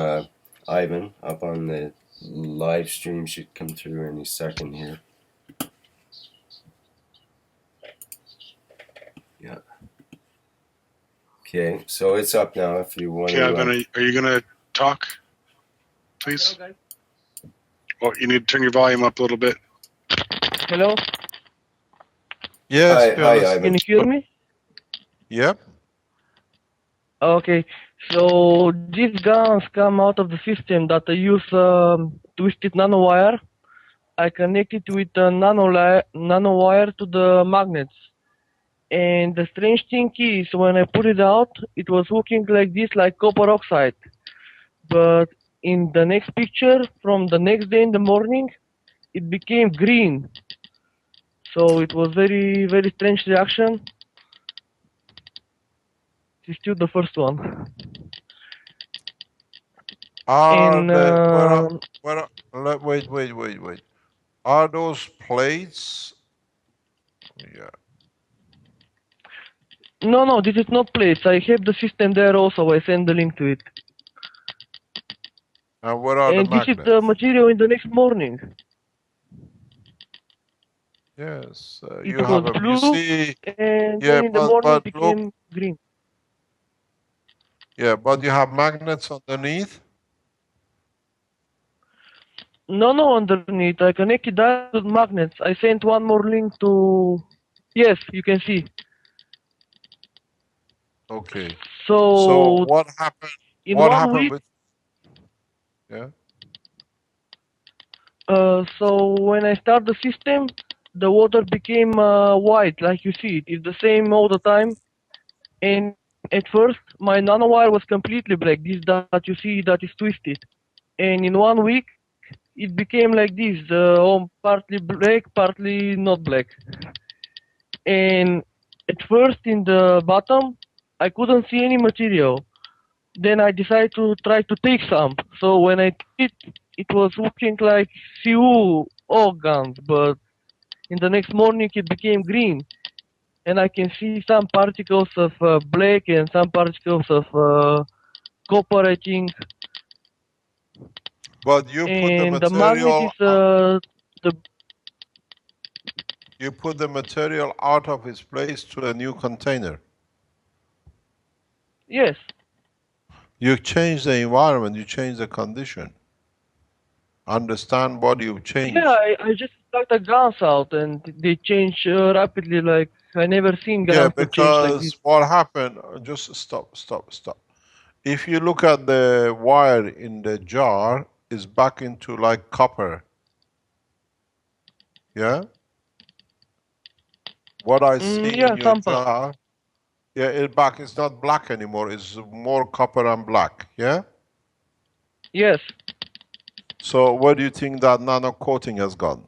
Ivan up on the live stream. Should come through any second here. Yeah. Okay, so it's up now if you want to... Ivan, are you going to talk, please? Well, you need to turn your volume up a little bit. Hello? Yes, hi, Ivan. Can you hear me? Yep. Okay, so these guns come out of the system that I use twisted nanowire. I connect it with a nanowire to the magnets. And the strange thing is, when I put it out, it was looking like this, like copper oxide. But in the next picture, from the next day in the morning, it became green. So it was very, very strange reaction. It's still the first one. Wait. Are those plates? Yeah. No, this is not plates. I have the system there also. I send the link to it. And where are the magnets? This is the material in the next morning. Yes, It you was have a, blue, you see, and yeah, then in the morning it became look, green. yeah, but you have magnets underneath? No, underneath. I connected that to magnets. I sent one more link to... Yes, you can see. Okay. So what happened? In what 1 happened week, with? Yeah. So when I start the system, the water became white, like you see it. It's the same all the time. And at first, my nanowire was completely black. This that you see that is twisted. And in 1 week, it became like this, partly black, partly not black. And at first, in the bottom, I couldn't see any material. Then I decided to try to take some. So when I did, it was looking like CO2 organs, but in the next morning it became green. And I can see some particles of black and some particles of copper, I think. But you put the and the magnet is material, the you put the material out of its place to a new container. yes. You change the environment, you change the condition. Understand what you've Yeah, changed. I just got the guns out and they change rapidly. Like I never seen Yeah, guns to change like this. because what happened, just stop. If you look at the wire in the jar, it's back into like copper. Yeah? What I see Yeah, in your some part. jar, yeah, it's not black anymore, it's more copper and black. Yeah? Yes. So where do you think that nano coating has gone?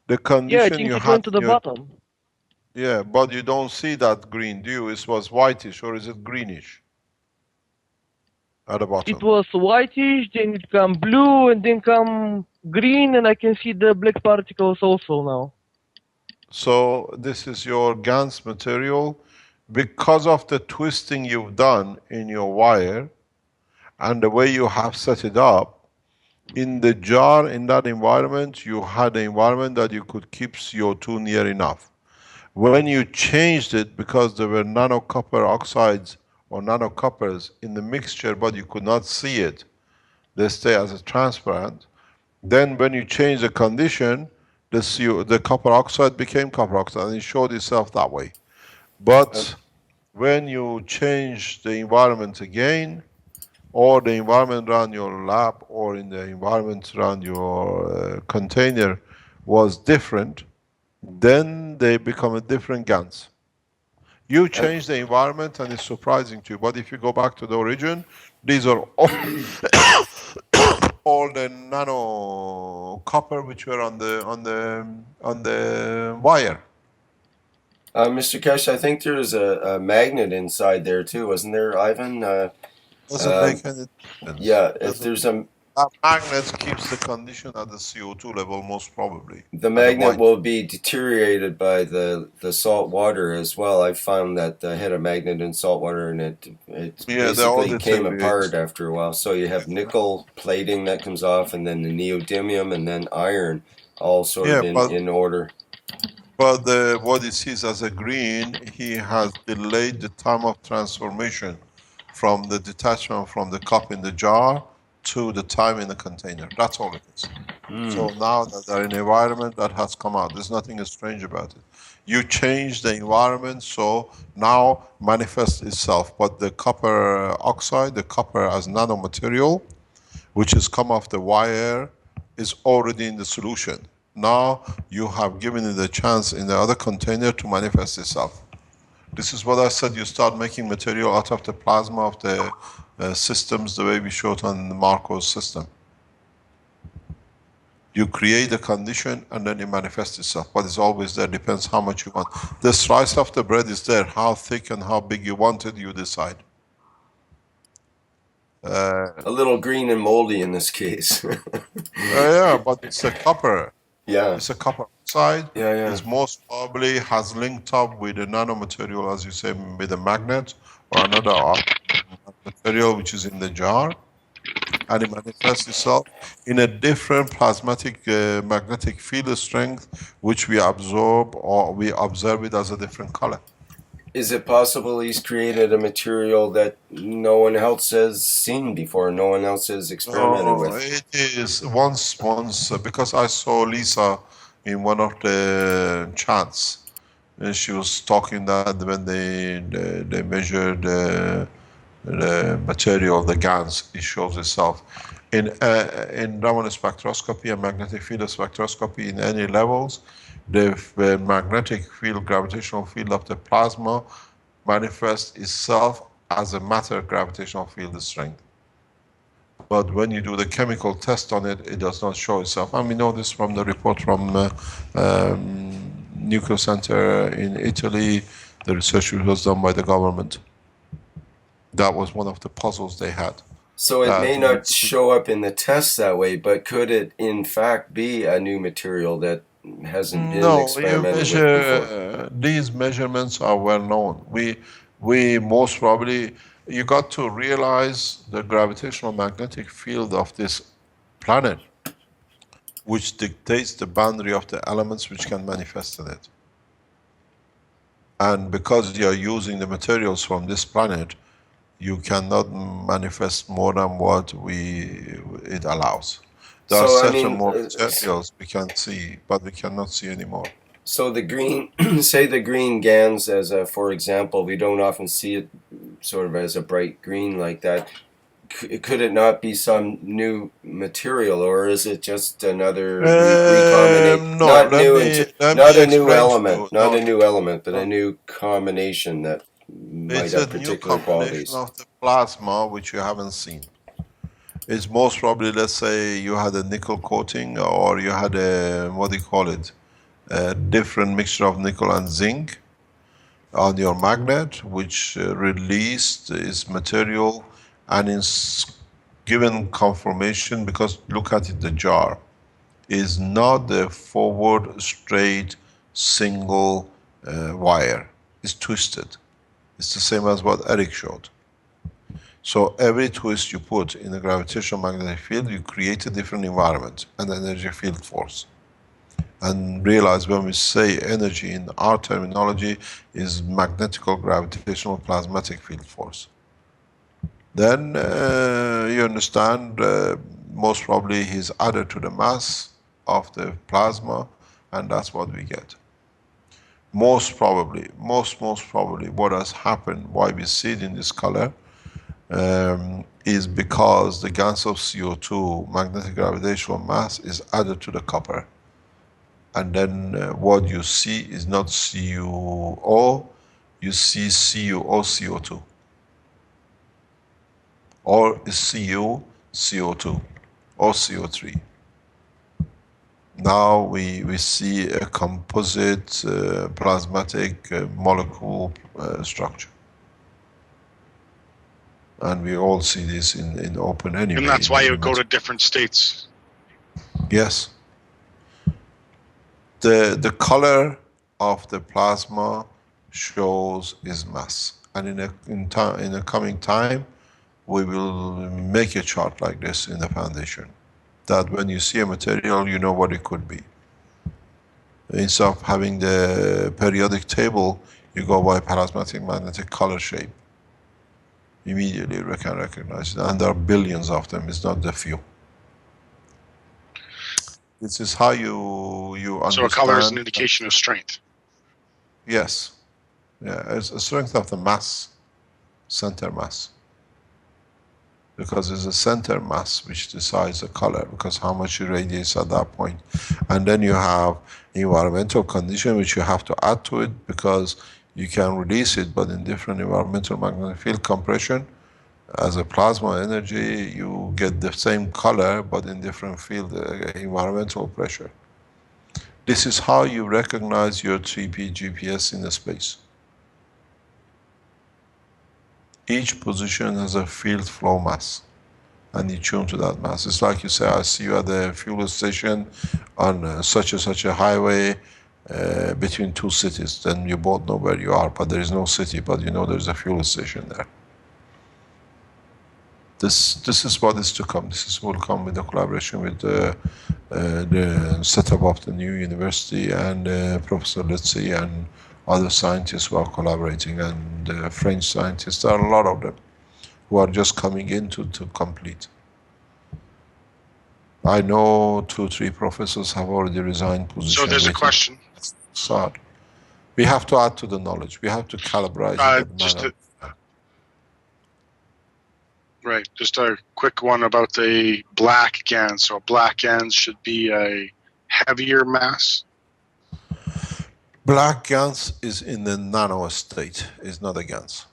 The Yeah, I condition think you it had went to in the your, bottom. yeah, but you don't see that green, do you? It was whitish, or is it greenish at the It bottom? was whitish, then it come blue, and then come green, and I can see the black particles also now. So this is your GANS material. Because of the twisting you've done in your wire and the way you have set it up, in the jar, in that environment, you had an environment that you could keep CO2 near enough. When you changed it, because there were nano copper oxides or nano coppers in the mixture, but you could not see it, they stay as a transparent. Then when you change the condition, the copper oxide became copper oxide and it showed itself that way. But when you change the environment again, or the environment around your lab, or in the environment around your container was different, then they become a different GANs. You change the environment and it's surprising to you, but if you go back to the origin, these are all the nano copper which were on the wire. Mr. Keshe, I think there's a magnet inside there too, wasn't there, Ivan? Doesn't make any difference. Yeah, if there's a that magnet keeps the condition at the CO2 level, most probably. the magnet will be deteriorated by the salt water as well. I found that I had a magnet in salt water and it basically came apart after a while. So you have nickel plating that comes off, and then the neodymium, and then iron, all sort of in order. But what he sees as a green, he has delayed the time of transformation from the detachment from the cup in the jar to the time in the container. That's all it is. So now that they're in an environment that has come out, there's nothing strange about it. You change the environment, so now manifests itself. But the copper oxide, the copper as nanomaterial, which has come off the wire, is already in the solution. Now you have given it a chance in the other container to manifest itself. This is what I said, you start making material out of the plasma of the systems the way we showed on the Marco's system. You create a condition and then it manifests itself, but it's always there, depends how much you want. The slice of the bread is there, how thick and how big you want it, you decide. A little green and moldy in this case. Yeah, but it's a copper. Yeah. It's a copper oxide. Yeah. It's most probably has linked up with a nanomaterial, as you say, with a magnet or another material which is in the jar. And it manifests itself in a different plasmatic magnetic field strength, which we absorb or we observe it as a different color. Is it possible he's created a material that no one else has seen before, no one else has experimented with? It is once, because I saw Lisa in one of the chats, and she was talking that when they measured the material, the GANs, it shows itself. In Raman spectroscopy and magnetic field spectroscopy in any levels, the magnetic field, gravitational field of the plasma manifests itself as a matter gravitational field strength. But when you do the chemical test on it, it does not show itself. And we know this from the report from Nuclear Center in Italy, the research was done by the government. That was one of the puzzles they had. So it may not show up in the test that way, but could it in fact be a new material that hasn't been experimented with before? These measurements are well known. We most probably, You got to realize the gravitational magnetic field of this planet, which dictates the boundary of the elements which can manifest in it. And because you are using the materials from this planet, you cannot manifest more than what it allows. There are So I certain mean, more materials we can see, but we cannot see anymore. so the green, say the green GANs as a, for example, we don't often see it sort of as a bright green like that. Could it not be some new material, or is it just another recombination? No, Not let new, me not a new explain to element, you. not No, a new element, but a no. new combination that might It's a have new particular combination qualities. of the plasma which you haven't seen. It's most probably, let's say, you had a nickel coating, or you had a, what do you call it, a different mixture of nickel and zinc on your magnet, which released its material and is given conformation, because look at it, the jar is not the forward straight single wire. It's twisted. It's the same as what Eric showed. So every twist you put in a gravitational magnetic field, you create a different environment and energy field force. And realize when we say energy in our terminology is magnetical gravitational plasmatic field force. Then you understand most probably he's added to the mass of the plasma, and that's what we get. Most probably, most probably what has happened, why we see it in this color, is because the gas of CO2, magnetic gravitational mass, is added to the copper. And then what you see is not CuO, you see CuO, CO2. Or Cu, CO2, or CO3. Now we see a composite plasmatic molecule structure. And we all see this in open anyway. And that's why you go to different states. Yes. The color of the plasma shows its mass. And in a coming time, we will make a chart like this in the foundation. That when you see a material, you know what it could be. Instead of having the periodic table, you go by plasmatic magnetic color shape. Immediately we can recognize it. And there are billions of them, it's not the few. This is how you understand. So a color is an indication of strength. Yes. Yeah, it's a strength of the mass, center mass. Because it's a center mass which decides the color, because how much it radiates at that point. And then you have environmental condition which you have to add to it, because you can release it, but in different environmental magnetic field compression, as a plasma energy, you get the same color, but in different field environmental pressure. This is how you recognize your 3P GPS in the space. Each position has a field flow mass, and you tune to that mass. It's like you say, I see you at the fuel station on such and such a highway between two cities. Then you both know where you are, but there is no city, but you know there's a fuel station there. This is what is to come. This will come with the collaboration with the setup of the new university, and Professor Lutzi and other scientists who are collaborating, and French scientists. There are a lot of them who are just coming in to complete. I know 2-3 professors have already resigned position. So there's a question. Start. We have to add to the knowledge. We have to calibrate it. Right, just a quick one about the black GAN. So black GANs should be a heavier mass? Black GANs is in the nano state, is not a GANs.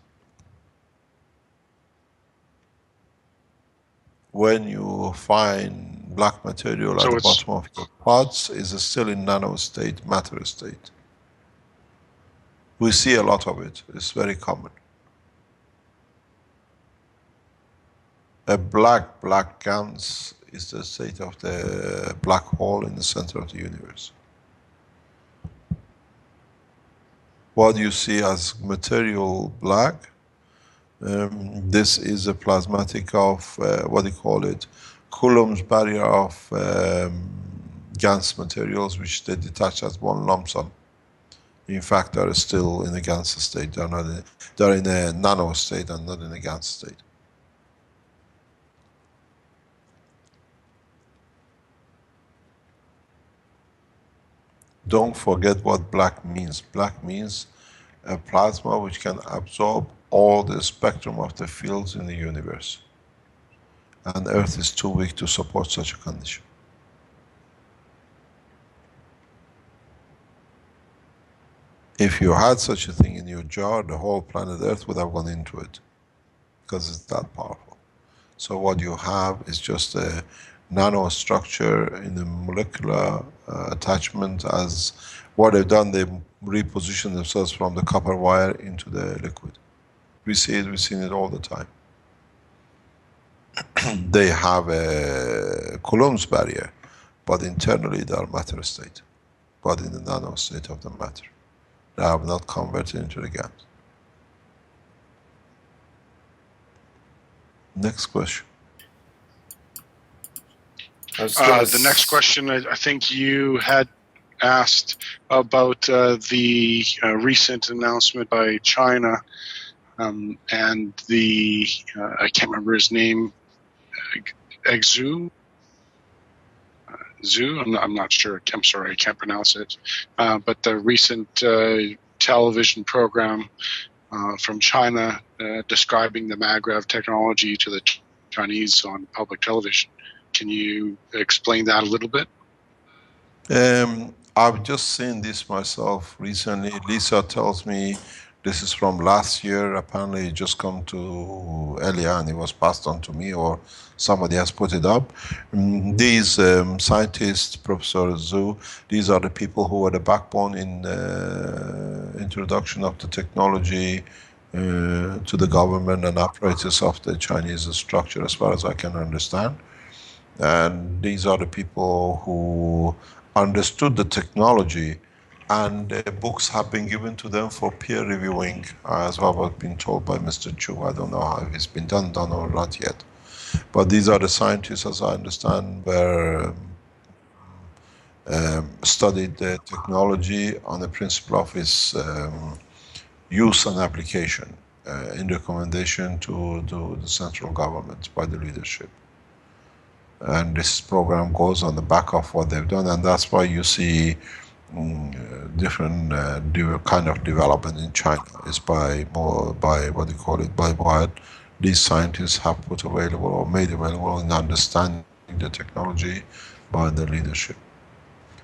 When you find black material at the bottom of your pods, is still in nano state, matter state. We see a lot of it, it's very common. A black GANs is the state of the black hole in the center of the universe. What you see as material black This is a plasmatic of, what do you call it, Coulomb's barrier of GaNs materials, which they detach as one lump sum. In fact, they are still in a GaNs state. They're in a nano state and not in a GaNs state. Don't forget what black means. Black means a plasma which can absorb all the spectrum of the fields in the universe. And Earth is too weak to support such a condition. If you had such a thing in your jar, the whole planet Earth would have gone into it, because it's that powerful. So what you have is just a nanostructure in the molecular attachment. As what they've done, they reposition themselves from the copper wire into the liquid. We see it, we've seen it all the time. They have a Coulomb's barrier, but internally they are matter state, but in the nano state of the matter. They have not converted into the GaN. Next question. The next question, I think you had asked about the recent announcement by China and the, I can't remember his name, Zhu? I'm not sure. I'm sorry, I can't pronounce it. But the recent television program from China describing the MagRev technology to the Chinese on public television. Can you explain that a little bit? I've just seen this myself recently. Lisa tells me this is from last year. Apparently it just come to Elia and it was passed on to me, or somebody has put it up. These scientists, Professor Zhu, these are the people who were the backbone in introduction of the technology to the government and apparatus of the Chinese structure, as far as I can understand. And these are the people who understood the technology, and books have been given to them for peer reviewing, as well as been told by Mr. Chu. I don't know how it's been done or not yet. But these are the scientists, as I understand, were studied the technology on the principle of its use and application in recommendation to the central government by the leadership. And this program goes on the back of what they've done, and that's why you see different kind of development in China. Is by what do you call it, by what these scientists have put available or made available in understanding the technology by the leadership.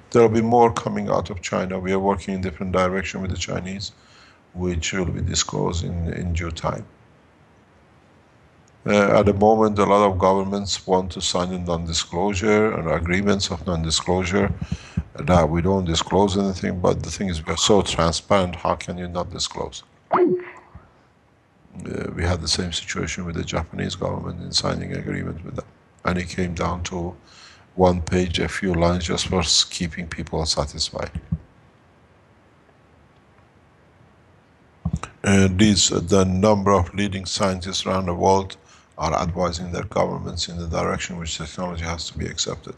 There will be more coming out of China. We are working in different direction with the Chinese, which will be disclosed in due time. At the moment, a lot of governments want to sign a non-disclosure and agreements of non-disclosure that we don't disclose anything, but the thing is we are so transparent, how can you not disclose? We had the same situation with the Japanese government in signing an agreement with them. And it came down to one page, a few lines, just for keeping people satisfied. The number of leading scientists around the world are advising their governments in the direction which technology has to be accepted.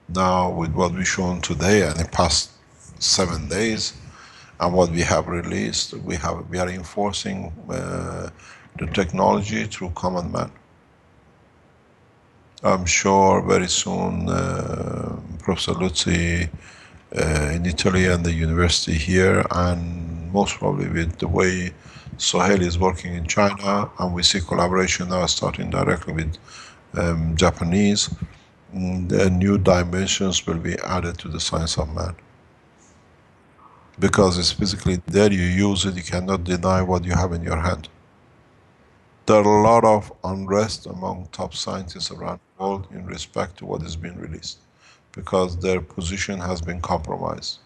Now, with what we've shown today and the past 7 days, and what we have released, we are enforcing the technology through common man. I'm sure very soon Professor Luzzi in Italy and the university here, and most probably with the way Sohail is working in China, and we see collaboration now starting directly with Japanese, the new dimensions will be added to the science of man. Because it's physically there, you use it, you cannot deny what you have in your hand. There are a lot of unrest among top scientists around the world in respect to what is being released, because their position has been compromised.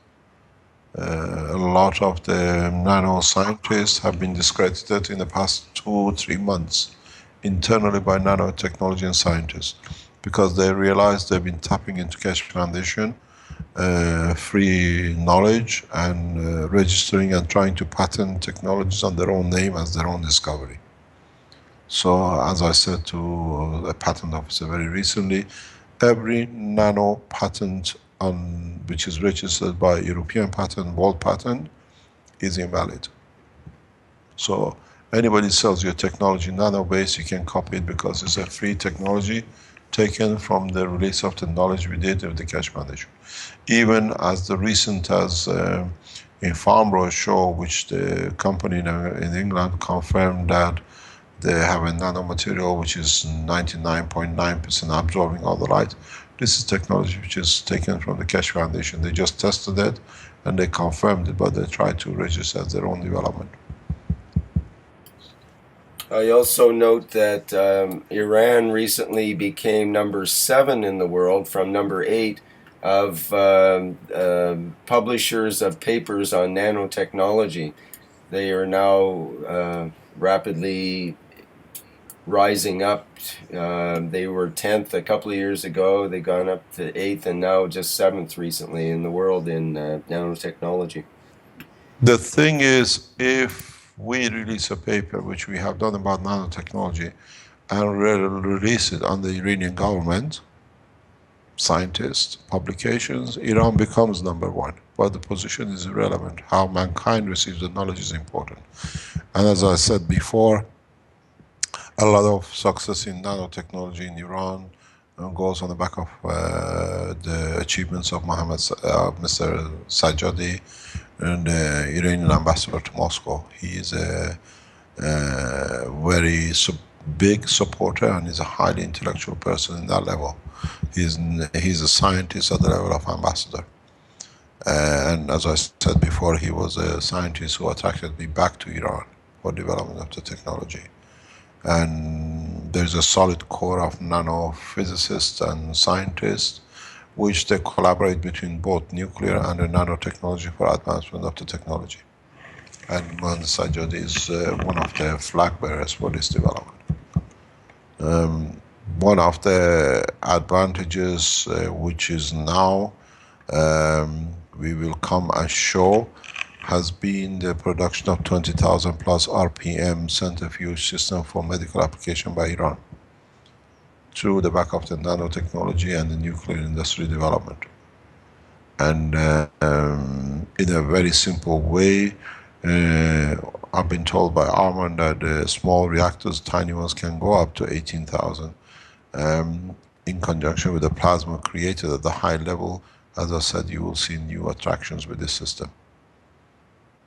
A lot of the nanoscientists have been discredited in the past 2-3 months internally by nanotechnology and scientists, because they realized they've been tapping into Keshe Foundation free knowledge and registering and trying to patent technologies on their own name as their own discovery. So, as I said to a patent officer very recently, every nano patent on which is registered by European patent, world patent, is invalid. So anybody sells your technology nano based, you can copy it because it's a free technology taken from the release of the knowledge we did with the Keshe Foundation. Even as the recent as in Farnborough show, which the company in England confirmed that they have a nanomaterial which is 99.9% absorbing all the light. This is technology which is taken from the Keshe Foundation. They just tested it and they confirmed it, but they tried to register as their own development. I also note that Iran recently became number 7 in the world from number 8 of publishers of papers on nanotechnology. They are now rapidly rising up. They were 10th a couple of years ago. They've gone up to 8th and now just 7th recently in the world in nanotechnology. The thing is, if we release a paper, which we have done about nanotechnology, and release it on the Iranian government, scientists, publications, Iran becomes number 1. But the position is irrelevant. How mankind receives the knowledge is important. And as I said before, a lot of success in nanotechnology in Iran goes on the back of the achievements of Mr. Sajjadi, and the Iranian ambassador to Moscow. He is a very big supporter and is a highly intellectual person in that level. He's a scientist at the level of ambassador. And as I said before, he was a scientist who attracted me back to Iran for development of the technology. And there's a solid core of nanophysicists and scientists which they collaborate between both nuclear and the nanotechnology for advancement of the technology. And Mohammad Sajjad is one of the flag bearers for this development. One of the advantages which is now we will come and show has been the production of 20,000 plus RPM centrifuge system for medical application by Iran, through the back of the nanotechnology and the nuclear industry development. And in a very simple way, I've been told by Arman that the small reactors, tiny ones, can go up to 18,000. In conjunction with the plasma created at the high level, as I said, you will see new attractions with this system.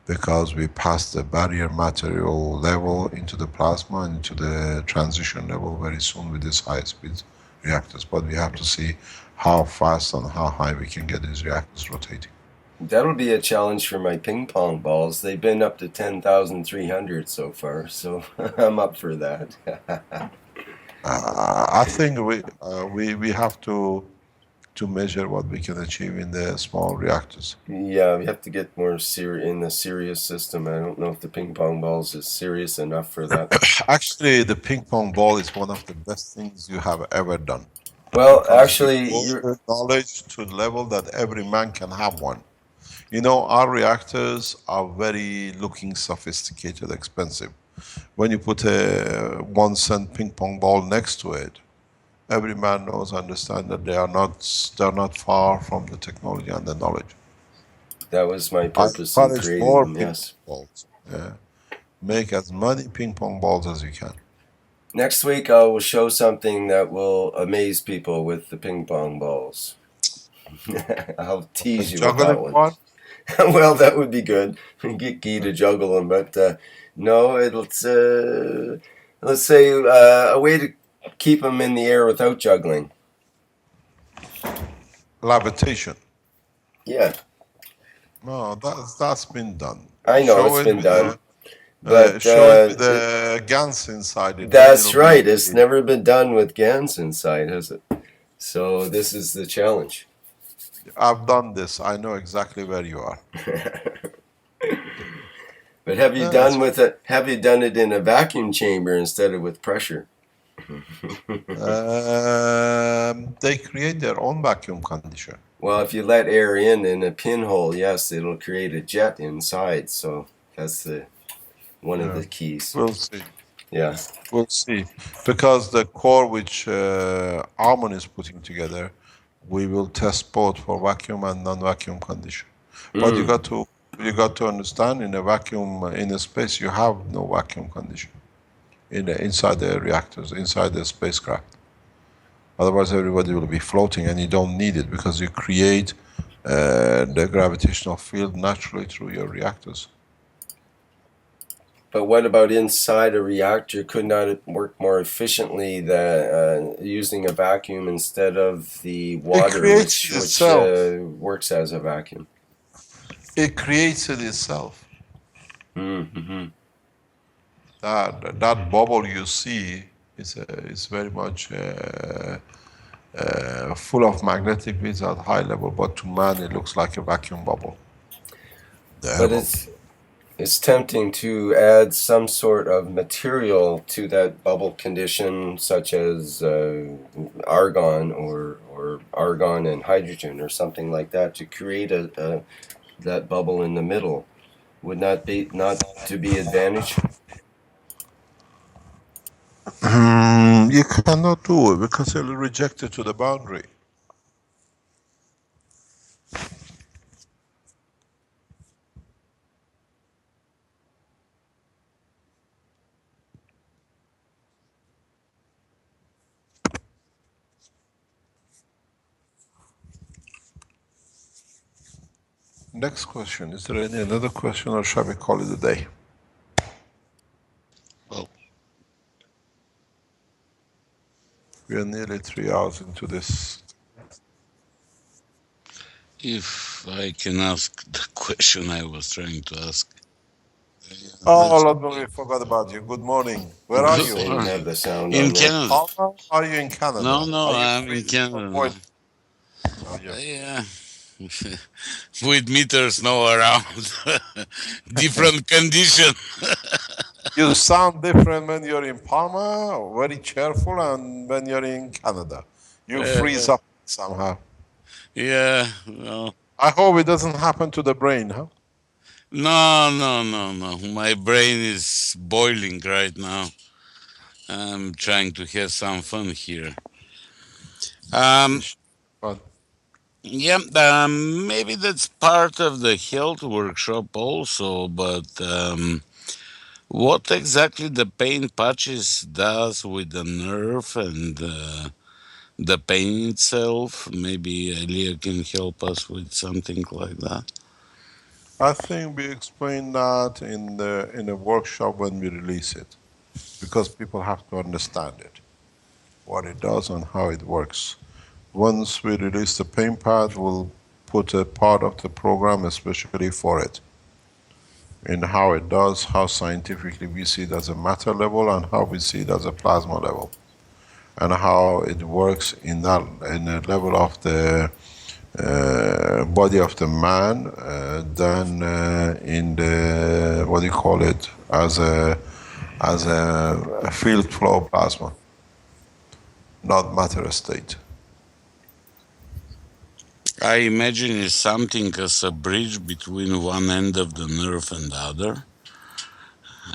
Because we passed the barrier material level into the plasma and into the transition level very soon with these high speed reactors. But we have to see how fast and how high we can get these reactors rotating. That'll be a challenge for my ping pong balls. They've been up to 10,300 so far, so I'm up for that. I think we have to measure what we can achieve in the small reactors. Yeah, we have to get more in the serious system. I don't know if the ping pong balls is serious enough for that. Actually, the ping pong ball is one of the best things you have ever done. Well, because actually, you're knowledge to the level that every man can have one. You know, our reactors are very looking sophisticated, expensive. When you put a 1 cent ping pong ball next to it, every man knows, understand that they're not far from the technology and the knowledge. That was my purpose in creating them, yes. Balls. Yeah. Make as many ping pong balls as you can. Next week I will show something that will amaze people with the ping pong balls. I'll tease you with that one. Well, that would be good. Get Guy to juggle them, but no, let's say a way to keep them in the air without juggling. Levitation. Yeah. No, that's been done. I know it's been done. But show it with the GANs inside it. That's right. It's never been done with GANs inside, has it? So this is the challenge. I've done this. I know exactly where you are. But have you done with it? Have you done it in a vacuum chamber instead of with pressure? They create their own vacuum condition. Well, if you let air in a pinhole, yes, it'll create a jet inside. So that's one of the keys. We'll see. Yeah. We'll see. Because the core which Armon is putting together, we will test both for vacuum and non-vacuum condition. But you got to understand, in a vacuum, in a space, you have no vacuum condition inside the reactors, inside the spacecraft. Otherwise, everybody will be floating, and you don't need it because you create the gravitational field naturally through your reactors. But what about inside a reactor? Could not it work more efficiently using a vacuum instead of the water, which works as a vacuum? It creates it itself. Mm-hmm. That bubble you see is very much full of magnetic fields at high level, but to man it looks like a vacuum bubble. But it's tempting to add some sort of material to that bubble condition, such as argon or argon and hydrogen or something like that, to create that bubble in the middle. Would not to be advantage? You cannot do it because it'll reject it to the boundary. Next question. Is there another question, or shall we call it a day? Well, We are nearly 3 hours into this. if I can ask the question I was trying to ask. Oh, Lord, we forgot about you. Good morning. Where are you? You have the sound In on there. Canada. Are you in Canada? No, I'm in Canada. Oh, yes. Yeah. With meters now around. Different condition. You sound different when you're in Palma, very cheerful, and when you're in Canada. You freeze up somehow. Yeah, well. I hope it doesn't happen to the brain, huh? No. My brain is boiling right now. I'm trying to have some fun here. Yeah, maybe that's part of the health workshop also, but what exactly the pain patches does with the nerve and the pain itself, maybe Elia can help us with something like that. I think we explain that in a workshop when we release it, because people have to understand it, what it does and how it works. Once we release the pain pad, we'll put a part of the program especially for it, in how it does, how scientifically we see it as a matter level and how we see it as a plasma level, and how it works in a level of the body of the man, than in the, what do you call it, as a field flow plasma, not matter state. I imagine it's something as a bridge between one end of the nerve and the other.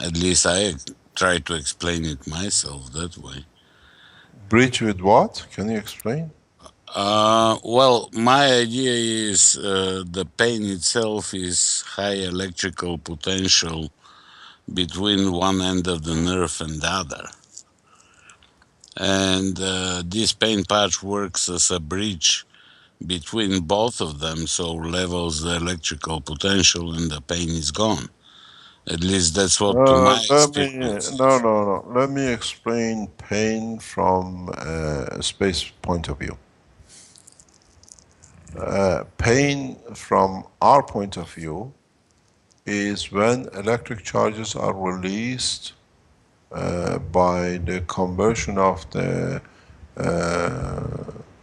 At least I try to explain it myself that way. Bridge with what? Can you explain? Well, my idea is the pain itself is high electrical potential between one end of the nerve and the other. And this pain patch works as a bridge between both of them, so levels the electrical potential and the pain is gone. At least that's what to my experience. No. Let me explain pain from a space point of view. Pain from our point of view is when electric charges are released by the conversion of the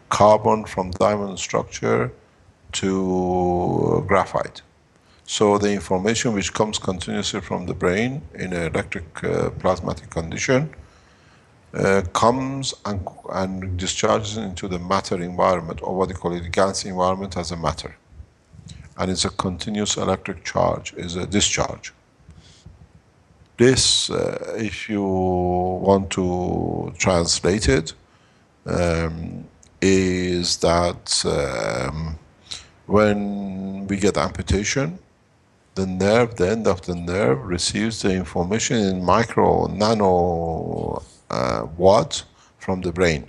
carbon from diamond structure to graphite. So the information which comes continuously from the brain in an electric plasmatic condition comes and discharges into the matter environment, or what they call it, gas environment as a matter. And it's a continuous electric charge, is a discharge. This, if you want to translate it, is that when we get amputation, the nerve, the end of the nerve receives the information in micro, nano watts from the brain.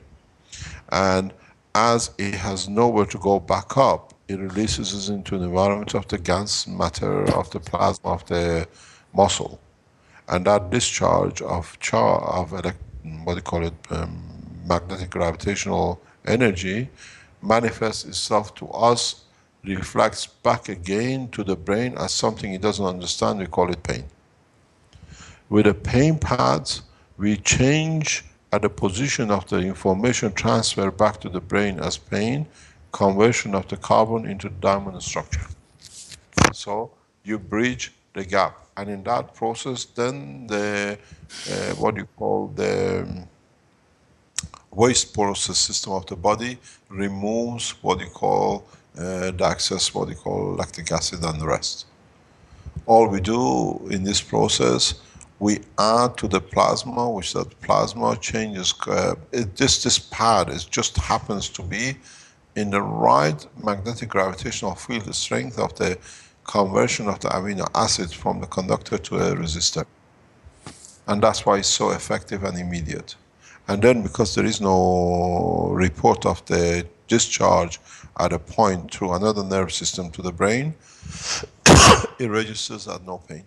And as it has nowhere to go back up, it releases it into the environment of the gas matter of the plasma of the muscle. And that discharge of what do you call it, magnetic gravitational energy manifests itself to us, reflects back again to the brain as something it doesn't understand. We call it pain. With the pain pads, we change at the position of the information transfer back to the brain as pain, conversion of the carbon into diamond structure. So you bridge the gap, and in that process, then the what you call the waste process system of the body removes what you call the excess, what you call lactic acid and the rest. All we do in this process, we add to the plasma, which that plasma changes. This pad just happens to be in the right magnetic gravitational field strength of the conversion of the amino acids from the conductor to a resistor. And that's why it's so effective and immediate. And then because there is no report of the discharge at a point through another nerve system to the brain, it registers at no pain.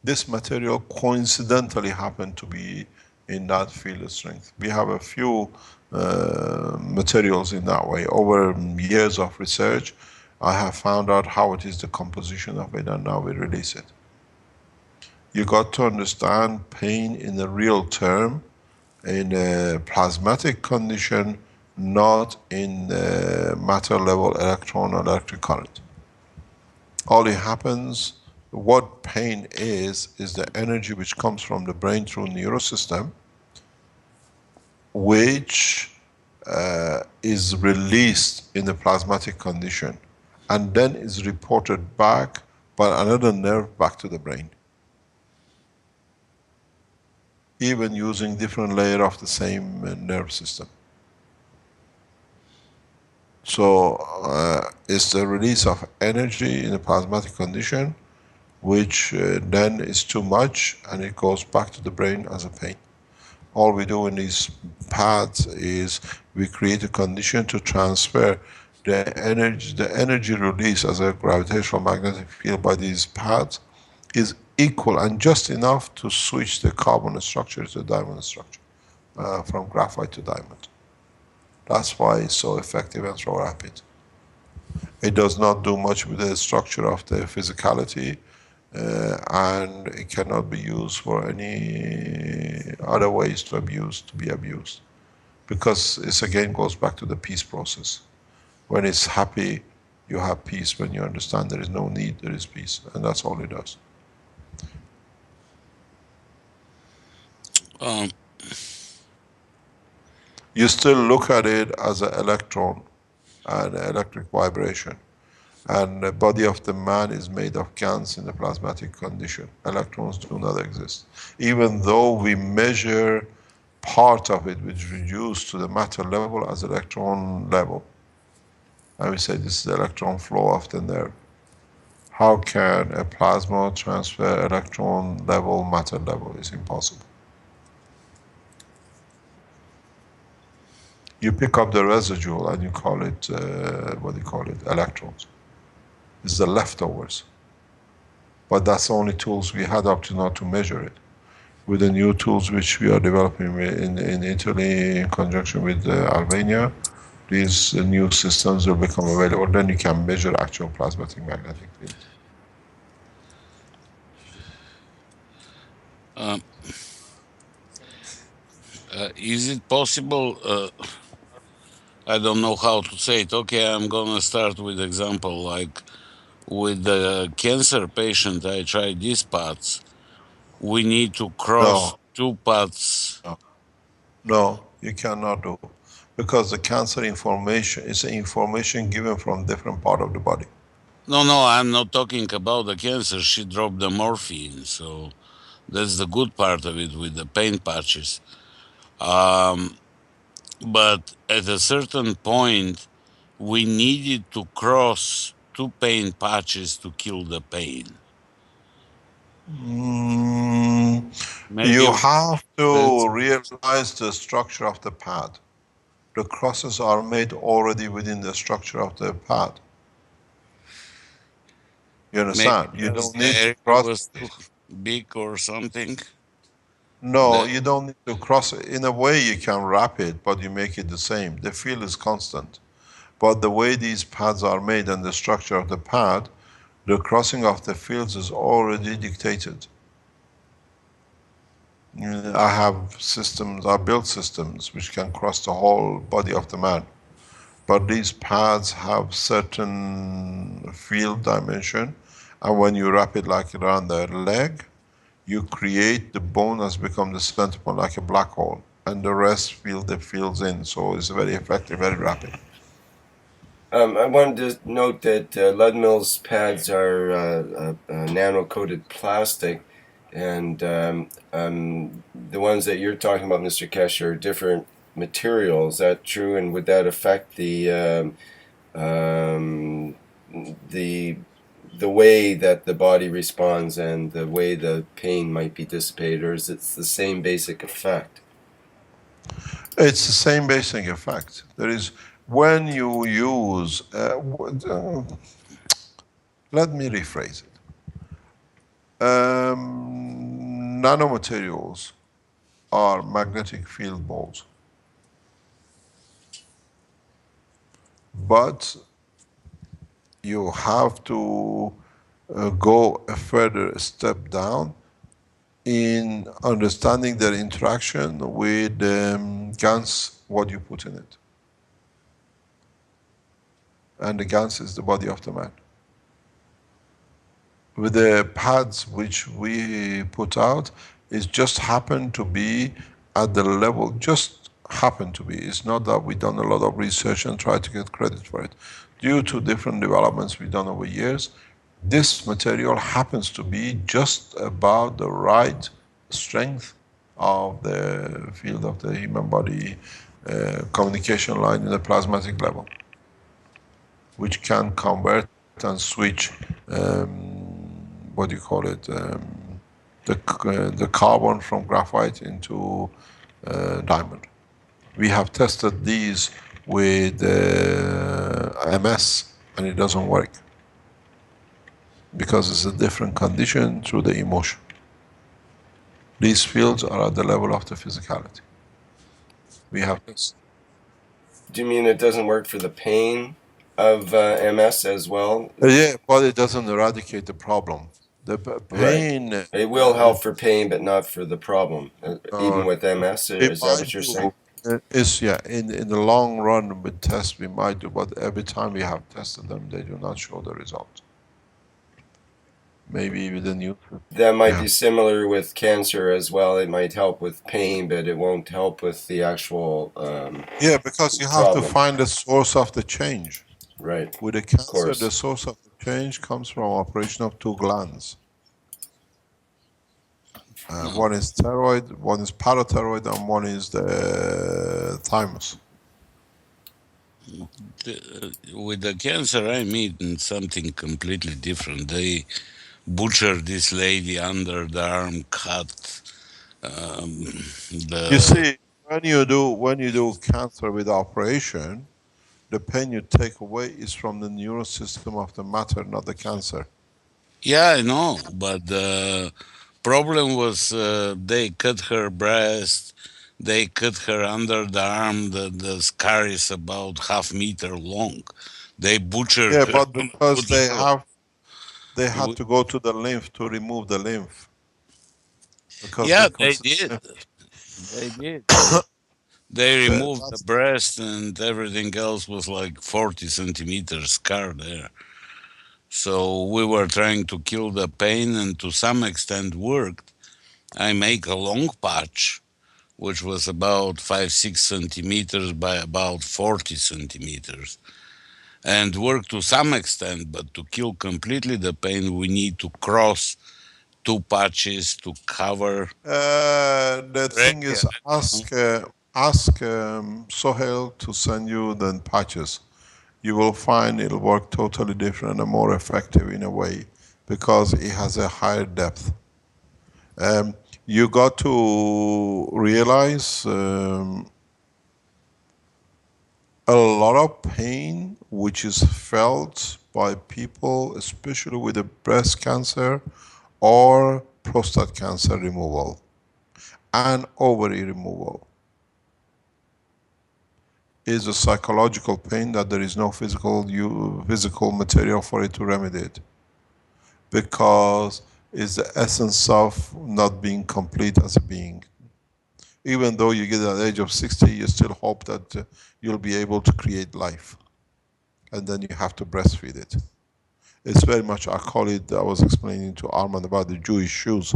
This material coincidentally happened to be in that field strength. We have a few materials in that way. Over years of research, I have found out how it is the composition of it, and now we release it. You got to understand pain in a real term, in a plasmatic condition, not in matter level electron or electric current. All it happens, what pain is the energy which comes from the brain through neurosystem, which is released in the plasmatic condition, and then is reported back by another nerve back to the brain. Even using different layer of the same nerve system. So it's the release of energy in a plasmatic condition, which then is too much, and it goes back to the brain as a pain. All we do in these pads is we create a condition to transfer the energy release as a gravitational magnetic field by these pads is equal and just enough to switch the carbon structure to diamond structure, from graphite to diamond. That's why it's so effective and so rapid. It does not do much with the structure of the physicality, and it cannot be used for any other ways to be abused. Because it again goes back to the peace process. When it's happy, you have peace. When you understand there is no need, there is peace. And that's all it does. You still look at it as an electron and electric vibration. And the body of the man is made of GANs in the plasmatic condition. Electrons do not exist. Even though we measure part of it, which is reduced to the matter level as electron level. And we say this is the electron flow of the nerve. How can a plasma transfer electron level, matter level? It's impossible. You pick up the residual and you call it, what do you call it, electrons. It's the leftovers. But that's the only tools we had up to now to measure it. With the new tools which we are developing in Italy in conjunction with Albania, these new systems will become available. Then you can measure actual plasmatic magnetic field. Is it possible, I don't know how to say it. Okay, I'm gonna start with example, like with the cancer patient, I tried these parts. We need to cross. 2 pads. No, you cannot do. Because the cancer information is information given from different part of the body. No, I'm not talking about the cancer. She dropped the morphine, so that's the good part of it with the pain patches. But at a certain point, we needed to cross 2 pain patches to kill the pain. You Maybe have that's to realize the structure of the pad. The crosses are made already within the structure of the pad. You maybe understand? You because don't the need to area cross was too it. big or something. No, That you don't need to cross it. In a way you can wrap it, but you make it the same. The field is constant. But the way these pads are made and the structure of the pad, the crossing of the fields is already dictated. I have systems, I built systems which can cross the whole body of the man. But these pads have certain field dimension, and when you wrap it like around the leg, you create the bone has become the center point like a black hole, and the rest fills in. So it's very effective, very rapid. I wanted to note that Ludmill's pads are nano-coated plastic, and the ones that you're talking about, Mr. Keshe, are different materials. Is that true? And would that affect the the way that the body responds and the way the pain might be dissipated, or is it the same basic effect? It's the same basic effect. There is, when you use, let me rephrase it. Nanomaterials are magnetic field balls. But you have to go a further step down in understanding their interaction with GANs, what you put in it. And the GANs is the body of the man. With the pads which we put out, it just happened to be at the level, just happened to be. It's not that we've done a lot of research and tried to get credit for it. Due to different developments we've done over years, this material happens to be just about the right strength of the field of the human body communication line in the plasmatic level, which can convert and switch what do you call it, the carbon from graphite into diamond. We have tested these with MS and it doesn't work because it's a different condition through the emotion. These fields are at the level of the physicality. We have this. Do you mean it doesn't work for the pain of MS as well? Yeah, but it doesn't eradicate the problem. The pain. Right. It will help for pain, but not for the problem. Even with MS, We is that might what you're do. saying? Yeah, in the long run with tests we might do, but every time we have tested them, they do not show the result. Maybe with the new. That might be similar with cancer as well. It might help with pain, but it won't help with the actual yeah, because you have to find the source of the change. Right. With the cancer, the source of the change comes from operation of two glands. One is thyroid, one is parathyroid, and one is the thymus. With the cancer, I mean something completely different. They butchered this lady under the arm, cut You see, when you do cancer with operation, the pain you take away is from the neural system of the matter, not the cancer. Yeah, I know, but the problem was they cut her breast, they cut her under the arm. The scar is about ½ meter long. They butchered Yeah, her. but because they had We- to go to the lymph to remove the lymph. Because Yeah, they they consider did. They did. They removed the breast and everything else was like 40 centimeters scar there. So we were trying to kill the pain and to some extent worked. I make a long patch, which was about 5-6 centimeters by about 40 centimeters, and work to some extent, but to kill completely the pain, we need to cross 2 patches to cover. The thing is, ask Sohail to send you the patches. You will find it'll work totally different and more effective in a way because it has a higher depth. You got to realize a lot of pain which is felt by people, especially with the breast cancer or prostate cancer removal and ovary removal, is a psychological pain that there is no physical material for it to remedy it. Because it's the essence of not being complete as a being. Even though you get at the age of 60, you still hope that you'll be able to create life. And then you have to breastfeed it. It's very much, I call it, I was explaining to Armand about the Jewish shoes.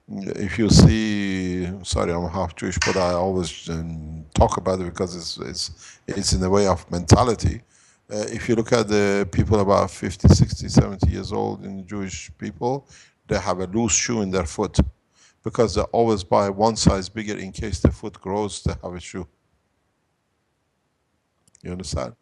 If you see, sorry, I'm half Jewish, but I always talk about it because it's in the way of mentality. If you look at the people about 50, 60, 70 years old in the Jewish people, they have a loose shoe in their foot because they always buy one size bigger in case the foot grows, they have a shoe. You understand?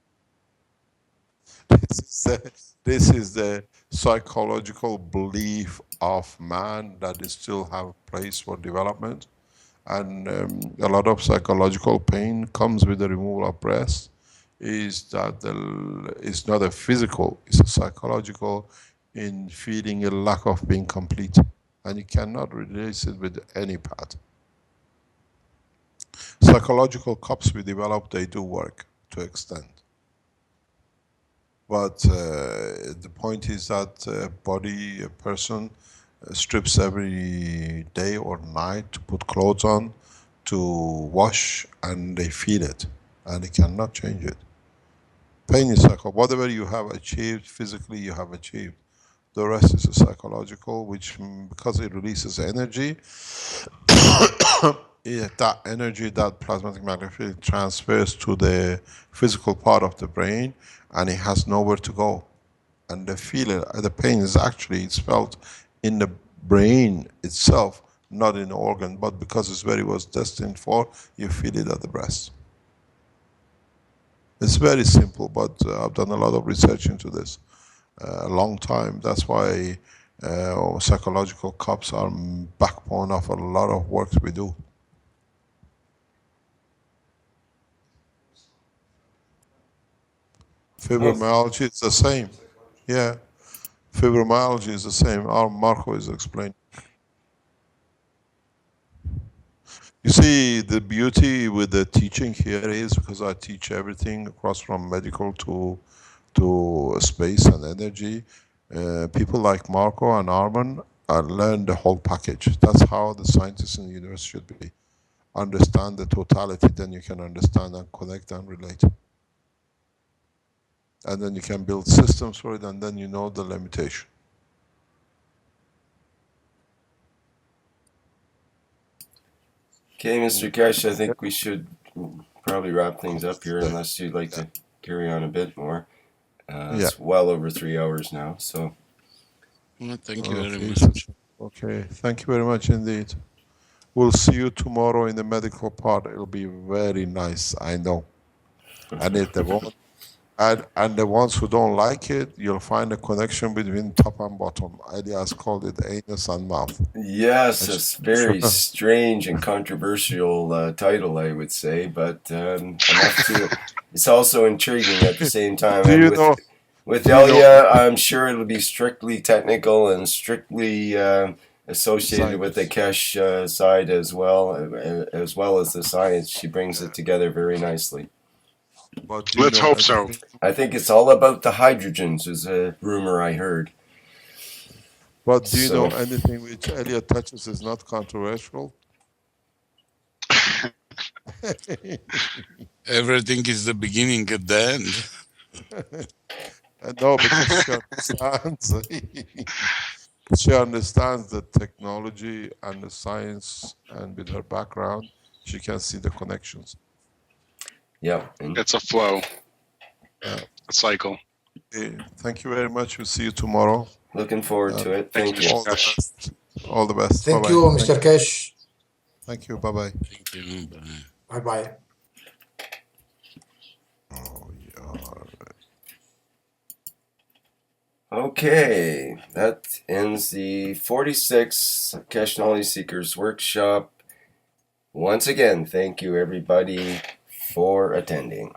This is the psychological belief of man that it still have a place for development. And a lot of psychological pain comes with the removal of breast. Is that it's not a physical, it's a psychological in feeling a lack of being complete. And you cannot replace it with any pad. Psychological cups we develop, they do work to extent. But the point is that a body, a person strips every day or night to put clothes on, to wash, and they feel it. And they cannot change it. Pain is psychological. Whatever you have achieved physically, you have achieved. The rest is a psychological, which because it releases energy, that energy, that plasmatic magnetic field transfers to the physical part of the brain, and it has nowhere to go. And the feeling, the pain is actually, it's felt in the brain itself, not in the organ, but because it's where it was destined for, you feel it at the breast. It's very simple, but I've done a lot of research into this a long time. That's why psychological cups are backbone of a lot of work we do. Fibromyalgia is the same. Yeah, fibromyalgia is the same. Our Marco is explaining. You see, the beauty with the teaching here is because I teach everything across from medical to space and energy. People like Marco and Arman learn the whole package. That's how the scientists in the universe should be. Understand the totality, then you can understand and connect and relate. And then you can build systems for it, and then you know the limitation. Okay, Mr. Keshe, I think we should probably wrap things up here unless you'd like to carry on a bit more. It's well over 3 hours now, so. Well, thank you very much. Okay, thank you very much indeed. We'll see you tomorrow in the medical part. It'll be very nice, I know. And if they won't, and the ones who don't like it, you'll find a connection between top and bottom. Elias called it anus and mouth. Yes, it's very strange and controversial title, I would say, but it's also intriguing at the same time. With Elia, I'm sure it'll be strictly technical and strictly associated with the Keshe side as well as the science. She brings it together very nicely. Let's hope so. I think it's all about the hydrogens, is a rumor I heard. But do you know anything which Elliot touches is not controversial? Everything is the beginning at the end. No, because she understands. she understands the technology and the science, and with her background, she can see the connections. Yeah. And It's a flow, Yeah. a cycle. Okay. Thank you very much. We'll see you tomorrow. looking forward to it. Thank Thank you, you. All the Keshe. best. All the best. Thank Bye-bye. you, Mr. Keshe. Thank you. Bye-bye. Thank you. Bye. Bye-bye. Oh, yeah. Okay, that ends the 46 Keshe Knowledge Seekers Workshop. Once again, thank you everybody for attending.